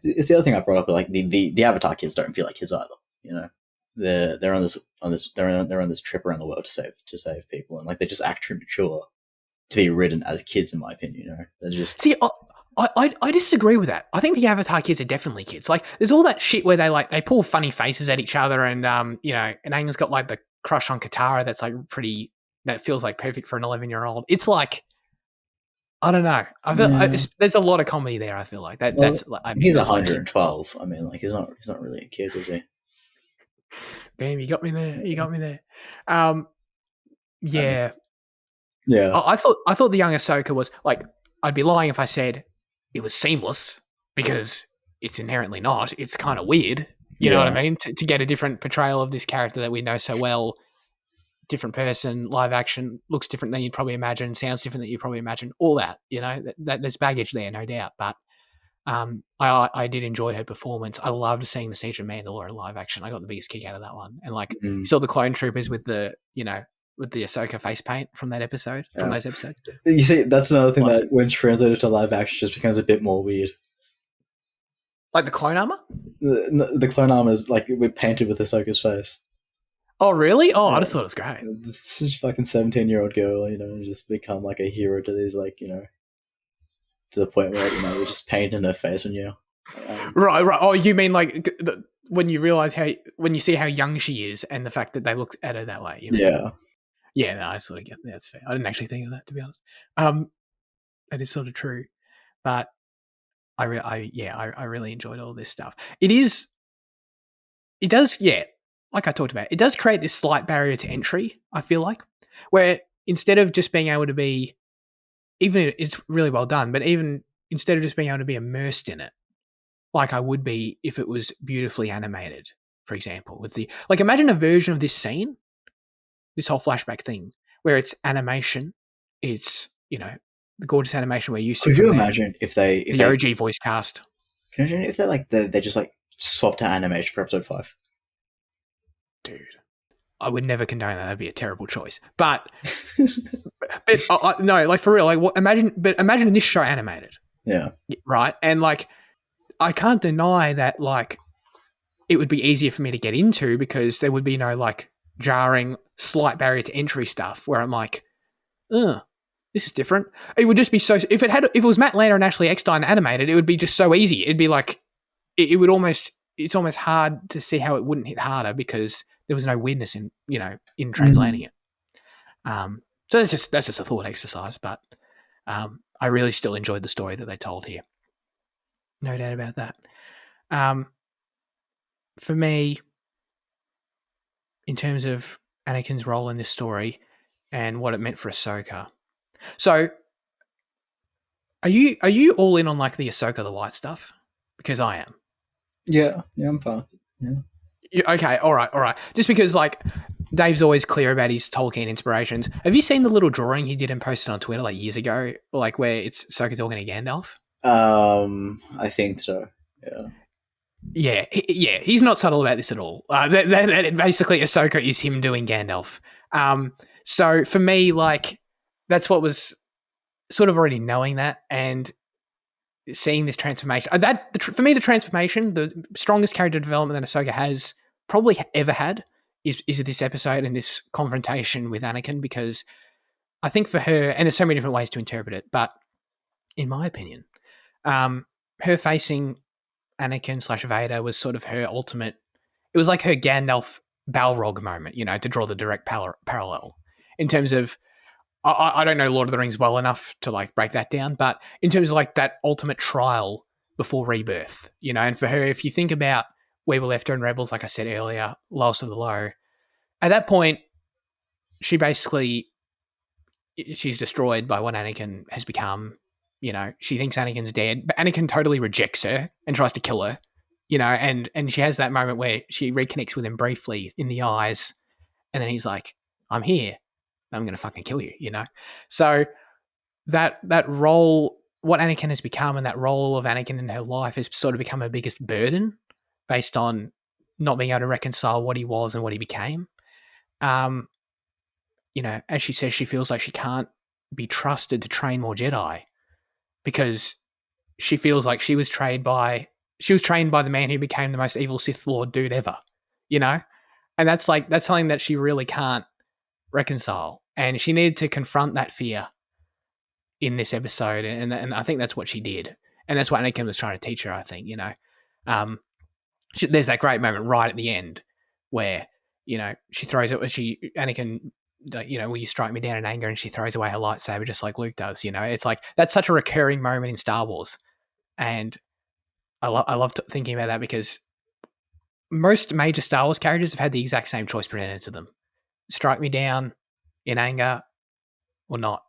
the other thing I brought up. Like the Avatar kids don't feel like kids either. They're on this trip around the world to save people, and like they just act too mature to be written as kids, in my opinion. They're just I disagree with that. I think the Avatar kids are definitely kids. Like, there's all that shit where they pull funny faces at each other, and and Aang's got like the crush on Katara that's like that feels like perfect for an 11-year-old. It's like, I don't know. I feel there's a lot of comedy there. I feel like that. Well, he's 112. I mean, like he's not really a kid, is he? Damn, you got me there. Yeah. I thought the young Ahsoka was like. I'd be lying if I said it was seamless because it's inherently not. It's kind of weird. You know what I mean? To get a different portrayal of this character that we know so well, different person, live action, looks different than you'd probably imagine, sounds different than you'd probably imagine, all that, that there's baggage there, no doubt. But I did enjoy her performance. I loved seeing the Siege of Mandalore in live action. I got the biggest kick out of that one. And like, you saw the clone troopers with the, with the Ahsoka face paint from that episode, from those episodes. You see, that's another thing that when translated to live action just becomes a bit more weird. Like the clone armor? The clone armor is like we're painted with Ahsoka's face. Oh, really? Oh, I just thought it was great. This is fucking 17-year-old girl, just become like a hero to these, like, to the point where, we're just painting her face on you. Right. Oh, you mean like when you realize when you see how young she is and the fact that they looked at her that way. Yeah. Yeah, no, I sort of get that. That's fair. I didn't actually think of that, to be honest. That is sort of true. But I really enjoyed all this stuff. It does, yeah, like I talked about, it does create this slight barrier to entry, I feel like, where instead of just being able to be, even if it's really well done, but even instead of just being able to be immersed in it, like I would be if it was beautifully animated, for example, with the, like, imagine a version of this scene, this whole flashback thing, where it's animation, it's, the gorgeous animation we're used to Could you from them, imagine if they the OG voice cast. Can you imagine if they just like swapped to animation for episode 5? Dude, I would never condone that. That'd be a terrible choice. But no, like for real, like imagine this show animated. Yeah. Right. And like, I can't deny that like it would be easier for me to get into because there would be no like jarring slight barrier to entry stuff where I'm like, ugh, this is different. It would just be so, if it was Matt Lanner and Ashley Eckstein animated, it would be just so easy. It'd be like, it's almost hard to see how it wouldn't hit harder because there was no weirdness in translating it. So that's just a thought exercise, but I really still enjoyed the story that they told here. No doubt about that. For me, in terms of Anakin's role in this story and what it meant for Ahsoka. So, are you all in on like the Ahsoka the White stuff? Because I am. Yeah, I'm fine with it. Yeah. Okay, all right. Just because like Dave's always clear about his Tolkien inspirations. Have you seen the little drawing he did and posted on Twitter like years ago, like where it's Ahsoka talking to Gandalf? I think so. Yeah. Yeah, he's not subtle about this at all. That basically Ahsoka is him doing Gandalf. So for me, like that's what was sort of already knowing that and seeing this transformation. For me, the transformation, the strongest character development that Ahsoka has probably ever had is this episode and this confrontation with Anakin, because I think for her, and there's so many different ways to interpret it, but in my opinion, her facing Anakin / Vader was sort of her ultimate. It was like her Gandalf Balrog moment, to draw the direct parallel in terms of. I don't know Lord of the Rings well enough to like break that down, but in terms of like that ultimate trial before rebirth, and for her, if you think about where we left her in Rebels, like I said earlier, lowest of the low, at that point, she's destroyed by what Anakin has become. She thinks Anakin's dead, but Anakin totally rejects her and tries to kill her, and she has that moment where she reconnects with him briefly in the eyes, and then he's like, I'm here. I'm going to fucking kill you, So that role, what Anakin has become and that role of Anakin in her life has sort of become her biggest burden based on not being able to reconcile what he was and what he became. As she says, she feels like she can't be trusted to train more Jedi because she feels like she was trained by the man who became the most evil Sith Lord dude ever, and that's something that she really can't reconcile. And she needed to confront that fear in this episode, and I think that's what she did, and that's what Anakin was trying to teach her. I think there's that great moment right at the end where she throws it. Anakin, will you strike me down in anger? And she throws away her lightsaber just like Luke does. It's like that's such a recurring moment in Star Wars, and I love thinking about that because most major Star Wars characters have had the exact same choice presented to them: strike me down in anger or not,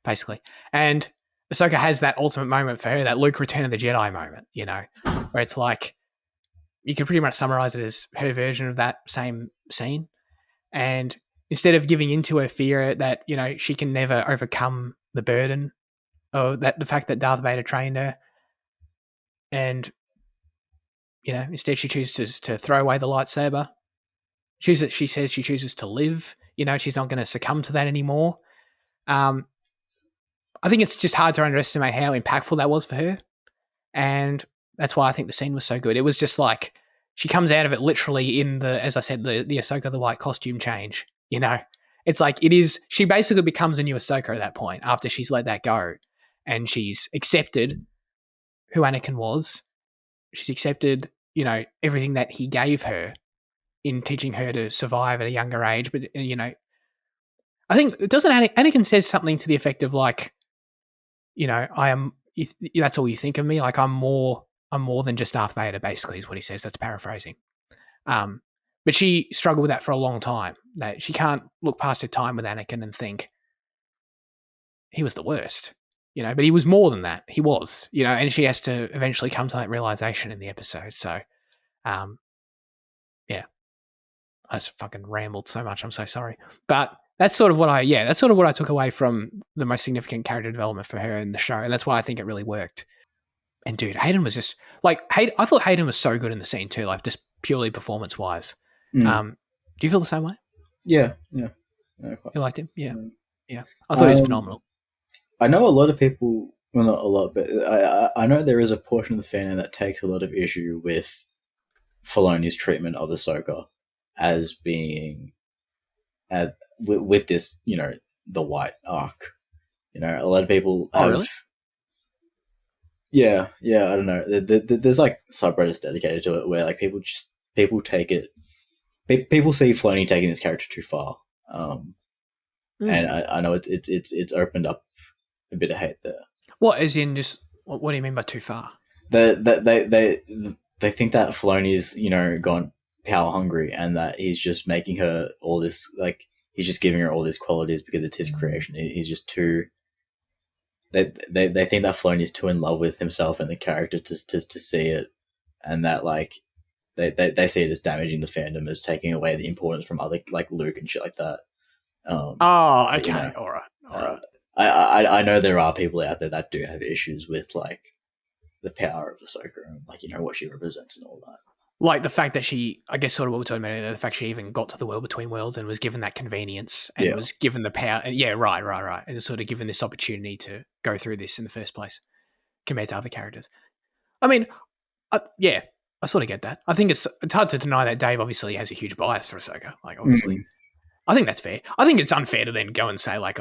basically. And Ahsoka has that ultimate moment for her, that Luke Return of the Jedi moment, where it's like, you can pretty much summarize it as her version of that same scene. And instead of giving into her fear that, she can never overcome the burden of the fact that Darth Vader trained her, and, instead she chooses to throw away the lightsaber. She says she chooses to live. She's not going to succumb to that anymore. I think it's just hard to underestimate how impactful that was for her. And that's why I think the scene was so good. It was just like, she comes out of it literally in as I said, the Ahsoka the White costume change, It's like, she basically becomes a new Ahsoka at that point after she's let that go. And she's accepted who Anakin was. She's accepted, everything that he gave her in teaching her to survive at a younger age. But, I think, Anakin says something to the effect of like, I am, that's all you think of me. Like I'm more than just Darth Vader. Basically, is what he says. That's paraphrasing. But she struggled with that for a long time. That she can't look past her time with Anakin and think he was the worst, but he was more than that. He was, and she has to eventually come to that realization in the episode. So, yeah, I just fucking rambled so much. I'm so sorry. But that's sort of what I took away from the most significant character development for her in the show. And that's why I think it really worked. And dude, Hayden was just like, I thought Hayden was so good in the scene too, like just purely performance wise. Do you feel the same way? Yeah. You liked him? Yeah. Yeah. I thought he was phenomenal. I know a lot of people, well, not a lot, but I know there is a portion of the fandom that takes a lot of issue with Filoni's treatment of Ahsoka as being, with this, the white arc. A lot of people have... Oh, really? Yeah, I don't know. There's like subreddits dedicated to it where like people take it... People see Filoni taking this character too far. And I know it's opened up a bit of hate there. What, as in just what do you mean by too far? They think that Filoni's gone power hungry and that he's just making her all this, like he's just giving her all these qualities because it's his creation. He's just too. They think that Filoni's too in love with himself and the character to see it, and that like they see it as damaging the fandom, as taking away the importance from other like Luke and shit like that. Okay, all right. I know there are people out there that do have issues with like the power of Ahsoka and like what she represents and all that. Like the fact that she, I guess, sort of what we're talking about, the fact she even got to the world between worlds and was given that convenience and was given the power. Yeah, right. And sort of given this opportunity to go through this in the first place compared to other characters. I mean, I sort of get that. I think it's hard to deny that Dave obviously has a huge bias for Ahsoka. Like, obviously. I think that's fair. I think it's unfair to then go and say like,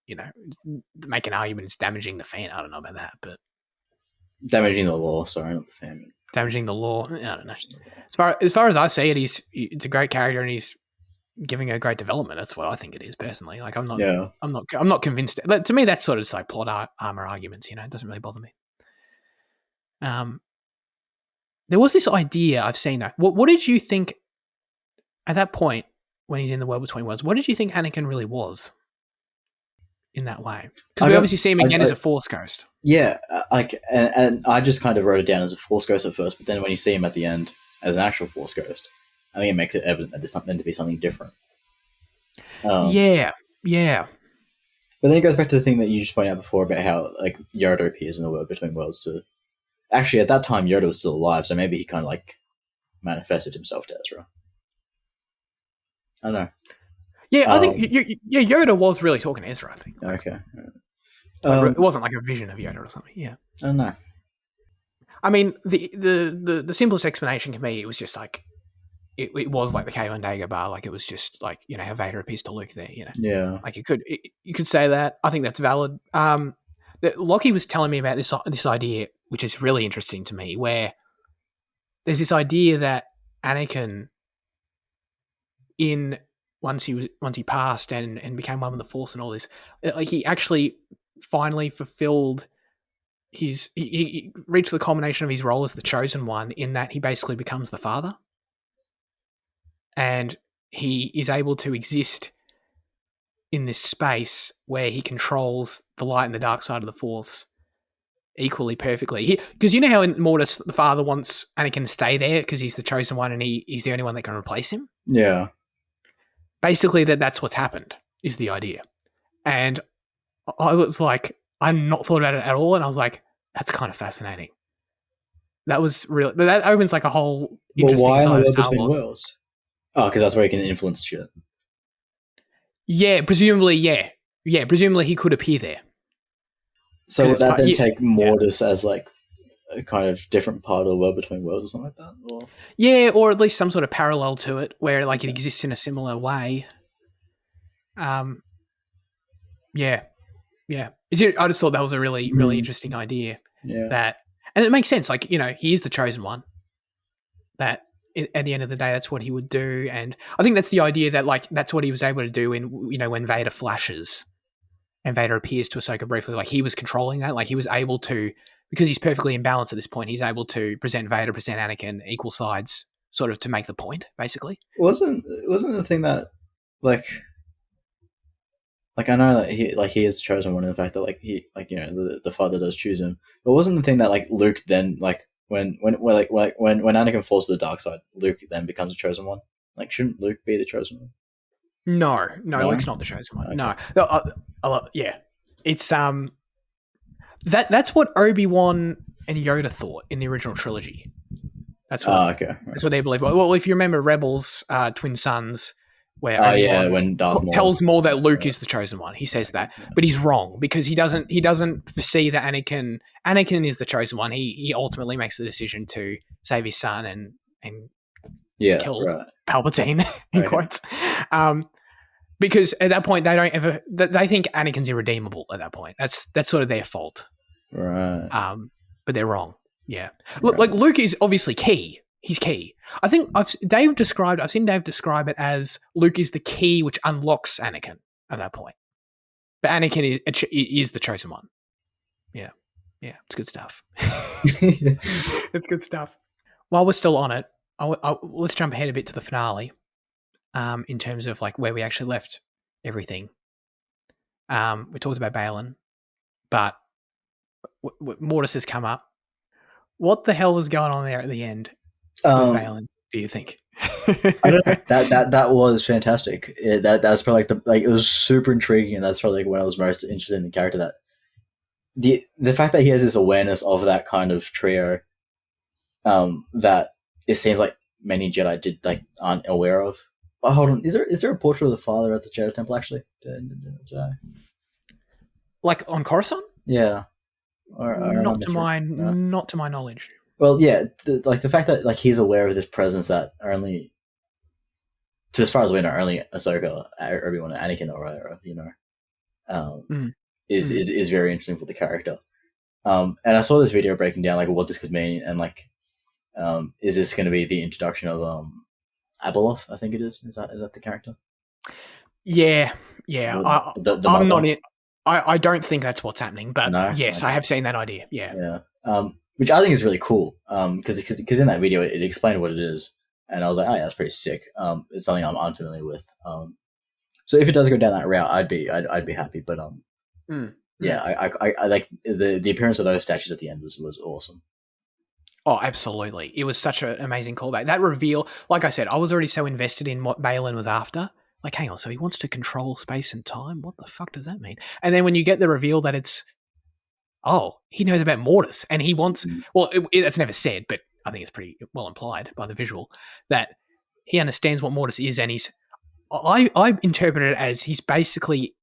make an argument it's damaging the fan. I don't know about that, but damaging the law. Sorry, not the fan. Damaging the law. I don't know. As far as I see it, it's a great character and he's giving her great development. That's what I think it is personally. Like I'm not convinced. To me, that's sort of just like plot armor arguments. It doesn't really bother me. There was this idea I've seen though. What did you think at that point when he's in the world between worlds? What did you think Anakin really was in that way? Because we obviously see him again as a Force ghost. Yeah, and I just kind of wrote it down as a Force ghost at first, but then when you see him at the end as an actual Force ghost, I think it makes it evident that there's something to be something different. Yeah. But then it goes back to the thing that you just pointed out before about how like Yoda appears in the world between worlds to... Actually, at that time, Yoda was still alive, so maybe he kind of like manifested himself to Ezra. I don't know. Yeah, I think Yoda was really talking to Ezra, I think. Okay. It wasn't like a vision of Yoda or something. Yeah. I don't know. I mean, the simplest explanation can be it was just like it was like the cave on Dagobah, like it was just like how Vader appears to Luke there. Yeah. Like you could say that. I think that's valid. Lockie was telling me about this idea, which is really interesting to me, where there's this idea that Anakin, once he passed and became one with the Force and all this, like he actually finally fulfilled he reached the culmination of his role as the chosen one in that he basically becomes the father, and he is able to exist in this space where he controls the light and the dark side of the Force equally perfectly. Because how in Mortis the father wants Anakin to stay there because he's the chosen one and he's the only one that can replace him. Yeah. Basically, that's what's happened is the idea. And I was like, I'd not thought about it at all, and I was like, that's kind of fascinating. That was really... That opens like a whole interesting side of Star Wars. Worlds? Oh, because that's where he can influence shit. Yeah, presumably, yeah. Presumably he could appear there. So would that then take Mortis as like a kind of different part of the world between worlds or something like that? Or? Yeah, or at least some sort of parallel to it where like it exists in a similar way. Yeah. I just thought that was a really, really interesting idea. Yeah. And it makes sense. Like, he is the chosen one. That at the end of the day, that's what he would do. And I think that's the idea that like, that's what he was able to do when Vader flashes And Vader appears to Ahsoka briefly like he was controlling that. Like he was able to, because he's perfectly in balance at this point, he's able to present Vader, present Anakin equal sides, sort of to make the point, basically. Wasn't the thing that like I know that he is the chosen one in the fact that he the father does choose him, but wasn't the thing that Luke then when Anakin falls to the dark side, Luke then becomes a chosen one? Shouldn't Luke be the chosen one? No, Luke's not the chosen one. Okay. No, yeah, it's that's what Obi-Wan and Yoda thought in the original trilogy. That's what that's what they believe. Well, if you remember Rebels, Twin Sons, where when Darth Maul tells Maul that Luke is the chosen one, he says that, but he's wrong because he doesn't foresee that Anakin is the chosen one. He ultimately makes the decision to save his son and kill Palpatine in quotes. Because at that point they think Anakin's irredeemable at that point. That's sort of their fault. Right. But they're wrong. Yeah. Look, Luke is obviously key. He's key. I think I've seen Dave describe it as Luke is the key which unlocks Anakin at that point. But Anakin is the chosen one. Yeah. Yeah. It's good stuff. It's good stuff. While we're still on it, let's jump ahead a bit to the finale. In terms of where we actually left everything. We talked about Baylan, but Mortis has come up. What the hell was going on there at the end with Baylan, do you think? I don't know. That was fantastic. That's probably it was super intriguing, and that's probably when I was most interested in the character. That the fact that he has this awareness of that kind of trio, that it seems like many Jedi aren't aware of. Oh, hold on. Is there a portrait of the father at the Jedi Temple actually? On Coruscant? Yeah. Not to my knowledge. Well, yeah. The fact that he's aware of this presence that only, to as far as we know, only Ahsoka, Obi-Wan, and Anakin are aware of. Is very interesting for the character. And I saw this video breaking down what this could mean, and is this going to be the introduction of Abeloth, I think it is. Is that the character? Yeah. I'm not in. I don't think that's what's happening, but yes, I have seen that idea. Yeah. Which I think is really cool. Because in that video it explained what it is, and I was like, oh yeah, that's pretty sick. It's something I'm unfamiliar with. So if it does go down that route, I'd be happy. But yeah, I like the appearance of those statues at the end was awesome. Oh, absolutely. It was such an amazing callback. That reveal, like I said, I was already so invested in what Baylan was after. Hang on, so he wants to control space and time? What the fuck does that mean? And then when you get the reveal that it's, he knows about Mortis, and he wants, that's never said, but I think it's pretty well implied by the visual, that he understands what Mortis is, and I interpret it as he's basically,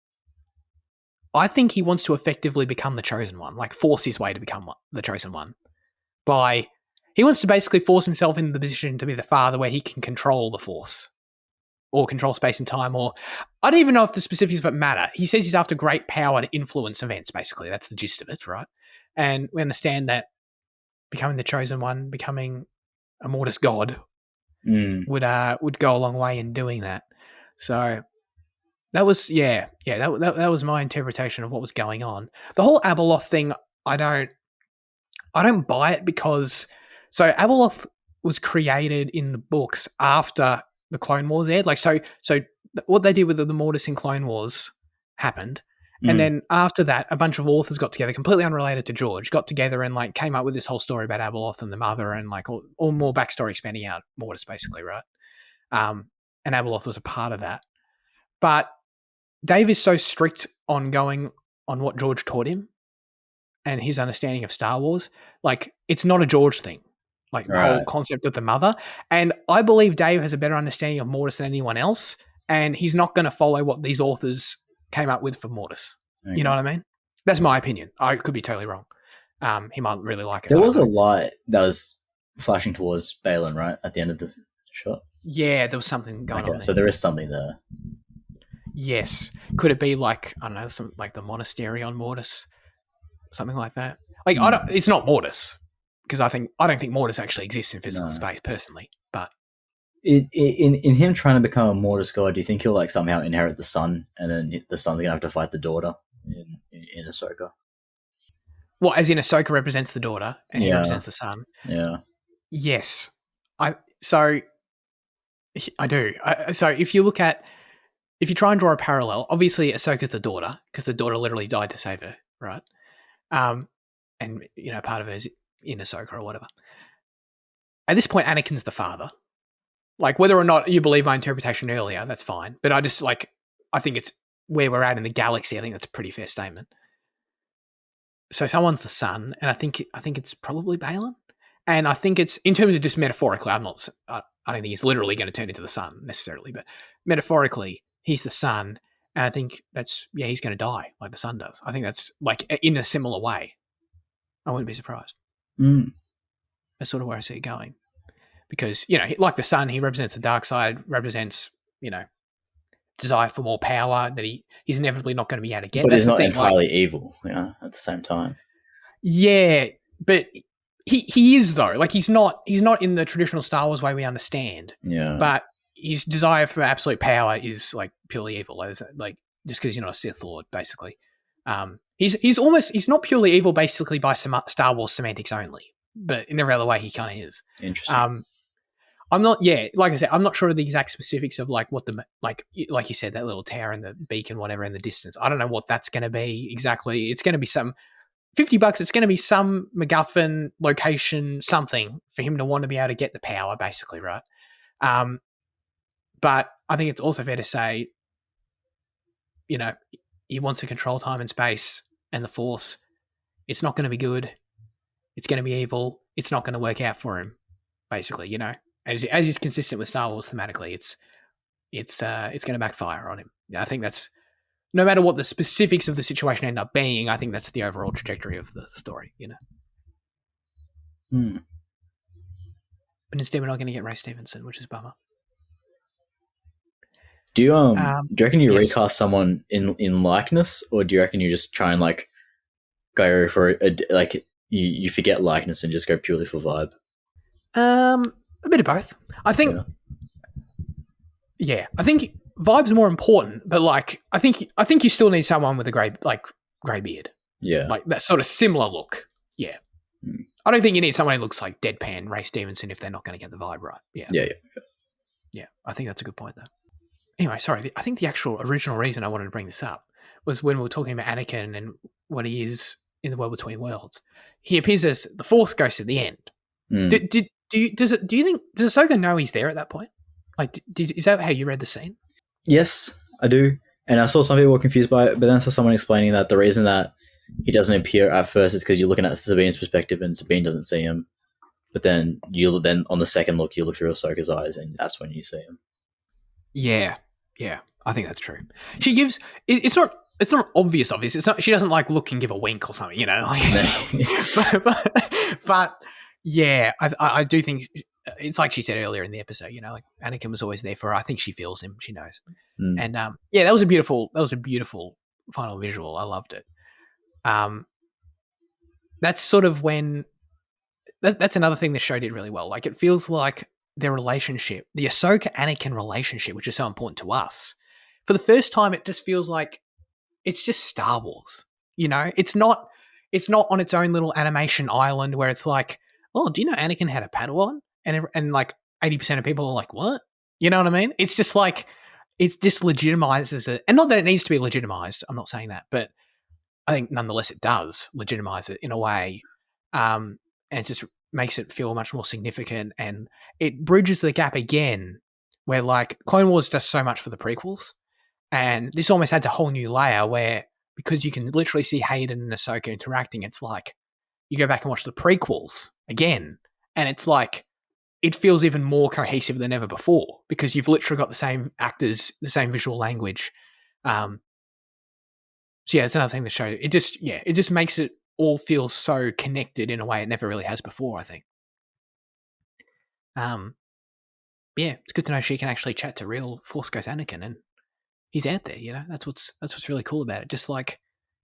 I think he wants to effectively become the chosen one, force his way to become the chosen one. He wants to basically force himself into the position to be the father where he can control the Force or control space and time, or I don't even know if the specifics of it matter. He says he's after great power to influence events, basically. That's the gist of it, right? And we understand that becoming the chosen one, becoming a Mortis god would go a long way in doing that. So that was, that was my interpretation of what was going on. The whole Abeloth thing, I don't buy it because Abeloth was created in the books after the Clone Wars aired. So what they did with the Mortis in Clone Wars happened, and then after that, a bunch of authors got together, completely unrelated to George, got together and came up with this whole story about Abeloth and the mother, and all more backstory expanding out Mortis, basically, right? And Abeloth was a part of that. But Dave is so strict on going on what George taught him and his understanding of Star Wars. It's not a George thing, the whole concept of the mother. And I believe Dave has a better understanding of Mortis than anyone else, and he's not going to follow what these authors came up with for Mortis. Okay. You know what I mean? That's my opinion. I could be totally wrong. He might really like it. There was a light that was flashing towards Baylan, right, at the end of the shot? Yeah, there was something going on there. So there is something there. Yes. Could it be I don't know, some the monastery on Mortis? Something like that. It's not Mortis, because I don't think Mortis actually exists in physical space personally. But in him trying to become a Mortis god, do you think he'll somehow inherit the son, and then the son's gonna have to fight the daughter in Ahsoka. Well, as in Ahsoka represents the daughter and he Yeah. represents the son. Yeah. Yes, I do. So if you try and draw a parallel, obviously Ahsoka's the daughter because the daughter literally died to save her, right? And part of her is in Ahsoka or whatever. At this point, Anakin's the father. Like, whether or not you believe my interpretation earlier, that's fine. But I think it's where we're at in the galaxy. I think that's a pretty fair statement. So someone's the son, and I think it's probably Balin. And I think it's, in terms of just metaphorically, I don't think he's literally going to turn into the sun necessarily, but metaphorically, he's the son, and I think he's going to die like the sun does. I think that's like in a similar way. I wouldn't be surprised. That's sort of where I see it going. Because, like the sun, he represents the dark side, represents, desire for more power that he's inevitably not going to be able to get. But That's he's not thing, entirely evil, at the same time. Yeah, but he is, though. Like, he's not in the traditional Star Wars way we understand. Yeah. But his desire for absolute power is, like, purely evil. Like, just because you're not a Sith Lord, basically. He's not purely evil, basically, by some Star Wars semantics only. But in every other way, he kind of is. Interesting. I'm not, like I said, I'm not sure of the exact specifics of like what like you said, that little tower and the beacon, whatever in the distance. I don't know what that's going to be exactly. It's going to be some $50. It's going to be some MacGuffin location, something for him to want to be able to get the power, basically, right? But I think it's also fair to say, he wants to control time and space and the Force. It's not going to be good. It's going to be evil. It's not going to work out for him, basically, As is consistent with Star Wars thematically, it's going to backfire on him. I think that's, no matter what the specifics of the situation end up being, I think that's the overall trajectory of the story. But instead, we're not going to get Ray Stevenson, which is a bummer. Do you reckon you recast someone in likeness, or do you reckon you just try and like go for you forget likeness and just go purely for vibe? A bit of both. I think. Yeah, I think vibe's more important, but like I think you still need someone with a grey beard. Yeah, like that sort of similar look. Yeah, I don't think you need someone who looks like deadpan Ray Stevenson if they're not going to get the vibe right. Yeah. I think that's a good point though. Anyway, sorry. I think the actual original reason I wanted to bring this up was when we were talking about Anakin and what he is in the world between worlds. He appears as the Force Ghost at the end. Do you think, does Ahsoka know he's there at that point? Like, is that how you read the scene? Yes, I do. And I saw some people were confused by it, but then I saw someone explaining that the reason that he doesn't appear at first is because you're looking at Sabine's perspective and Sabine doesn't see him. But then on the second look, you look through Ahsoka's eyes and that's when you see him. Yeah, I think that's true. She gives, it's not obvious. It's not, she doesn't like look and give a wink or something, but yeah, I do think it's like she said earlier in the episode, like Anakin was always there for her. I think she feels him. She knows. And that was a beautiful final visual. I loved it. That's sort of when that's another thing the show did really well. Like, it feels like their relationship, the Ahsoka Anakin relationship, which is so important to us, for the first time, it just feels like it's just Star Wars. It's not on its own little animation island where it's like, oh, do you know Anakin had a Padawan? And like 80% of people are like, what? You know what I mean? It's just like, it just legitimizes it. And not that it needs to be legitimized. I'm not saying that, but I think nonetheless it does legitimize it in a way. And it just makes it feel much more significant. And it bridges the gap again where like Clone Wars does so much for the prequels. And this almost adds a whole new layer where, because you can literally see Hayden and Ahsoka interacting, it's like you go back and watch the prequels again, and it's like it feels even more cohesive than ever before because you've literally got the same actors, the same visual language. So yeah, it's another thing the show. It just makes it all feel so connected in a way it never really has before, I think. Yeah, it's good to know she can actually chat to real Force Ghost Anakin, and he's out there, That's what's really cool about it. Just like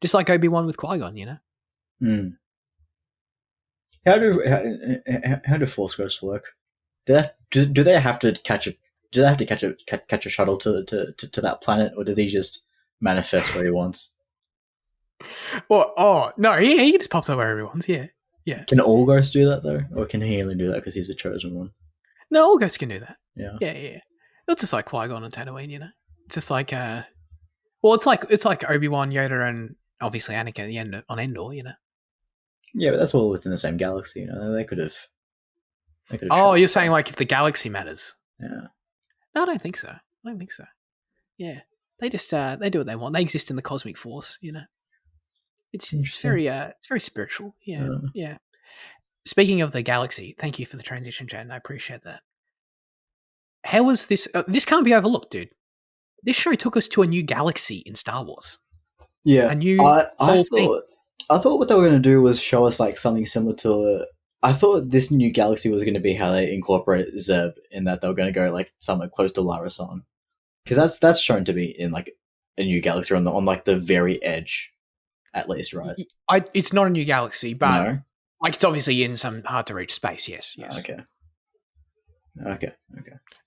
Obi-Wan with Qui-Gon, How do Force Ghosts work? Do they have to catch a shuttle to that planet, or does he just manifest where he wants? Oh no, he just pops up wherever he wants. Yeah, yeah. Can all ghosts do that though, or can he only do that because he's the chosen one? No, all ghosts can do that. Yeah. Yeah. It's just like Qui-Gon and Tatooine, you know. Just like well, it's like Obi-Wan, Yoda, and obviously Anakin at the end on Endor, you know. Yeah, but that's all within the same galaxy. You know, they could have. Oh, you're saying like if the galaxy matters? Yeah. No, I don't think so. Yeah, they just they do what they want. They exist in the cosmic force, you know. It's very spiritual. Yeah, yeah. Speaking of the galaxy, thank you for the transition, Jan. I appreciate that. How was this? This can't be overlooked, dude. This show took us to a new galaxy in Star Wars. Yeah, a new whole thing. I thought what they were going to do was show us like something similar to. I thought this new galaxy was going to be how they incorporate Zeb, in that they were going to go like somewhere close to Larasan, because that's shown to be in like a new galaxy on like the very edge, at least, right? It's not a new galaxy, but No? like it's obviously in some hard to reach space. Yes. Okay.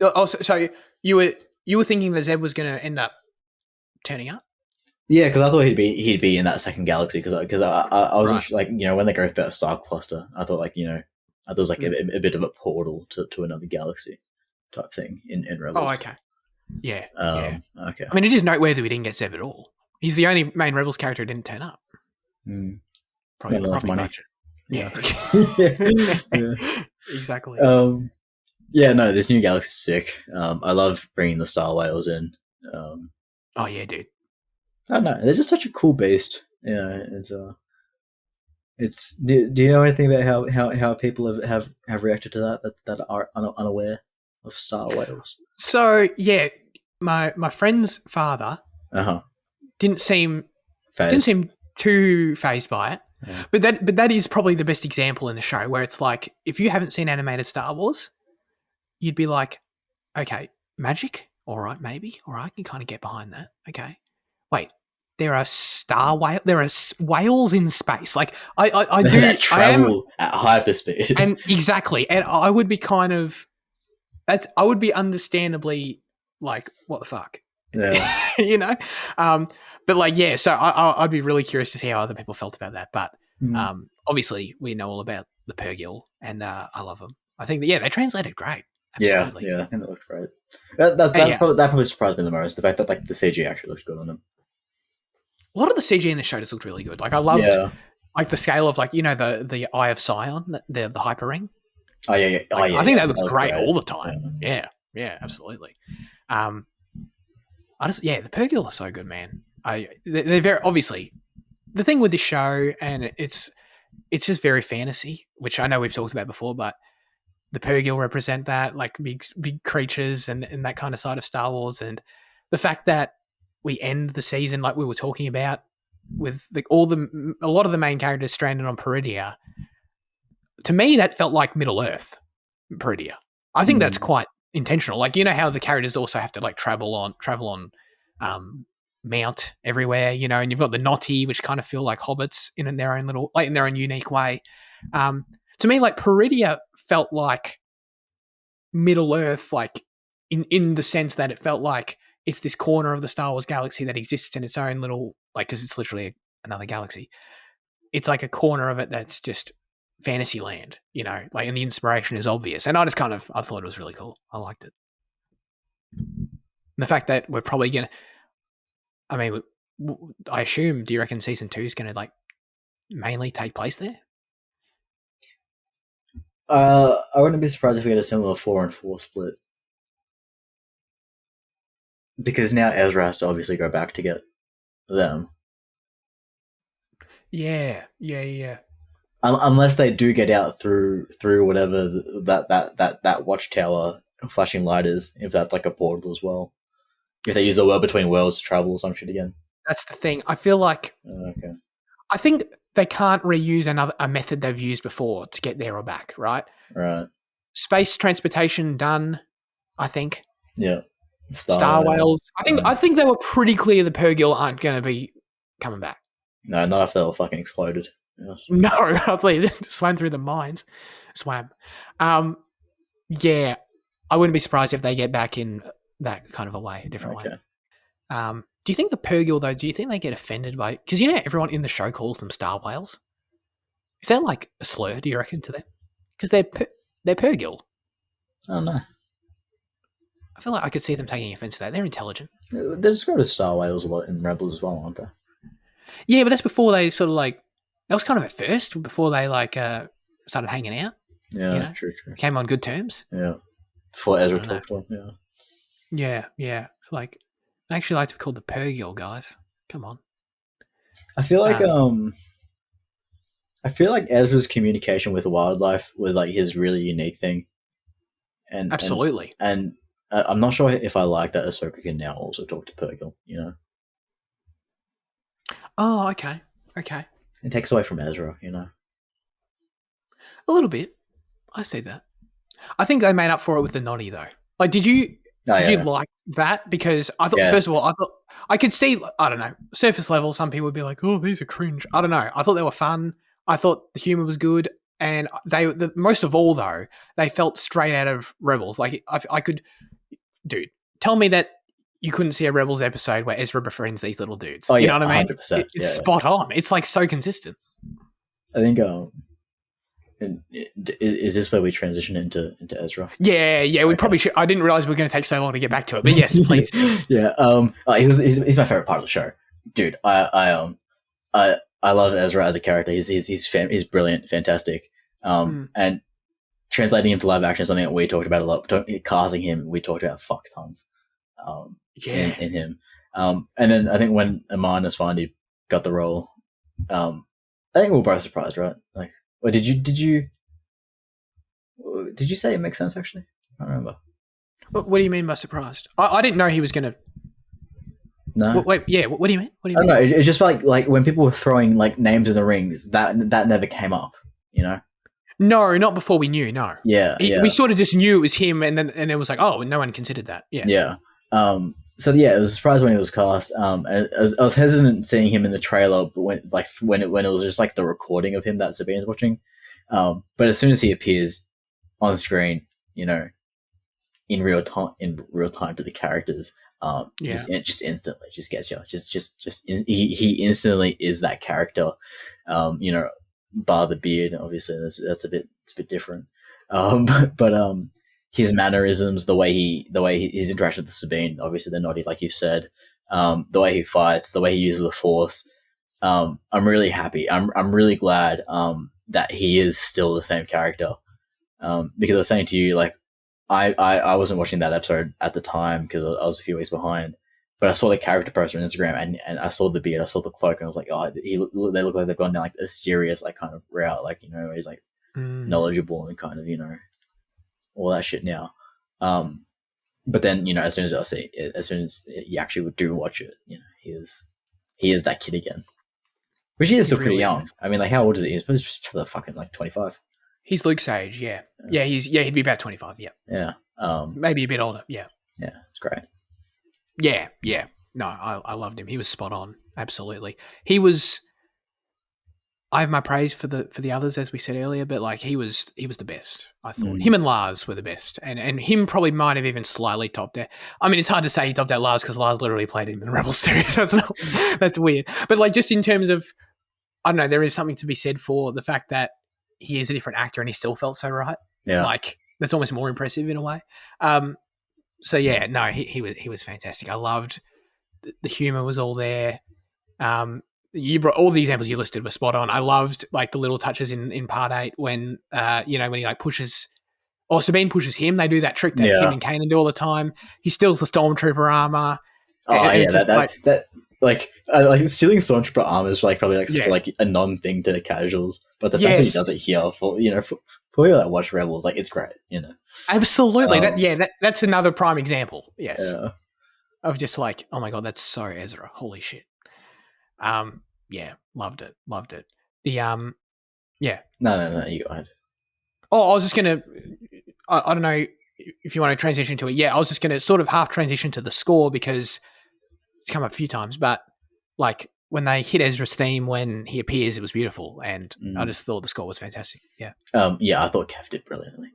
Oh, so you were thinking that Zeb was going to end up turning up? Yeah, because I thought he'd be in that second galaxy, because I was like, you know, when they go through that star cluster, I thought like, you know, I thought it was like a bit of a portal to another galaxy type thing in Rebels. Oh, okay. Yeah. Okay. I mean, it is noteworthy we didn't get Zeb at all. He's the only main Rebels character who didn't turn up. Probably enough money. Budget. Yeah. Exactly. Yeah, no, this new galaxy's sick. I love bringing the Star Whales in. Oh yeah, dude. I don't know. They're just such a cool beast. You know, it's. Do you know anything about how people have reacted to that are unaware of Star Whales? So yeah, my friend's father didn't seem too fazed by it. Yeah. But that is probably the best example in the show, where it's like, if you haven't seen animated Star Wars, you'd be like, okay, magic, all right, maybe, all right, I can kind of get behind that. Okay, wait, there are there are whales in space. Like I do travel at hyperspeed, and exactly, and I would be I would be understandably like, what the fuck, you know. But like, yeah, so I'd be really curious to see how other people felt about that. But obviously, we know all about the Purrgil, and I love them. I think that, they translated great. Absolutely. Yeah, I think that looked great. That probably surprised me the most. The fact that like the CG actually looked good on them. A lot of the CG in the show just looked really good. Like I loved like the scale of, like, you know, the Eye of Sion, the hyper ring. Oh yeah. I think that looks great all the time. Yeah, absolutely. The Purrgil are so good, man. They're very obviously the thing with this show, and it's just very fantasy, which I know we've talked about before, but the Purrgil represent that, like big creatures and that kind of side of Star Wars, and the fact that we end the season like we were talking about with a lot of the main characters stranded on Peridia. To me, that felt like Middle Earth, Peridia. I think that's quite intentional. Like, you know how the characters also have to like travel on mount everywhere, you know, and you've got the Naughty, which kind of feel like hobbits in their own little, like in their own unique way. To me, like Peridia felt like Middle Earth, like in the sense that it felt like it's this corner of the Star Wars galaxy that exists in its own little, like, because it's literally another galaxy. It's like a corner of it that's just fantasy land, you know, like, and the inspiration is obvious. And I thought it was really cool. I liked it. And the fact that we're probably going to, I mean, I assume, do you reckon season 2 is going to like mainly take place there? I wouldn't be surprised if we had a similar 4-4 split. Because now Ezra has to obviously go back to get them. Yeah. Unless they do get out through whatever that watchtower flashing light is, if that's like a portal as well. If they use the world between worlds to travel or some shit again. That's the thing. I feel like I think they can't reuse a method they've used before to get there or back, right? Right. Space transportation done, I think. Yeah. Star Whales. I think they were pretty clear the Purrgil aren't going to be coming back. No, not if they were fucking exploded. Yes. No, I believe they swam through the mines. Swam. Yeah, I wouldn't be surprised if they get back in that kind of a way, a different way. Do Do you think the Purrgil though? Do you think they get offended by? Because you know everyone in the show calls them star whales. Is that like a slur? Do you reckon to them? Because they're Purrgil. I don't know. I feel like I could see them taking offense to that. They're intelligent. They're described as star whales a lot in Rebels as well, aren't they? Yeah, but that's before they sort of like. That was kind of at first before they like started hanging out. Yeah, true. Came on good terms. Yeah, before Ezra talked to them. Yeah. It's like I actually like to be called the Purrgil guys. Come on. I feel like Ezra's communication with wildlife was like his really unique thing. And absolutely. And I'm not sure if I like that Ahsoka can now also talk to Purrgil. You know. Oh, okay. It takes away from Ezra, you know. A little bit. I see that. I think they made up for it with the Noddy though. Like, did you like that? Because I thought, first of all, I could see, I don't know, surface level, some people would be like, oh, these are cringe. I don't know. I thought they were fun. I thought the humor was good. And most of all, though, they felt straight out of Rebels. Like, I could, dude, tell me that you couldn't see a Rebels episode where Ezra befriends these little dudes. You know what I mean? 100%. It's spot on. It's like so consistent. I think, is this where we transition into Ezra? Yeah. We probably should. I didn't realize we were going to take so long to get back to it, but yes, please. Yeah. He's my favorite part of the show, dude. I love Ezra as a character. He's brilliant, fantastic. And translating him to live action is something that we talked about a lot. Casting him, we talked about fuck tons. In him. And then I think when Aman finally got the role, I think we were both surprised, right? Like, or did you say it makes sense? Actually, I don't remember. What do you mean by surprised? I didn't know he was gonna. No. Wait. Yeah. What do you mean? I don't know. It's just like when people were throwing like names in the rings, that never came up. You know. No, not before we knew. No. Yeah. We sort of just knew it was him, and it was like, oh, no one considered that. Yeah. Yeah. So yeah, it was a surprise when he was cast. And I was hesitant seeing him in the trailer, but when it was just like the recording of him that Sabine's watching. But as soon as he appears on screen, you know, in real time to the characters, just instantly just gets you. He instantly is that character. You know, bar the beard, obviously that's a bit different. But his mannerisms, the way his interaction with Sabine, obviously the Noddy, like you said, the way he fights, the way he uses the Force, I'm really happy. I'm really glad that he is still the same character. Because I was saying to you, like, I wasn't watching that episode at the time because I was a few weeks behind, but I saw the character post on Instagram and I saw the beard, I saw the cloak, and I was like, oh, they look like they've gone down like a serious like kind of route, like, you know, he's like knowledgeable and kind of, you know, all that shit now. But then, you know, as soon as you actually do watch it, you know, he is that kid again, which he is still pretty young. I mean, like, how old is he? He's probably fucking like 25. He's Luke's age, yeah. He'd be about 25, yeah. Yeah. Maybe a bit older, yeah. Yeah, it's great. Yeah. No, I loved him. He was spot on, absolutely. He was. I have my praise for the others, as we said earlier, but like he was the best. I thought him and Lars were the best, and him probably might have even slightly topped it. I mean, it's hard to say he topped out Lars because Lars literally played him in Rebels 2, so that's weird. But like, just in terms of, I don't know, there is something to be said for the fact that he is a different actor and he still felt so right. Yeah, like that's almost more impressive in a way. So yeah, no, he was fantastic. I loved the humor was all there. You brought all the examples you listed were spot on. I loved like the little touches in part 8 when you know, when he like pushes, or Sabine pushes him. They do that trick that him and Kanan do all the time. He steals the stormtrooper armor. Oh yeah, like stealing stormtrooper armor is like probably like such like a non thing to the casuals, but the fact that he does it here for, you know, for people that watch Rebels, like, it's great, you know. Absolutely, that's another prime example. Yes, of just like, oh my god, that's so Ezra. Holy shit. Yeah, loved it. The No, you go ahead. Oh, I was just gonna. I don't know if you want to transition to it. Yeah, I was just gonna sort of half transition to the score because it's come up a few times, but like when they hit Ezra's theme when he appears, it was beautiful, and I just thought the score was fantastic. Yeah. Yeah, I thought Kev did brilliantly.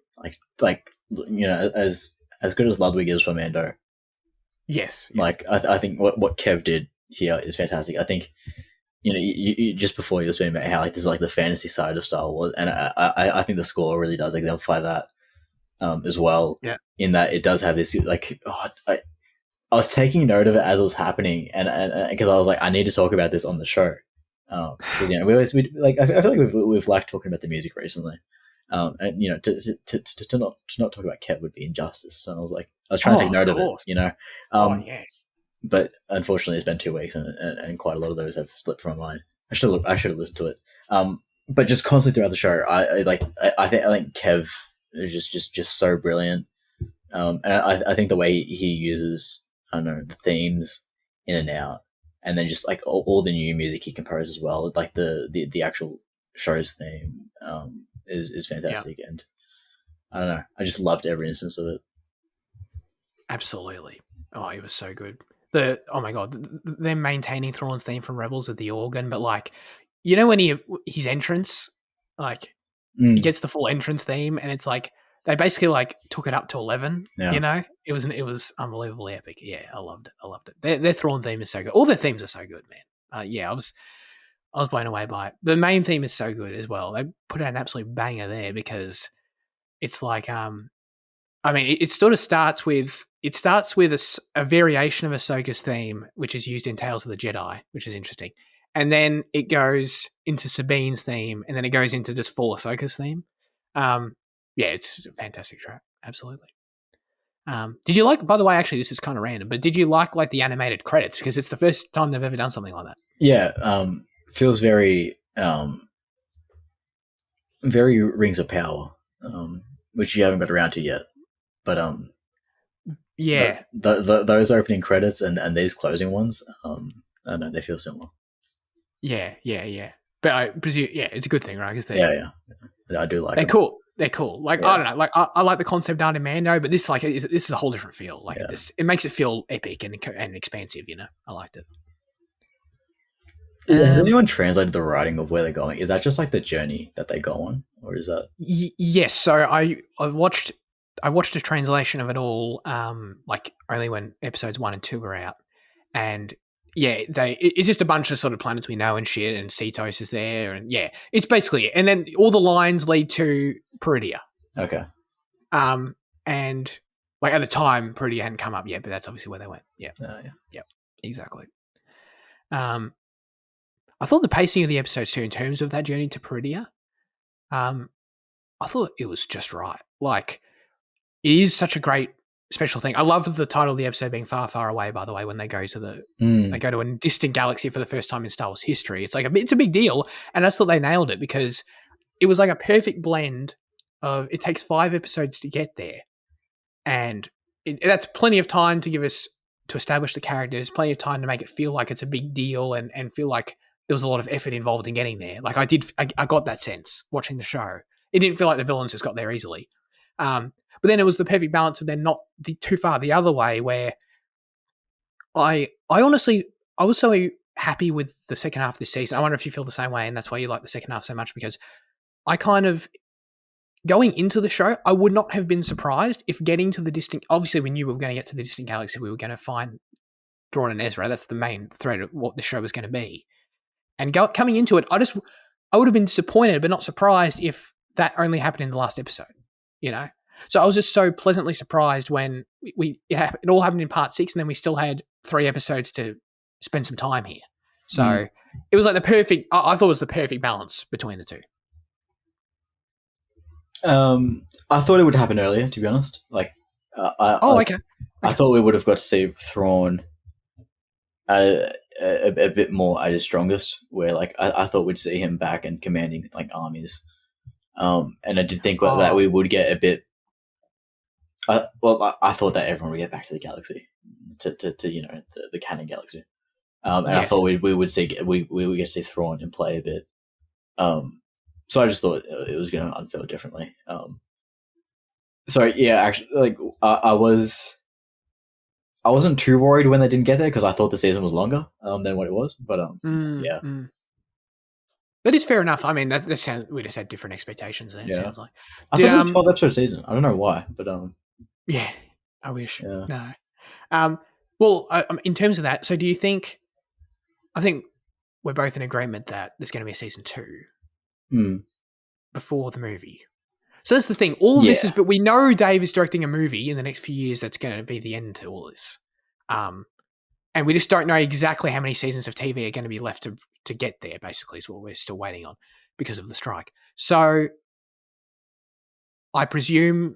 Like you know, as good as Ludwig is for Mando. Yes. Like I think what Kev did here is fantastic. I think you just before you were speaking about how like this is like the fantasy side of Star Wars, and I think the score really does exemplify that as well. Yeah. In that it does have this like I was taking note of it as it was happening, and because I was like I need to talk about this on the show because we like I feel like we've liked talking about the music recently. And to not talk about Kev would be injustice. So I was trying to take note of it, Yeah. But unfortunately, it's been 2 weeks, and quite a lot of those have slipped from my mind. I should have listened to it. But just constantly throughout the show, I think Kev is just so brilliant. And I think the way he uses I don't know the themes in and out, and then just like all the new music he composes as well, like the actual show's theme is fantastic, and I don't know, I just loved every instance of it. Absolutely. Oh, he was so good. Oh my god, they're maintaining Thrawn's theme from Rebels with the organ, but like, when his entrance, like he gets the full entrance theme, and it's like they basically like took it up to 11. Yeah. It was unbelievably epic. Yeah, I loved it. Their Thrawn theme is so good. All their themes are so good, man. I was blown away by it. The main theme is so good as well. They put out an absolute banger there because it's like it sort of starts with a variation of Ahsoka's theme, which is used in Tales of the Jedi, which is interesting. And then it goes into Sabine's theme, and then it goes into just full Ahsoka's theme. It's a fantastic track. Absolutely. Did you like, by the way, actually, this is kind of random, but did you like the animated credits? Because it's the first time they've ever done something like that. Yeah. Feels very, very Rings of Power, which you haven't got around to yet. But yeah, those opening credits and these closing ones, I don't know, they feel similar. Yeah. But I presume, it's a good thing, right? Yeah. I do like. They're cool. They're cool. Like I don't know, like I like the concept art in Mando, but this this is a whole different feel. Like it makes it feel epic and expansive. I liked it. Has anyone translated the writing of where they're going? Is that just like the journey that they go on, or is that? Yes. So I watched a translation of it all, like only when episodes 1 and 2 were out, and it's just a bunch of sort of planets we know and shit, and Cetos is there, and it's basically it. And then all the lines lead to Peridia. Okay. And like at the time, Peridia hadn't come up yet, but that's obviously where they went. Yeah. Yeah. Exactly. I thought the pacing of the episodes too, in terms of that journey to Peridia, I thought it was just right. Like, it is such a great special thing. I love the title of the episode being "Far, Far Away." By the way, when they go to they go to a distant galaxy for the first time in Star Wars history, it's like it's a big deal, and I thought they nailed it because it was like a perfect blend of it takes 5 episodes to get there, and that's plenty of time to give us to establish the characters, plenty of time to make it feel like it's a big deal, and feel like there was a lot of effort involved in getting there. Like I got that sense watching the show. It didn't feel like the villains just got there easily. But then it was the perfect balance of then not too far the other way, where I honestly, I was so happy with the second half of this season. I wonder if you feel the same way, and that's why you like the second half so much, because I kind of, going into the show, I would not have been surprised if getting to the distant, obviously we knew we were going to get to the distant galaxy, we were going to find Thrawn and Ezra. That's the main thread of what the show was going to be. And coming into it, I would have been disappointed, but not surprised if that only happened in the last episode, So I was just so pleasantly surprised when it all happened in part 6, and then we still had 3 episodes to spend some time here. So it was like I thought it was the perfect balance between the two. I thought it would happen earlier, to be honest. Like, okay. I thought we would have got to see Thrawn a bit more at his strongest, where like I thought we'd see him back and commanding like armies, and I did think that we would get a bit. I thought that everyone would get back to the galaxy, to the canon galaxy, and I thought we would get to see Thrawn in play a bit. So I just thought it was going to unfold differently. Actually, like I wasn't too worried when they didn't get there because I thought the season was longer than what it was. But that is fair enough. I mean, that sounds, we just had different expectations. Then it sounds like I thought it was a 12-episode season. I don't know why, but yeah, I wish. Yeah. No. Well, in terms of that, so do you think? I think we're both in agreement that there's going to be a season 2 before the movie. So that's the thing. All of this is, but we know Dave is directing a movie in the next few years that's going to be the end to all this. And we just don't know exactly how many seasons of TV are going to be left to get there, basically, is what we're still waiting on because of the strike. So I presume,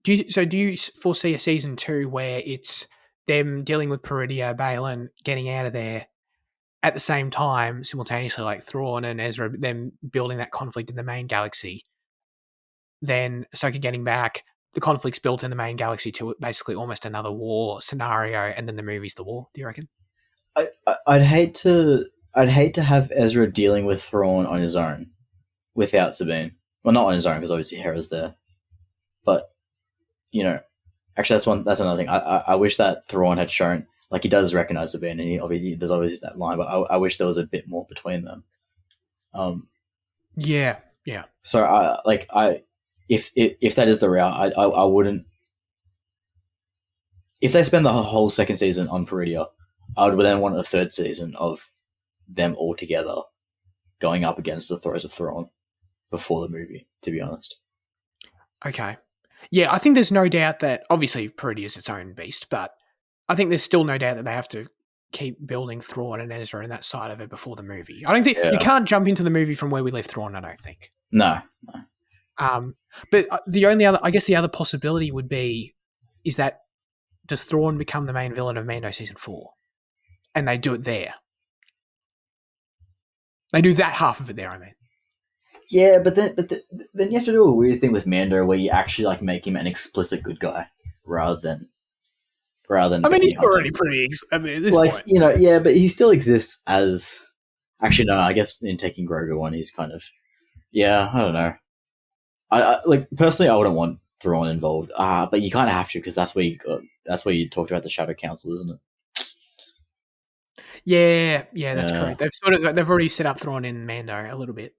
do you foresee a season 2 where it's them dealing with Peridea, Balin, getting out of there at the same time, simultaneously, like Thrawn and Ezra, them building that conflict in the main galaxy, then Ahsoka getting back, the conflict's built in the main galaxy to basically almost another war scenario, and then the movie's the war. Do you reckon? I'd hate to have Ezra dealing with Thrawn on his own without Sabine. Well, not on his own because obviously Hera's there, but actually that's another thing. I wish that Thrawn had shown, like, he does recognize Sabine, and there's always that line, but I wish there was a bit more between them. Yeah. So if that is the route, I wouldn't. If they spend the whole second season on Peridea, I would then want a third season of them all together going up against the throes of Thrawn before the movie, to be honest. Okay. Yeah, I think there's no doubt that obviously Peridea is its own beast, but I think there's still no doubt that they have to keep building Thrawn and Ezra and that side of it before the movie. I don't think you can't jump into the movie from where we left Thrawn, I don't think. No. But the other possibility would be is that does Thrawn become the main villain of Mando season 4? And they do it there. They do that half of it there, I mean. Yeah, but then you have to do a weird thing with Mando where you actually like make him an explicit good guy rather than. I mean, he's already pretty. At this point, yeah, but he still exists as. Actually, no. I guess in taking Grogu on, he's kind of. Yeah, I don't know. I like personally, I wouldn't want Thrawn involved. But you kind of have to because that's where you talked about the Shadow Council, isn't it? Yeah, that's correct. They've already set up Thrawn in Mando a little bit.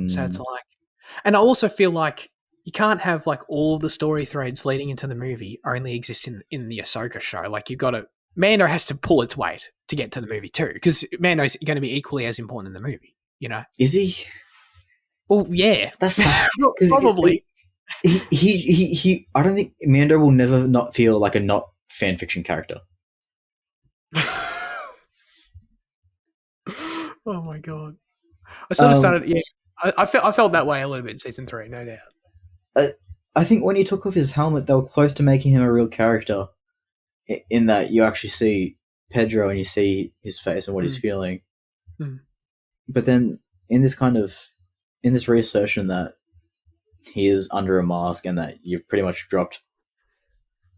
So it's like, and I also feel like you can't have like all the story threads leading into the movie only exist in the Ahsoka show. Like Mando has to pull its weight to get to the movie too, because Mando's going to be equally as important in the movie. Is he? Well, yeah, that's probably. He. I don't think Mando will never not feel like a not fan fiction character. Oh my god! I sort of started. Yeah, I felt that way a little bit in season 3, no doubt. I think when he took off his helmet, they were close to making him a real character. In that you actually see Pedro and you see his face and what he's feeling. But then in this reassertion that he is under a mask and that you've pretty much dropped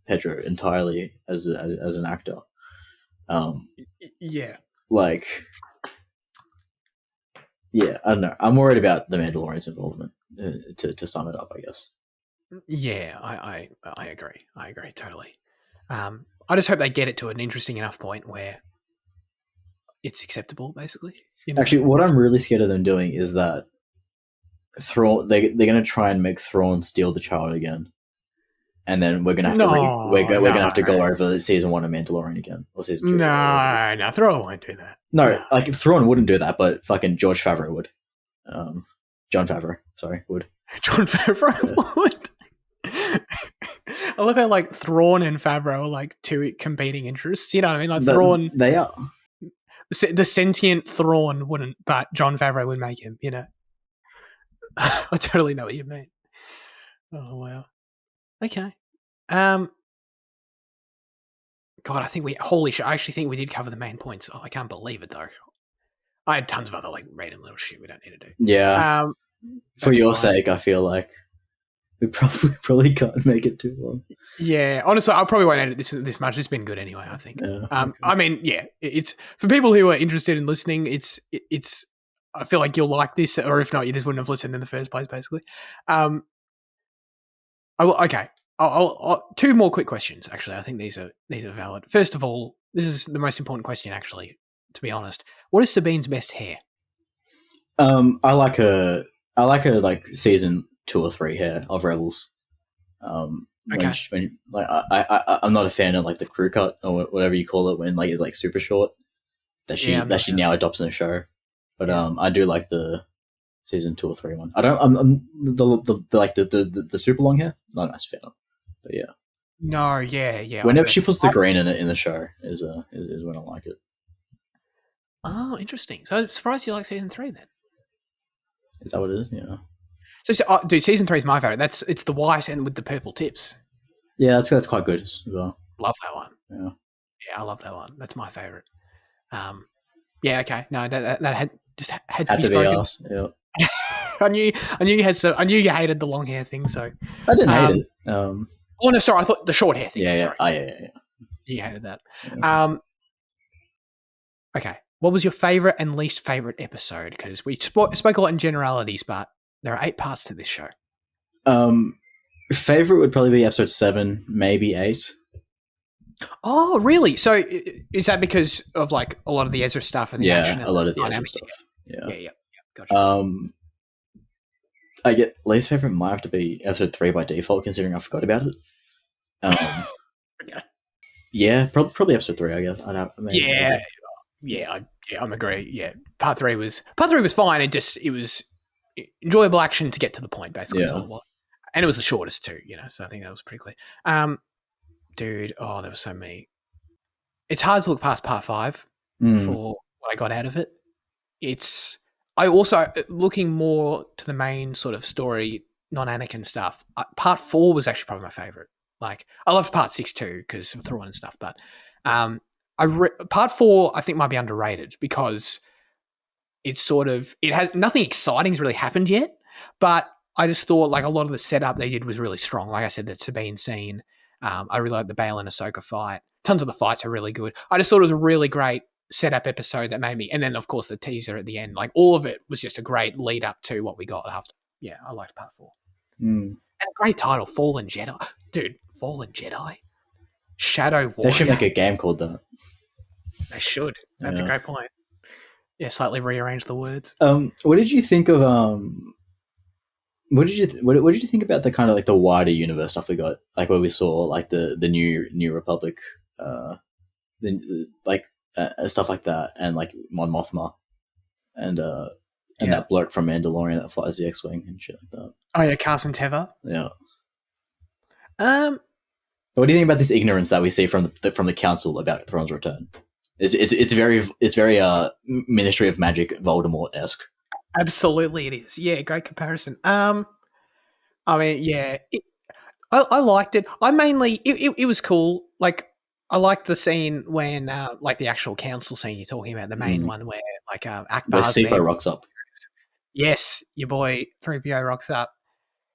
Pedro entirely as an actor. Yeah. Yeah, I don't know. I'm worried about the Mandalorian's involvement. To sum it up, I guess. Yeah, I agree. I agree totally. I just hope they get it to an interesting enough point where it's acceptable, basically. Actually, what I'm really scared of them doing is that Thrawn. They're going to try and make Thrawn steal the child again, and then we're going to have to we're going to have to go over season 1 of Mandalorian again or season 2. No, Thrawn won't do that. No, like Thrawn wouldn't do that, but fucking George Favreau would. John Favreau, would. John Favreau would. I love how like Thrawn and Favreau are like two competing interests. You know what I mean? Like Thrawn, they are. The sentient Thrawn wouldn't, but John Favreau would make him. I totally know what you mean. Oh wow. Okay. God, I think holy shit. I actually think we did cover the main points. Oh, I can't believe it though. I had tons of other like random little shit we don't need to do. Yeah. For your sake, I feel like we probably can't make it too long. Yeah, honestly, I probably won't edit this much. It's been good anyway, I think. Yeah. I mean, yeah, it's for people who are interested in listening. It's. I feel like you'll like this, or if not, you just wouldn't have listened in the first place, basically. Okay. I'll 2 more quick questions. Actually, I think these are valid. First of all, this is the most important question. Actually, to be honest, what is Sabine's best hair? I like her like season 2 or 3 hair of Rebels. Okay. when like I'm not a fan of like the crew cut or whatever you call it when like it's like super short that she now adopts in the show. But I do like the season 2 or 3 one. I don't. I'm the super long hair. Not a nice fan of. But yeah. No, yeah. Whenever she puts the green in it in the show is when I like it. Oh, interesting. So I'm surprised you like season 3 then. Is that what it is? Yeah. So dude, season 3 is my favorite. It's the white and with the purple tips. Yeah, that's quite good as well. Love that one. Yeah, I love that one. That's my favorite. Yeah, okay. No, that had to be spoken. Asked. Yeah. I knew you had I knew you hated the long hair thing. So I didn't hate it. Oh no, sorry. I thought the short hair thing. Yeah. Sorry. Oh, yeah. You hated that. Yeah. Okay. What was your favorite and least favorite episode? Because we spoke a lot in generalities, but there are 8 parts to this show. Favorite would probably be episode 7, maybe 8. Oh, really? So is that because of like a lot of the Ezra stuff and the action? A lot of the Ezra stuff. Yeah. Gotcha. I get least favorite might have to be episode 3 by default, considering I forgot about it. Okay. Yeah, probably episode 3. I guess I'd have. I'm agree. Yeah, part 3 was fine. It was enjoyable action to get to the point. Basically, is all it was, and it was the shortest too. So I think that was pretty clear. Dude, there was so many. It's hard to look past part 5 for what I got out of it. I also looking more to the main sort of story, non-Anakin stuff. Part 4 was actually probably my favorite. Like I loved part 6 too because of Thrawn and stuff, but part 4 I think might be underrated because it has nothing exciting's really happened yet, but I just thought like a lot of the setup they did was really strong. Like I said, the Sabine scene. I really like the Bail and Ahsoka fight. Tons of the fights are really good. I just thought it was a really great setup episode that made me, and then of course the teaser at the end, like all of it was just a great lead up to what we got after. Yeah, I liked part 4. And a great title, Fallen Jedi. Dude, Fallen Jedi? Shadow Warrior. They should make a game called that. They should. That's a great point. Yeah, slightly rearrange the words. What did you think of what did you think about the kind of like the wider universe stuff we got, like where we saw like the new Republic, stuff like that, and like Mon Mothma, and that bloke from Mandalorian that flies the X-wing and shit like that. Oh yeah, Carson Teva. Yeah. What do you think about this ignorance that we see from the Council about Thrawn's return? It's very Ministry of Magic Voldemort-esque. Absolutely, it is. Yeah, great comparison. I mean, yeah, I liked it. I mainly it was cool. Like I liked the scene when like the actual council scene you're talking about, the main one where like Akbar's Seppo there. rocks up. Yes, your boy 3PO rocks up.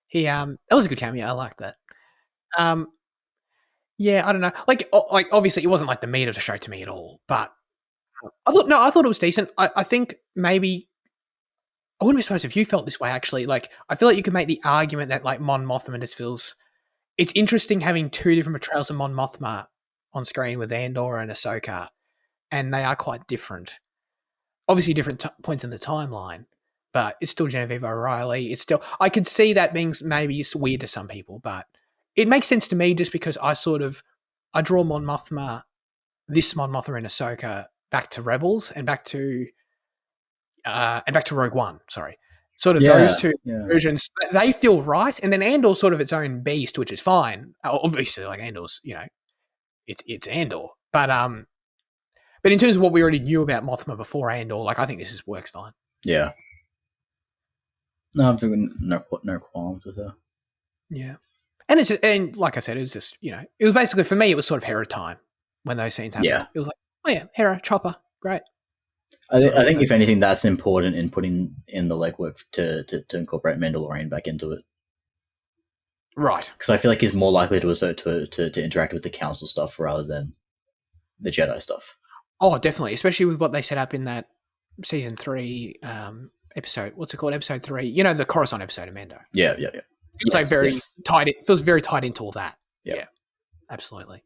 He that was a good cameo. I liked that. Yeah, I don't know. Like obviously it wasn't like the meat of the show to me at all, but I thought it was decent. I think maybe I wouldn't be surprised if you felt this way actually. Like I feel like you could make the argument that like Mon Mothma just feels it's interesting having 2 different portrayals of Mon Mothma on screen with Andor and Ahsoka, and they are quite different. Obviously different points in the timeline, but it's still Genevieve O'Reilly. It's still I could see that being maybe it's weird to some people, but it makes sense to me just because I draw Mon Mothma and Ahsoka back to Rebels and back to Rogue One. Sorry, sort of those 2 versions. They feel right, and then Andor's sort of its own beast, which is fine. Obviously, like Andor's, it's Andor, but in terms of what we already knew about Mothma before Andor, like I think this works fine. Yeah. No, I'm thinking no qualms with her. Yeah. And like I said, it was just, it was basically, for me, it was sort of Hera time when those scenes happened. Yeah. It was like, oh yeah, Hera, Chopper, great. I think if anything, that's important in putting in the legwork to incorporate Mandalorian back into it. Right. Because I feel like he's more likely to interact with the Council stuff rather than the Jedi stuff. Oh, definitely. Especially with what they set up in that season 3 episode. What's it called? Episode 3. The Coruscant episode of Mando. Yeah. It's like very tied. It feels very tied into all that. Yeah. Absolutely.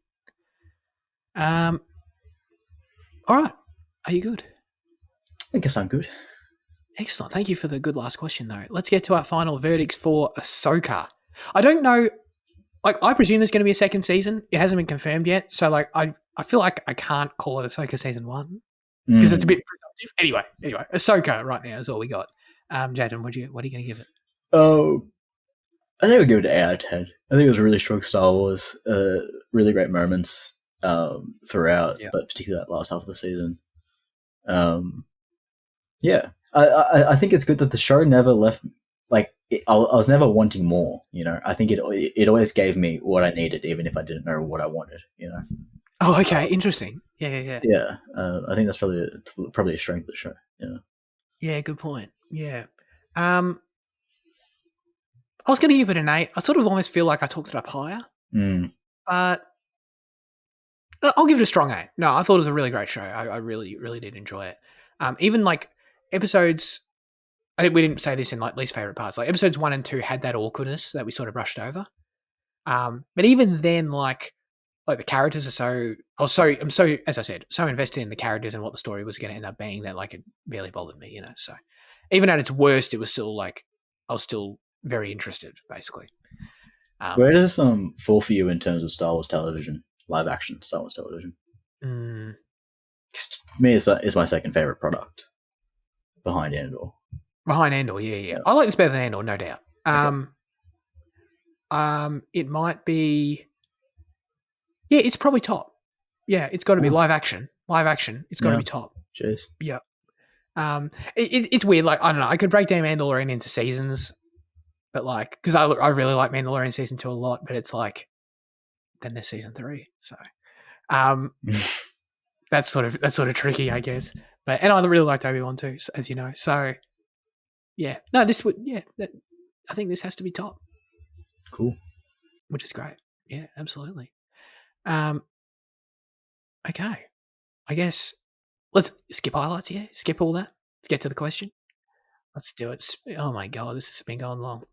All right. Are you good? I guess I'm good. Excellent. Thank you for the good last question, though. Let's get to our final verdicts for Ahsoka. I don't know. like I presume there's going to be a second season. It hasn't been confirmed yet, so like I feel like I can't call it Ahsoka season 1 because it's a bit presumptive. Anyway, Ahsoka right now is all we got. Jayden, what are you going to give it? Oh, I think I'll give it an 8 out of 10. I think it was a really strong Star Wars. Really great moments throughout, but particularly that last half of the season. Yeah, I think it's good that the show never left. Like I was never wanting more. I think it always gave me what I needed, even if I didn't know what I wanted. Oh, okay, interesting. Yeah. Yeah, I think that's probably a strength of the show. Yeah. Yeah, good point. Yeah. I was going to give it an 8. I sort of almost feel like I talked it up higher, but I'll give it a strong 8. No, I thought it was a really great show. I really, really did enjoy it. Even like episodes, I think we didn't say this in like least favorite parts. Like episodes 1 and 2 had that awkwardness that we sort of brushed over. But even then, like the characters are I'm so, as I said, so invested in the characters and what the story was going to end up being that like it barely bothered me, So even at its worst, it was still like I was still very interested, basically. Where does this fall for you in terms of Star Wars television, live action Star Wars television? For me, it's my second favorite product behind Andor. Behind Andor, yeah. I like this better than Andor, no doubt. Okay. It might be. Yeah, it's probably top. Yeah, it's got to be live action. It's got to be top. Jeez. Yeah. It's weird. Like I don't know. I could break down Mandalorian into seasons, but like because I really like Mandalorian season 2 a lot, but it's like then there's season 3, so that's sort of tricky, I guess. But and I really liked Obi-Wan too, as you know. So yeah, no, this would I think this has to be top. Cool. Which is great. Yeah, absolutely. Okay. I guess let's skip highlights here. Skip all that. Let's get to the question. Let's do it. Oh my god, this has been going long.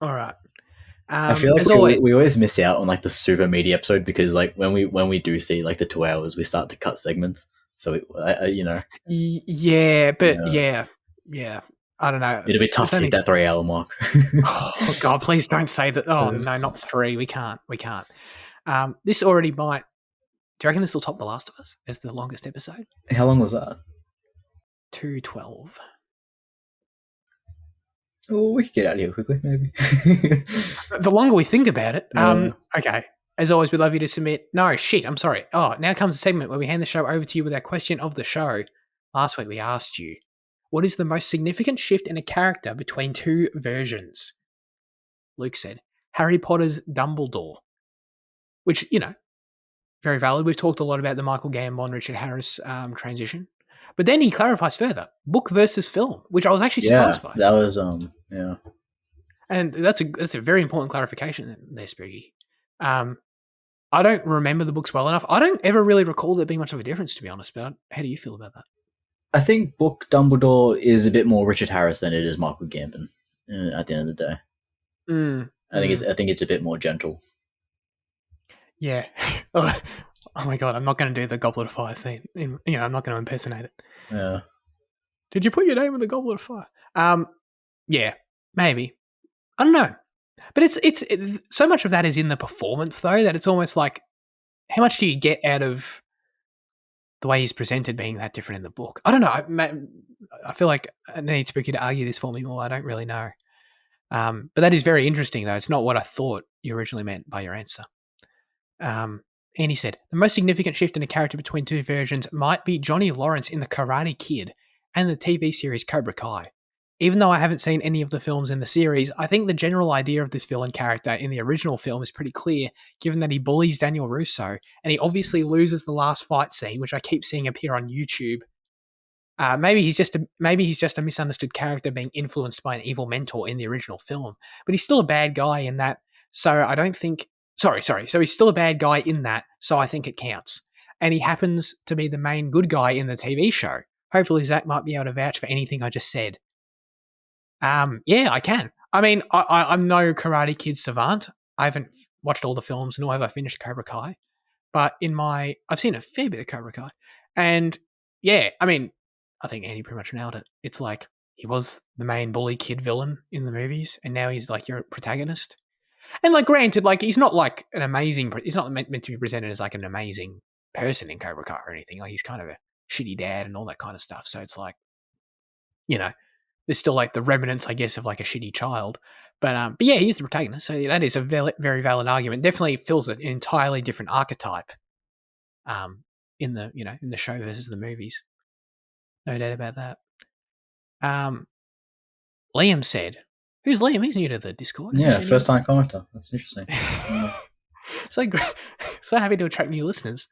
All right. I feel like we always miss out on like the super meaty episode because like when we do see like the 2 hours, we start to cut segments. So Yeah, but yeah. I don't know. It'll be tough to hit that 3 hour mark. Oh god, please don't say that. Oh no, not 3. We can't. This already might. Do you reckon this will top The Last of Us as the longest episode? How long was that? 2:12. Oh, we could get out of here quickly, maybe. The longer we think about it. Okay. As always, we'd love you to submit. No, shit, I'm sorry. Oh, now comes the segment where we hand the show over to you with our question of the show. Last week we asked you, what is the most significant shift in a character between 2 versions? Luke said, Harry Potter's Dumbledore. Which, very valid. We've talked a lot about the Michael Gambon, Richard Harris transition. But then he clarifies further, book versus film, which I was actually surprised by. That was, yeah. And that's a very important clarification there, Spooky. I don't remember the books well enough. I don't ever really recall there being much of a difference, to be honest, but how do you feel about that? I think book Dumbledore is a bit more Richard Harris than it is Michael Gambon at the end of the day. I think it's a bit more gentle. Yeah. Oh my god, I'm not going to do the Goblet of Fire scene. I'm not going to impersonate it. Yeah. Did you put your name in the Goblet of Fire? Yeah, maybe. I don't know. But it's so much of that is in the performance though that it's almost like how much do you get out of the way he's presented being that different in the book? I don't know. I feel like I need Spooky to argue this for me more. I don't really know. But that is very interesting though. It's not what I thought you originally meant by your answer. Andy said, the most significant shift in a character between 2 versions might be Johnny Lawrence in The Karate Kid and the TV series Cobra Kai. Even though I haven't seen any of the films in the series, I think the general idea of this villain character in the original film is pretty clear, given that he bullies Daniel Russo, and he obviously loses the last fight scene, which I keep seeing appear on YouTube. Maybe he's just a misunderstood character being influenced by an evil mentor in the original film, but he's still a bad guy in that, so I don't think... Sorry. So he's still a bad guy in that, so I think it counts. And he happens to be the main good guy in the TV show. Hopefully Zach might be able to vouch for anything I just said. Yeah, I can. I mean, I'm no Karate Kid savant. I haven't watched all the films, nor have I finished Cobra Kai. But I've seen a fair bit of Cobra Kai. And yeah, I mean, I think Andy pretty much nailed it. It's like he was the main bully kid villain in the movies, and now he's like your protagonist. And like, granted, like he's not like an amazing. He's not meant to be presented as like an amazing person in Cobra Kai or anything. Like he's kind of a shitty dad and all that kind of stuff. So it's like, there's still like the remnants, I guess, of like a shitty child. But yeah, he's the protagonist. So that is a very, very valid argument. Definitely fills an entirely different archetype. In the show versus the movies. No doubt about that. Liam said, "Who's Liam? He's new to the Discord." Yeah, first time commenter. That's interesting. So great. So happy to attract new listeners.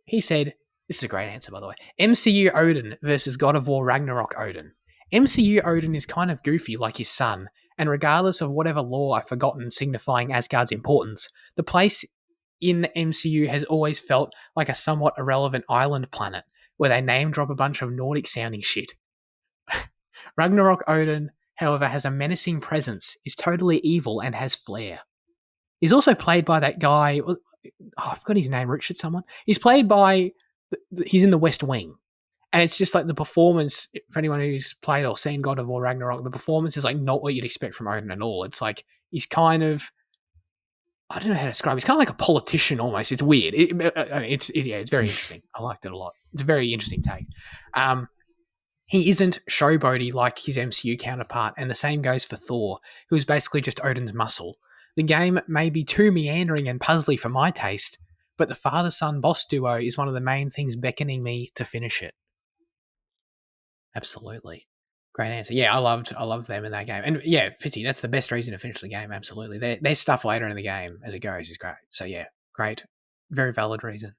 He said, this is a great answer, by the way. MCU Odin versus God of War Ragnarok Odin. MCU Odin is kind of goofy like his son, and regardless of whatever lore I've forgotten signifying Asgard's importance, the place in the MCU has always felt like a somewhat irrelevant island planet where they name drop a bunch of Nordic sounding shit. Ragnarok Odin, however, has a menacing presence, is totally evil, and has flair. He's also played by that guy. I forgot his name. Richard someone. He's played by. He's in the West Wing, and it's just like the performance. For anyone who's played or seen God of War Ragnarok, the performance is like not what you'd expect from Odin at all. It's like he's kind of. I don't know how to describe. He's kind of like a politician almost. It's weird. It's very interesting. I liked it a lot. It's a very interesting take. He isn't showboaty like his MCU counterpart, and the same goes for Thor, who is basically just Odin's muscle. The game may be too meandering and puzzly for my taste, but the father-son boss duo is one of the main things beckoning me to finish it. Absolutely. Great answer. Yeah, I loved them in that game. And yeah, Fitzy, that's the best reason to finish the game, absolutely. There's stuff later in the game as it goes is great. So yeah, great. Very valid reason.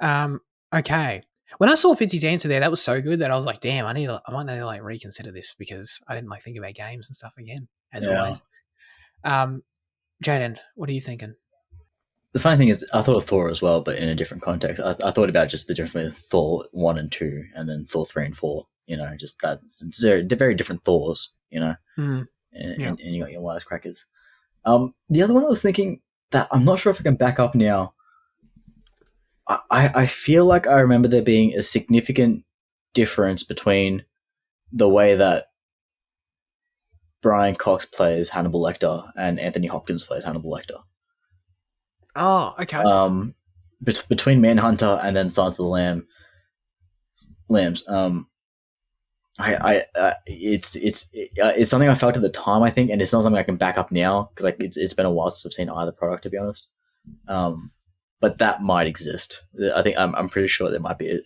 Okay. When I saw Fitzy's answer there, that was so good that I was like, damn, I might need to like reconsider this because I didn't like think about games and stuff again, as always. Jayden, what are you thinking? The funny thing is, I thought of Thor as well, but in a different context. I thought about just the difference between Thor 1 and 2, and then Thor 3 and 4. Just that they're very different Thors. And you got your wisecrackers. The other one I was thinking that I'm not sure if I can back up now. I feel like I remember there being a significant difference between the way that Brian Cox plays Hannibal Lecter and Anthony Hopkins plays Hannibal Lecter. Oh, okay. Between Manhunter and then Silence of the Lambs. It's something I felt at the time, I think, and it's not something I can back up now because like it's been a while since I've seen either product, to be honest. But that might exist. I think I'm pretty sure there might be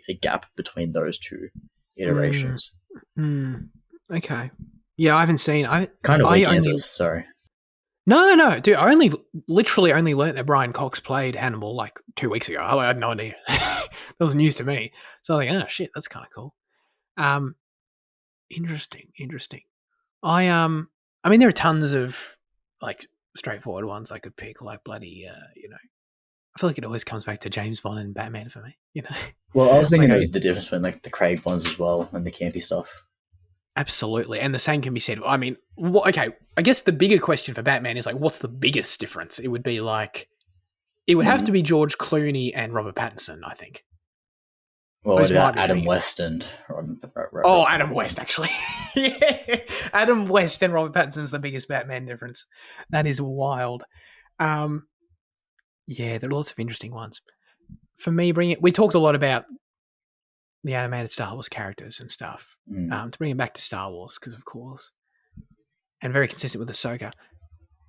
a gap between those two iterations. Okay. Yeah, I haven't seen. Sorry. No, dude. I literally only learned that Brian Cox played Hannibal like 2 weeks ago. I had no idea. That was news to me. So I was like, oh shit, that's kind of cool. Interesting. I mean, there are tons of like straightforward ones I could pick, like bloody, I feel like it always comes back to James Bond and Batman for me, Well, I was thinking of the difference between like the Craig ones as well and the campy stuff. Absolutely, and the same can be said. I mean, okay, I guess the bigger question for Batman is like, what's the biggest difference? It would be like, it would have to be George Clooney and Robert Pattinson, I think. Well, what about Adam West and Adam West, actually. Yeah, Adam West and Robert Pattinson's the biggest Batman difference. That is wild. Yeah, there are lots of interesting ones. For me, we talked a lot about the animated Star Wars characters and stuff. To bring it back to Star Wars, because of course, and very consistent with Ahsoka.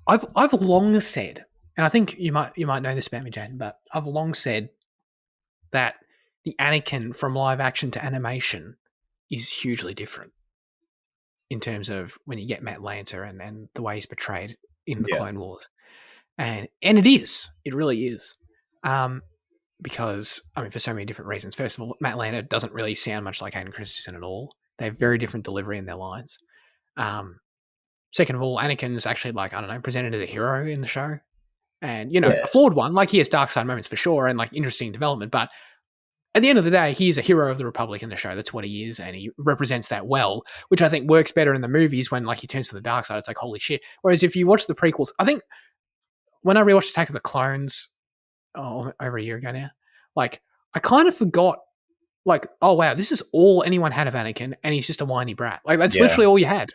I've long said, and I think you might know this about me, Jane, but I've long said that the Anakin from live action to animation is hugely different in terms of when you get Matt Lanter and the way he's portrayed in the Clone Wars. And it really is. Because, I mean, for so many different reasons. First of all, Matt Lanter doesn't really sound much like Hayden Christensen at all. They have very different delivery in their lines. Second of all, Anakin's actually presented as a hero in the show. And, a flawed one. Like, he has dark side moments for sure and, like, interesting development. But at the end of the day, he is a hero of the Republic in the show. That's what he is. And he represents that well, which I think works better in the movies when, like, he turns to the dark side. It's like, holy shit. Whereas if you watch the prequels, I think when I rewatched Attack of the Clones over a year ago now, like, I kind of forgot, like, oh, wow, this is all anyone had of Anakin, and he's just a whiny brat. Like, that's literally all you had.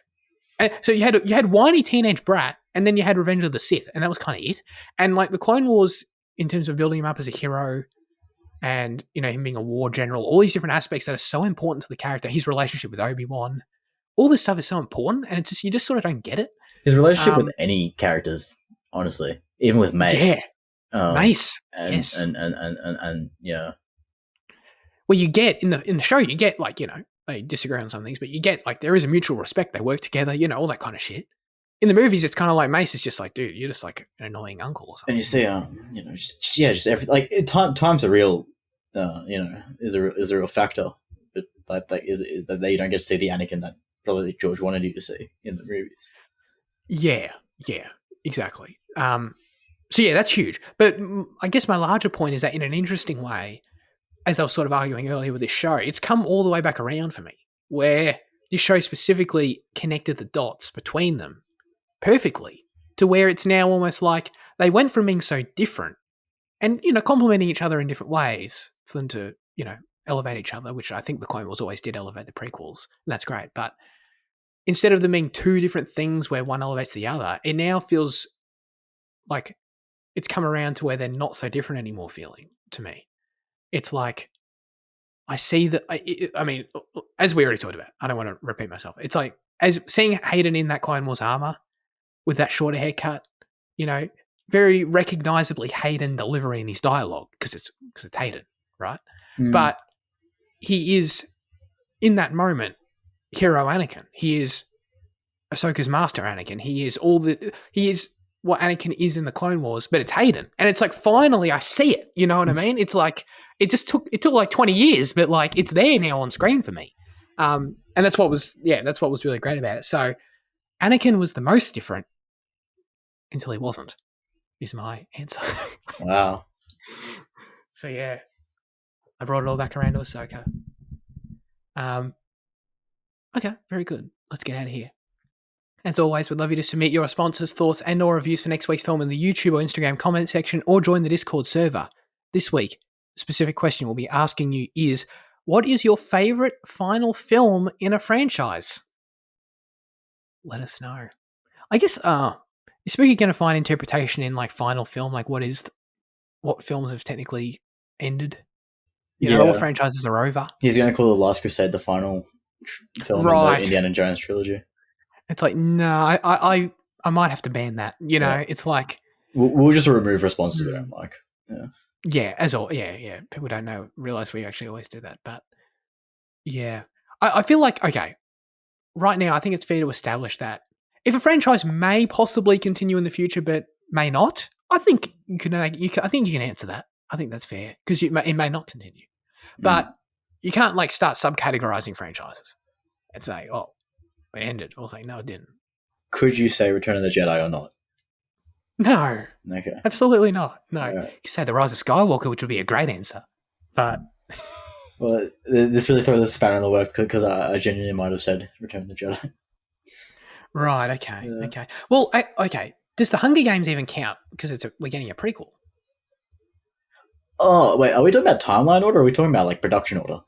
And so you had whiny teenage brat, and then you had Revenge of the Sith, and that was kind of it. And like the Clone Wars, in terms of building him up as a hero, and him being a war general, all these different aspects that are so important to the character, his relationship with Obi-Wan, all this stuff is so important, and it's just you just sort of don't get it. His relationship with any characters, honestly, even with Mace. Yeah, Mace, and, yes, and yeah. Well, you get in the show, you get like they disagree on some things, but you get like there is a mutual respect. They work together, all that kind of shit. In the movies, it's kind of like Mace is just like, dude, you're just like an annoying uncle or something. And you see, just everything. Like time's a real, is a real factor. But that you don't get to see the Anakin that probably George wanted you to see in the movies. Yeah, exactly. So yeah, that's huge. But I guess my larger point is that in an interesting way, as I was sort of arguing earlier with this show, it's come all the way back around for me, where this show specifically connected the dots between them perfectly to where it's now almost like they went from being so different and, complementing each other in different ways for them to, elevate each other, which I think the Clone Wars always did elevate the prequels, and that's great. But instead of them being two different things where one elevates the other, it now feels like it's come around to where they're not so different anymore feeling to me. It's like, I see that, I mean, as we already talked about, I don't want to repeat myself. It's like, as seeing Hayden in that Clone Wars armor with that shorter haircut, very recognizably Hayden delivering his dialogue because it's Hayden, right? But he is, in that moment, hero Anakin. He is Ahsoka's master Anakin. He is what Anakin is in the Clone Wars, but it's Hayden. And it's like, finally I see it. You know what I mean? It's like, it took like 20 years, but like it's there now on screen for me. And that's what was really great about it. So Anakin was the most different until he wasn't, is my answer. Wow. So yeah, I brought it all back around to Ahsoka. Okay, very good. Let's get out of here. As always, we'd love you to submit your responses, thoughts, and or reviews for next week's film in the YouTube or Instagram comment section, or join the Discord server. This week, the specific question we'll be asking you is, what is your favourite final film in a franchise? Let us know. I guess, is Spooky going to find interpretation in like final film? Like what films have technically ended? What franchises are over? He's going to call The Last Crusade the final film in the Indiana Jones trilogy. It's like, no, I might have to ban that. It's like we'll just remove responses we don't like. Yeah, yeah. People don't realize we actually always do that, but yeah, I feel like okay. Right now, I think it's fair to establish that if a franchise may possibly continue in the future, but may not, I think you can. I think you can answer that. I think that's fair because it may not continue, but you can't like start subcategorizing franchises and say, oh, it ended. I was like, no, it didn't. Could you say Return of the Jedi or not? No. Okay. Absolutely not. No. Right. You could say The Rise of Skywalker, which would be a great answer. But well, this really throws a spanner in the works because I genuinely might have said Return of the Jedi. Right. Okay. Yeah. Okay. Well, okay. Does the Hunger Games even count? Because we're getting a prequel. Oh wait, are we talking about timeline order? Or are we talking about like production order?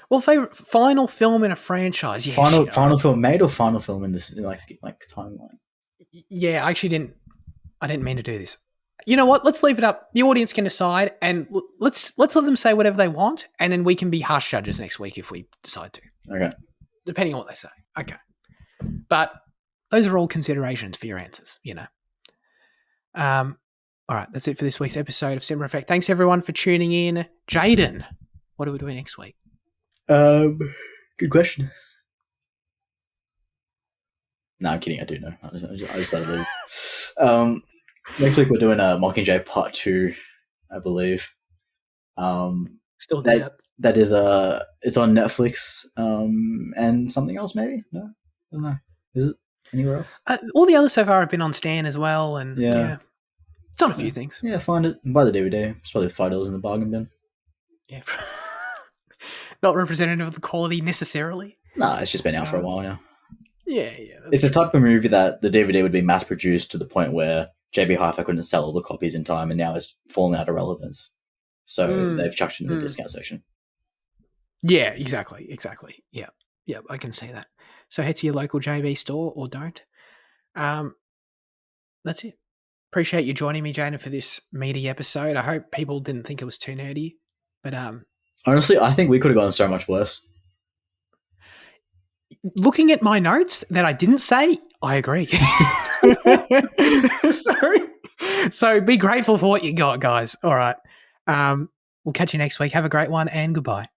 Well, favorite final film in a franchise. Yeah, final film made or final film in this like timeline. Yeah, I didn't mean to do this. You know what? Let's leave it up. The audience can decide, and let's let them say whatever they want, and then we can be harsh judges next week if we decide to. Okay. Depending on what they say. Okay. But those are all considerations for your answers. All right, that's it for this week's episode of Cinema Effect. Thanks everyone for tuning in. Jayden, what are we doing next week? Good question. No, I'm kidding. I do know. I just let it leave. Next week we're doing a Mockingjay Part 2, I believe. Still that is it's on Netflix. And something else maybe. No, I don't know. Is it anywhere else? All the others so far have been on Stan as well, and yeah. It's on a few things. Yeah, find it and buy the DVD. It's probably $5 in the bargain bin. Yeah. Not representative of the quality necessarily. No, it's just been out for a while now. Yeah. It's a type of movie that the DVD would be mass produced to the point where JB Hi-Fi couldn't sell all the copies in time, and now it's fallen out of relevance. So they've chucked it in the discount section. Yeah, exactly. Yeah, I can see that. So head to your local JB store or don't. That's it. Appreciate you joining me, Jayden, for this meaty episode. I hope people didn't think it was too nerdy. But honestly, I think we could have gone so much worse. Looking at my notes that I didn't say, I agree. So be grateful for what you got, guys. All right. We'll catch you next week. Have a great one and goodbye.